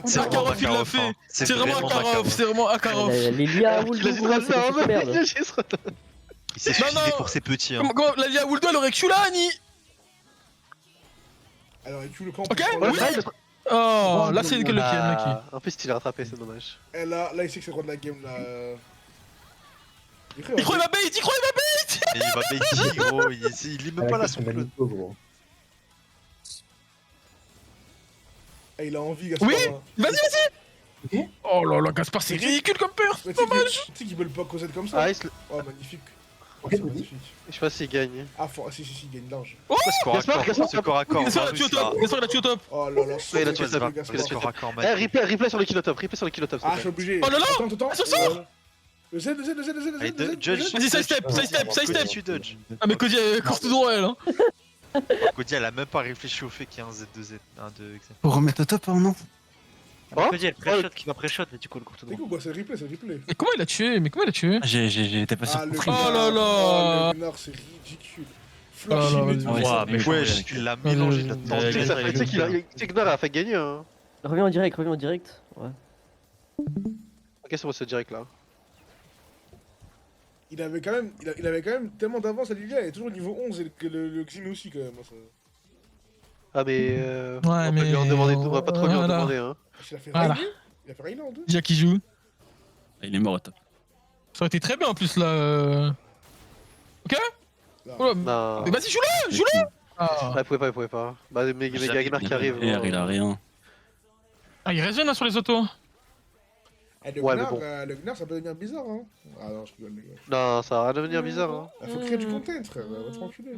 C'est vraiment Akarov, il l'a Makarov, fait. hein. C'est vraiment Akarov, c'est vraiment Akarov. Lilia Il a Wooldo, gros, c'est pas super, là. Il s'est Non, suicidé non. pour ses petits. Hein. Comment la Lia Wooldo elle aurait Q là, Annie. Alors, il tue le camp. Ok, pour oui. prendre la- Oh, là c'est que le pied, mec. En plus, il a rattrapé, c'est dommage. Et là, il sait que c'est le roi de la game là. Il croit il va bait, il croit il va bait. Et il va baiter, gros. Il est même pas là, son clone. gros. Eh, il a envie, Gaspard. Oui. hein. Vas-y. Oh là là, Gaspard, c'est ridicule comme peur. Mais tu sais qu'ils veulent pas causer comme ça. Ice, Oh, magnifique. Oh, Ok, c'est vas-y. magnifique. je sais pas s'il gagne. Ah, si, il gagne large. C'est corps à Gaspard, corps. Gaspard, C'est corps à corps. Gaspard, il a tué au top. Gaspard, il a tué au top. Oh là là, il a sauve tué Gaspard, ça. Gaspard. C'est corps à corps, Eh, mec. replay sur le kilotop, s'il te Ah, je plaît. suis obligé. Oh là là. Attends. Ah, ça sort. Le Z. Allez, Judge. Vas-y, side step. Cody, tu dodge. Ah mais Cody, course tout droit elle. Hein. Cody, elle a même pas réfléchi au fait qu'il y a un Z2Z. Un 2 etc. Pour remettre au top, hein, non? Ah, Cody, elle pré-shot qui va pré-shot, mais du coup, le court C'est droit. cool, bah, c'est le replay. Mais comment il a tué? Mais comment il a tué? J'étais pas sûr. Ah, le compris. Oh là là. Oh, le Gunnar, c'est ridicule. Oh là là, Flash, vas-y. il Ouais, Ouah, c'est mais mieux, wesh, ouais. il l'a mélangé là-dedans. Tu sais que Gnor a fait gagner, hein. Reviens en direct, Ouais. Ok, c'est bon, c'est direct là. Il avait quand même tellement d'avance à Lilia, il est toujours niveau 11 et le Xin aussi quand même. Ça. Ah, mais. Ouais, on va mais. lui en demander, on va pas trop lui en Voilà. demander, hein. Il a fait Voilà. Rayleigh. Il a fait Rayleigh en 2. Dia qui joue. Il est mort au top. Ça aurait été très bien en plus là. Ok? Là. Oh là, Non. mais vas-y, joue-le! Ah. Ah, il pouvait pas. Bah, mais Gnor qui arrive. Il a rien. Ah, il résonne hein, sur les autos. Eh, le Ouais, mais Gnard, bon. le Gnard, ça peut devenir bizarre, hein. Ah non, je rigole, les gars. Non, ça va rien devenir bizarre, hein. Il faut créer du content, frère. Va te enculer.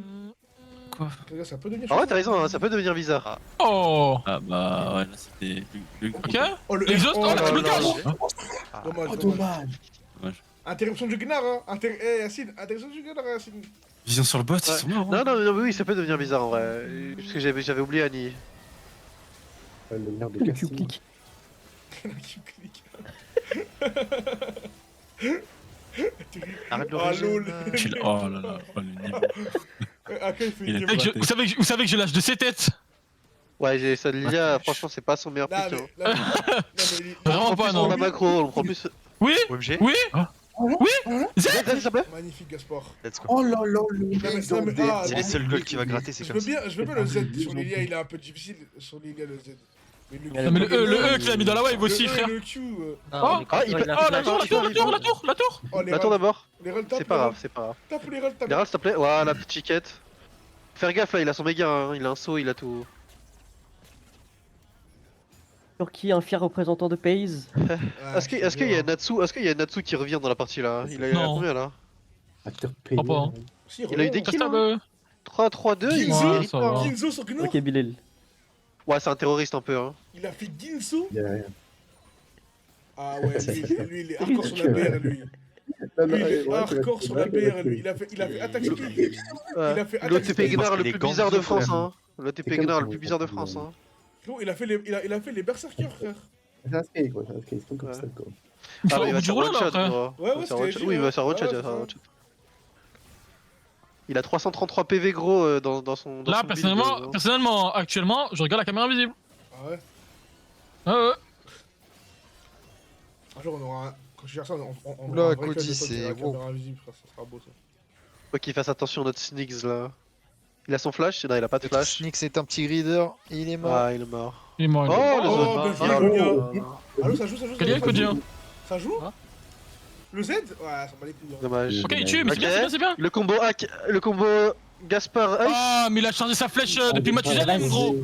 Quoi? Les gars, ça peut devenir. En vrai, t'as raison, hein, ça peut devenir bizarre. Oh! Ah bah ouais, là c'était. Ok? Oh, le Exhaust, oh, oh, la triple là, cage! Dommage, Oh, dommage. dommage. Interruption du Gnard, hein. Eh, Yacine, interruption du Gnard, Yacine. Vision sur le bot, ils sont morts. hein. Non, oui, ça peut devenir bizarre en vrai. Parce que j'avais oublié Annie. Le nerf de Le casting. Q-click. Qui clique. Arrête de Ah, lol. raisonner. Oh là là, oh, le niveau. Aka, il fait Il une est game. pas- Vous savez que je lâche de ses têtes! Ouais, j'ai ça Lilia, franchement, c'est pas son meilleur Non, pick. mais. Hein. Non, mais. Vraiment En pas, plus, non. on a macro, on prend plus. Oui! OMG, Oui! Z! Vas-y, s'il te plaît. Magnifique, Gaspard. let's go. Oh là là, le mais- mec non, mais- dans le ah, C'est les seuls goals qu'il va gratter, c'est Je comme veux ça. bien le Z sur Lilia, il est un peu difficile sur Lilia le Z. Non, mais le E qu'il a mis dans la wave aussi, frère. Le Q. Oh, la tour. Oh, les La tour râles- d'abord. Les râles tapent, C'est pas grave, c'est pas grave. Tape les râles, tape. Les râles, s'il te plaît. Voilà, la petite chiquette. Faire gaffe là, il a son méga, hein. Il a un saut, il a tout. Turquie, un fier représentant de FaZe. Est-ce qu'il y a Natsu qui revient dans la partie là? Il a Non. combien là? Acteur Pas, hein. Il a eu des kills hein. 3-3-2, il Ginzo, mérite pas, hein. Ginzo sur Gnor. Ok, Bilal. Ouais, c'est un terroriste un peu hein. Il a fait Ginzo. Il y a rien. Ah ouais, lui il est hardcore sur la BR lui. Lui il est hardcore sur la BR lui. Il a fait attaque speed. Il a fait attaque L'OTP speed. Gnar le les plus gants bizarre de de France frère. hein. L'OTP Gnar le plus bizarre de France hein. Gros, il a fait les berserkers frère. C'est un skate, quoi. C'est un skate. C'est comme ça, quoi. Ah mais il va du faire rouleau, one là, shot après. gros. Ouais, Il va faire c'était one shot. dit, Oui il va ouais. faire one shot, Ouais, il va c'est faire ça. one shot. Il a 333 PV gros dans son Là, son build, personnellement, actuellement, je regarde la caméra invisible. Ah ouais. Ouais. Un jour on aura un... Quand je gère ça, on Oula, aura un vrai Cody, club de toi qui c'est- a la wow. caméra invisible, frère, ça sera beau ça. Faut qu'il fasse attention à notre Snicks là. Il a son flash? Non il a pas de Notre flash. Sneak, c'est un petit grider. Il est mort. Ah il est mort. Il est mort. Oh le Oh, zone. bien joué, Konya. Allo, ça joue, ça joue. Quel est Cody hein? Ça joue? Le Z? Ouais, ça bat les couilles. hein. Dommage. Ok, il tue, mais Ok. c'est bien. Le combo Gaspard Ice. Ah, mais il a changé sa flèche depuis Mathusalem, gros.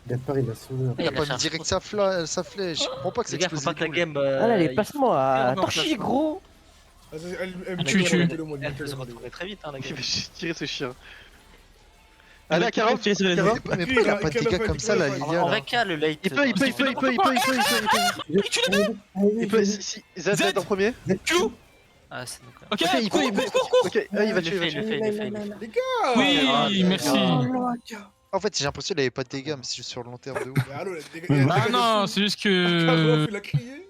Gaspard, il a sauvé. Il a pas mis direct sa flèche. Je comprends pas que c'est Les gars, faut pas que la game. Ah là, les placements à Torchi, gros. Elle tue. Elle peut se retrouver très vite, hein, la Il game. va tirer ce chien. Allez à Karam. Mais pourquoi il a pas de dégâts comme ça, la Lilia En là vrai, cas, le late. Il peut. Il tue les deux. Il peut. Si Z en premier. Q. Ah, c'est donc. Ok, il peut. cours. Ok, il va tuer, il va Il tuer. le fait. Les gars! Oui, merci. En fait, j'ai l'impression qu'il avait pas de dégâts, mais c'est juste sur le long terme de ouf. Mais allo, les gars, Ah non, c'est juste que. Karov, il a crié.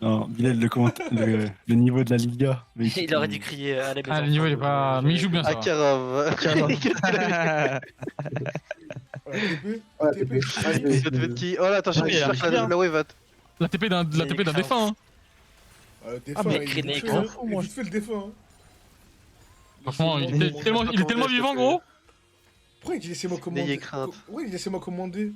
Non, Bilal, le niveau de la Liga. mais Il aurait dû crier. Allez, Ah, le niveau il est pas. Mais il joue bien ça. Akarov. Voilà, TP. TP. Qui? Oh là, attention, Ah, il a j'espère que la wave va. La TP d'un défunt. Hein. Le défunt, Ah, mais il est Créné, vite fait, grand hein. fou, Il moi. est vite fait le défunt. hein. Franchement, il est tellement vivant, gros. Pourquoi il dit laissez-moi commander? N'ayez crainte. Oui, il dit laissez-moi commander.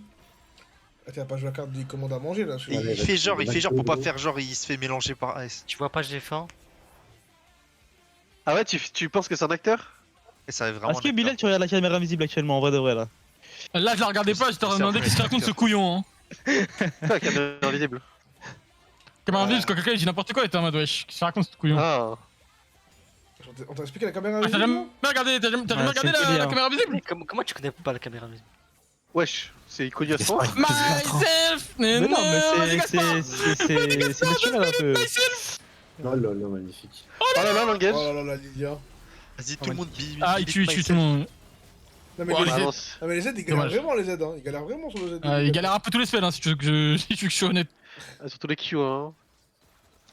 Ah, t'as pas joué la carte de commande à manger là. Et il fait genre pour pas faire genre, il se fait mélanger par Ice. Tu vois pas, j'ai faim. Ah ouais, tu penses que c'est un acteur? Et ça arrive vraiment. Est-ce que Bilal, tu regardes la caméra invisible actuellement, en vrai de vrai là? Là, je la regardais pas, j'étais en train de demander qu'est-ce qu'il raconte ce couillon. Hein. Ah, caméra invisible. Caméra invisible, quand quelqu'un il dit n'importe quoi, il était en mode wesh, qu'est-ce qu'il raconte ce couillon. Ah. On t'a expliqué la caméra Ah, t'as jamais invisible? regardé, t'as jamais Ouais, regardé c'est la bien. caméra invisible? Mais comment tu connais pas la caméra invisible? Wesh, c'est connu à ce point. Myself! Mais non, mais c'est naturel un peu. Oh là là, magnifique. Oh là là, l'engage. Oh là là, la Lydia. Vas-y, tout le monde bille. Ah, il tue tout le monde. Non mais, Oh, les les Z, Z. non, mais les Z, ils galèrent Dommage. vraiment les Z, hein. Ils galèrent vraiment sur le Z. Il galère un peu tous les spells, hein, si tu veux que je suis honnête. Surtout les Q, hein.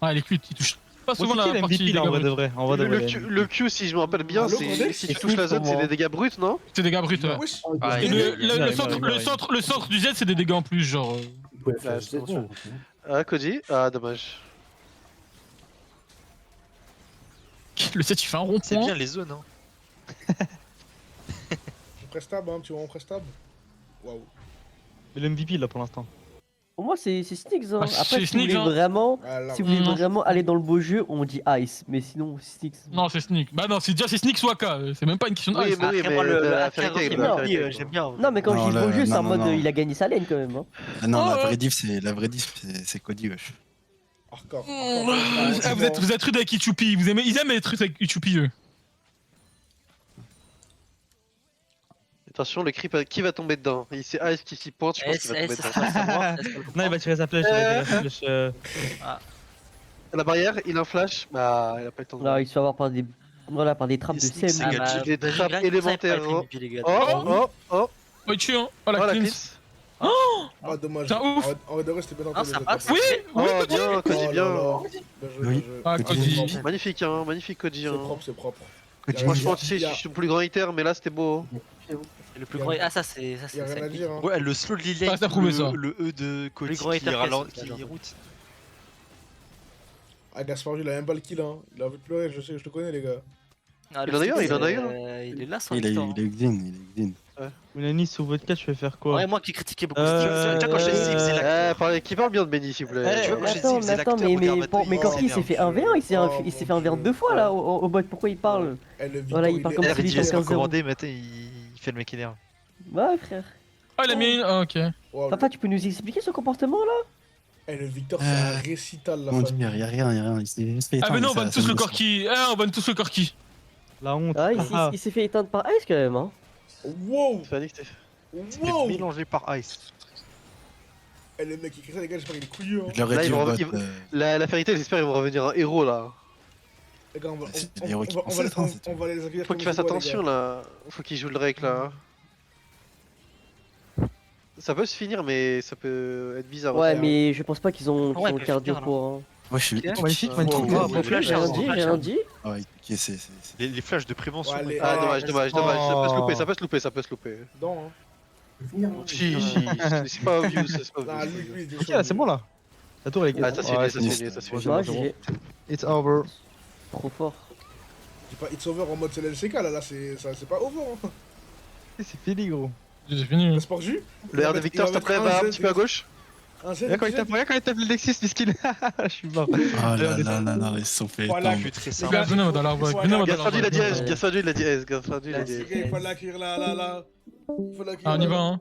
Ah, les cuits, ils touchent pas souvent Moi, c'est qui la partie l'MVP là, en vrai de vrai? En vrai de vrai. Le Q, si je me rappelle bien, Allô, c'est Corneille si tu touches la zone, c'est des dégâts bruts, non? C'est des dégâts bruts, ouais. Wesh. Ah, Et il est- le centre du Z, c'est des dégâts en plus, genre. Il pouvait faire Ouais, Z, c'est bon. Ah, Cody? Ah, dommage. Le 7 il fait un C'est rond-point. bien les zones, hein. Prestab, hein, tu vois, en prestab. Waouh. Mais l'MVP là pour l'instant. Pour moi, c'est Styx. Hein. Ah, Après, c'est si vous Styx, voulez hein. vraiment, Ah, là, si vous voulez Non. vraiment aller dans le beau jeu, on dit Ice. Mais sinon, Styx. Non, c'est Sneak. Bah non, c'est déjà c'est Sneak ou AK. C'est même pas une question de Oui, ice. mais oui, Après, moi, le la Fairy Fairy Tail, Tail, la non. Fairy Tail. j'aime bien. Non, mais quand Non, je dis le beau le- jeu, c'est en non, mode non. il a gagné sa lane quand même. Hein. Ah non, Oh. la vraie diff, c'est Cody, wesh. Hardcore. Ah, vous êtes rude avec Ichupi. Ils aiment être rudes avec Ichupi, eux. Attention, le creep, qui va tomber dedans? C'est Ice qui s'y pointe, je pense qu'il va tomber dedans. Non, il va tirer sa flèche, il va tirer sa flèche. La barrière, il a un flash. Bah, il a pas le temps de. Non, il se fait avoir par des, voilà, par des trappes de Sneak, SEM. c'est gadget. Des trappes élémentaires. Oh, les oh, oh. Oh, il tue, hein. Oh, Oh, la la cleanse. cleanse. Ah, dommage. Putain, ouf. En vrai de vrai, c'était bien Non, entendu. ça les passe. Z. Oui, Oh, oui, Cody. bien, Cody, Oh bien. là là. Bien joué, Oui. bien joué. Ah, C'est Cody. propre, Magnifique, hein, magnifique Cody. c'est Hein. propre, c'est propre. Cody, Franchement, Il y a- tu sais, je suis le plus grand hater, mais là c'était beau. Le plus grand. Ah, ça, c'est. Il y a rien à dire. Hein. Ouais, le slow de Ça Lilith, reste à prouver, ça. le E de Cody gros qui hater ralentit, qu'est-ce, qui route. Ah, Gaspard, il a même pas le kill. Hein. Il a envie de pleurer, je sais, je te connais, les gars. Ah, Il en a eu un, il en a eu un. Il est là, son Il a histoire. eu Xin, il a eu Xin. Unani sous vodka, je vais faire quoi? Ouais, moi qui critiquais beaucoup. Tu vois, quand je te dis, il faisait l'acteur. Qui parle bien de Benny, s'il vous plaît. Eh, tu vois, quand je te dis, il faisait Attends, l'acteur, regarde, maintenant, mais Corki il s'est fait 1v1, il s'est fait 1v1 deux fois là au bot, pourquoi il parle? Voilà, il parle comme il si il dit, était laisse-moi 15-0. commander, mais attends, il fait le mec énervé. Ouais, frère. Oh, il a mis une. Ah, ok. Papa, tu peux nous expliquer ce comportement là? Eh, le Victor, c'est un récital la Mon dieu, famille. y'a rien. Il s'est juste fait Ah, mais éteindre, non, on ça- banne ça tous me le déçoit. Corki. On banne tous le Corki. La honte. Ah, il s'est fait éteindre par Ice quand même, hein. Wow! C'était mélangé par Ice. Eh, le mec qui écrit ça, les gars, j'espère qu'il est couillu. Hein. Je l'aurais Là, dit ils au vont bot. revenir- La vérité, j'espère qu'ils vont revenir un héros là. Les gars, on va C'est des héros qui pensent ça, c'est tout. on va les accueillir. Faut comme qu'il il fasse faut, les attention gars. là. Faut qu'il joue le rec là. Ça peut se finir, mais ça peut être bizarre. Ouais, aussi. mais je pense pas qu'ils ont Ouais, le peut cardio finir, pour. Hein. Ouais, je suis. Magnifique, Wow, magnifique. wow, Bon flash, J'ai hein, rien bon dit, flash, j'ai hein. rien dit. Ah ouais, ok, c'est. Les flashs de prévention. Ouais, les- Ah, dommage, dommage. Ça peut se louper, Oh. ça peut se louper, ça peut se louper. Non, hein. Si, c'est pas obvious, c'est pas Ah, obvious. lui, il est Ok, chaud, là, c'est bon là. La tour, les gars. Ah, ça c'est Ouais, gagné, ça c'est gagné, ça c'est gagné. Ouais, GG. It's over. Trop fort. C'est pas It's over en mode c'est l'LCK là, c'est pas over. Hein. C'est fini, gros. J'ai fini. Le sport jus. Le R de Victor, s'il te plaît, va un petit peu à gauche. Un Z, Regarde quand il tape le Nexus, miskin. Je suis mort. Ah là là, ils se sont fait Voilà. éteindre. Très Les simple. gars, Venez dans leur boîte. Venez dans leur Gaspardi, il a dit boîte. S, Gaspardi, il a dit S, Gaspardi, il a dit S. Il faut l'accueillir là. Faut l'accueillir. Ah, on y va, hein.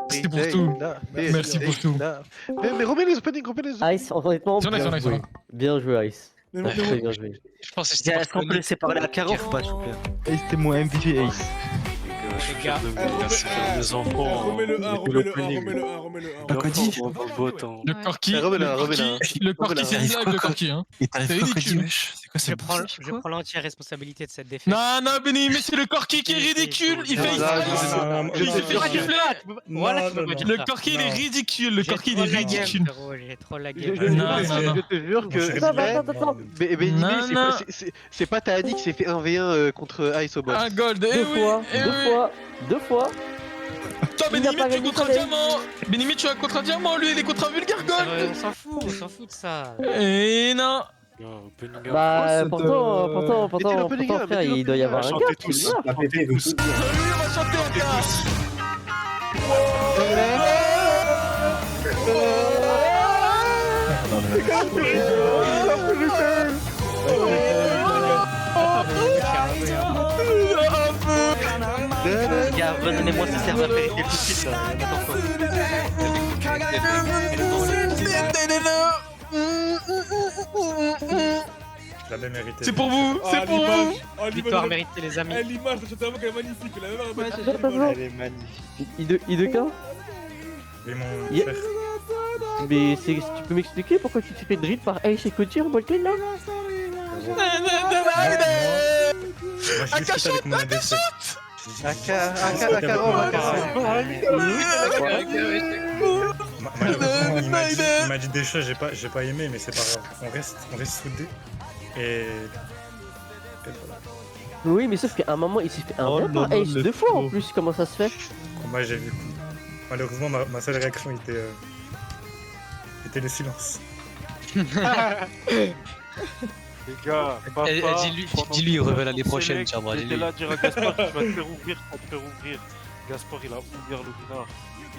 Merci pour tout. Merci pour tout. Mais remets les openings, Ice, honnêtement, Sur là, bien sur là, sur joué. là. Bien joué, Ice. Mais Très bien joué. Je pense que est-ce qu'on peut laisser parler à Caro ou pas, s'il vous plaît? Ace, c'était mon MVP, Ace. Les gars, remets-le 1, remets-le 1. Pas Cody. Le Corki, Remets-la, remets-la. le Corki, c'est une blague, le Corki, hein. Et t'arrives C'est pas Cody, ridicule. wesh. C'est quoi je ce prends, bullshit, je quoi prends l'entière responsabilité de cette défaite. Non, non, Benny, mais c'est le Corki qui est ridicule. Il fait Je il s'est fait gifler. Voilà, tu peux pas dire Le ça. Corki, il est ridicule. Le J'ai Corki, il trop est la game, ridicule. frérot, j'ai trop la game. Je te jure que. Attends. Mais c'est pas Tahani qui s'est fait 1v1 contre Ice au boss. Un gold, eh Deux fois. Attends, Il n'a Benny, pas tu es gagné contre un ça, diamant. Benny, tu es contre un diamant. Lui, il est contre un vulgaire gold. On s'en fout de ça. Et non. Bah, pourtant, Mettez l'opening up, frère, mettez il doit y avoir un l'opening gars. up. tu le vois. La PP veut tout dire. Lui, on va chanter un gars. Les gars, redonnez-moi ce serveur vérité tout de suite là. N'importe quoi. C'est pour vous, c'est pour vous. Victoire méritée, les amis. L'image de ce tableau qu'elle est magnifique. La même Attends. Elle est magnifique. I2K Mais tu peux m'expliquer pourquoi tu te fais drill par Ace et Cody en bolten là? Il m'a dit des choses, j'ai pas aimé, mais c'est pas grave. On reste soudés. Et voilà. Oui, mais sauf qu'à un moment il s'est fait un vrai par Ace deux fois en plus, comment ça se fait? Moi j'ai vu. Malheureusement, ma seule réaction était le silence. Les gars, dis-lui, reviens l'année prochaine, tiens, moi, j'étais dis-lui. là à dire à Gaspard, tu vas te faire ouvrir, Gaspard, il a ouvert le gunard.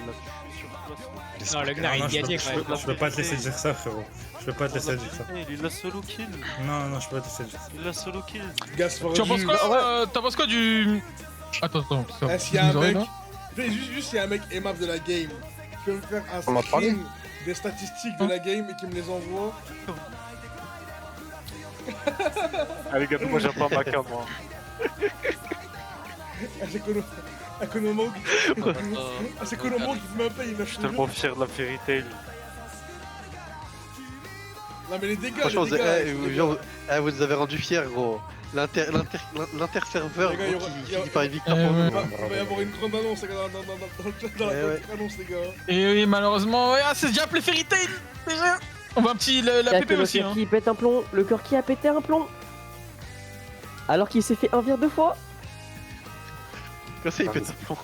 Il a tué sur place. Non, le gunard, il gagnait quand même. Je peux pas te laisser dire ça, frérot. Je peux pas te laisser dire ça. Il a solo kill. Non, je peux pas te laisser dire ça. Il a solo kill. Gaspard, Tu en penses quoi t'en penses quoi du... Attends, s'il y a un mec, juste s'il y a un mec aimable de la game qui peut me faire un stream des statistiques de la game et qui me les envoie. Allez, gars, moi j'aime pas Maka, moi. C'est Konomo qui me paye, il a Je suis tellement fier de la Fairy Tail. Non, mais les dégâts, Franchement, vous nous avez rendu fiers, gros. L'inter-serveur qui finit par une victoire pour nous. Il va y avoir une grande annonce dans la annonce, les gars. Et oui, malheureusement, c'est déjà appelé Fairy Tail. Déjà. On va un petit la PP aussi. Le Corki pète un plomb, le Corki a pété un plomb. Alors qu'il s'est fait un vir deux fois. Comme ça, il pète un plomb.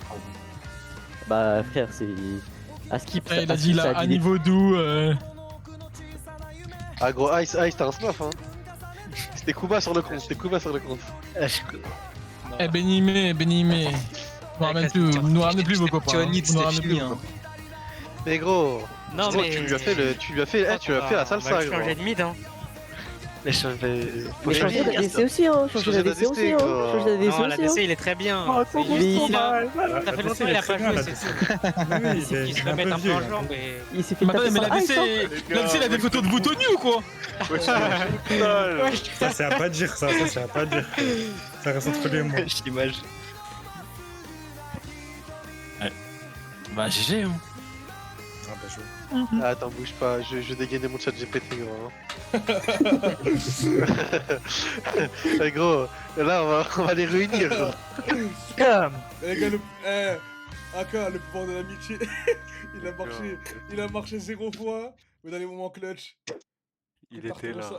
Bah, frère, c'est. À skip, il a dit là, à niveau doux. Ah, gros, Ice, t'as un snuff, hein. C'était Kuba sur le compte, Eh, Benimé. Nous ramène plus vos copains. Johnny, Vous nous c'est ramenez fini. plus, Hein. Mais gros, Non, gros, mais. tu lui as fait la salsa, gros. changer de mid, hein. Mais je vais. Mais changer d'ADC aussi, hein. Changer d'ADC aussi, hein. Changer d'ADC Non, la aussi, hein. DC il est très bien. Oh, Mais ça fait longtemps qu'il a pas joué, là, c'est tout. Oui, Il se remet un peu en jambe et. Il s'est fait Mais taper attendez, mais par Ice, hein. la DC, il a des photos de vous Tony ou quoi? Ça, c'est à pas dire, ça, c'est à pas dire. Ça reste entre lui et moi. L'image. Bah, GG, hein. Ah, bah, je... Ah, attends, bouge pas, je vais dégainer mon chat GPT, gros. Eh, gros, là, on va les réunir, gros. Les gars, Aka, le pouvoir de l'amitié, il a marché 0 fois, mais dans les moments clutch. Il était là.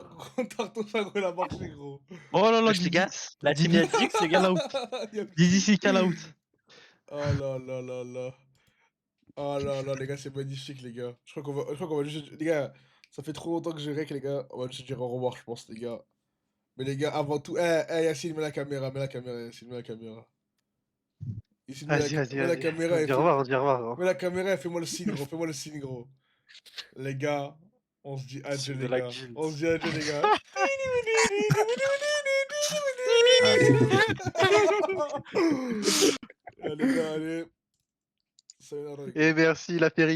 Tartosa, gros, il a marché, gros. Oh là là, Les gars, la team Didi, Yadix, les gars. Didi, c'est call out. Oh là là là là. Oh là là, les gars, c'est magnifique, les gars. Je crois qu'on va juste. Les gars, ça fait trop longtemps que je rec, les gars. On va juste dire au revoir, je pense, les gars. Mais les gars, avant tout. Yacine, mets la caméra, Yacine, mets la caméra. Yacine, mets la caméra. On dit au revoir, on dit au revoir, gros. Mets la caméra et fais-moi le signe, gros. Fais-moi le signe, gros. Les gars, on se dit adieu, les gars. On se dit adieu, les gars. Allez, les gars, allez. Et merci, la Ferry.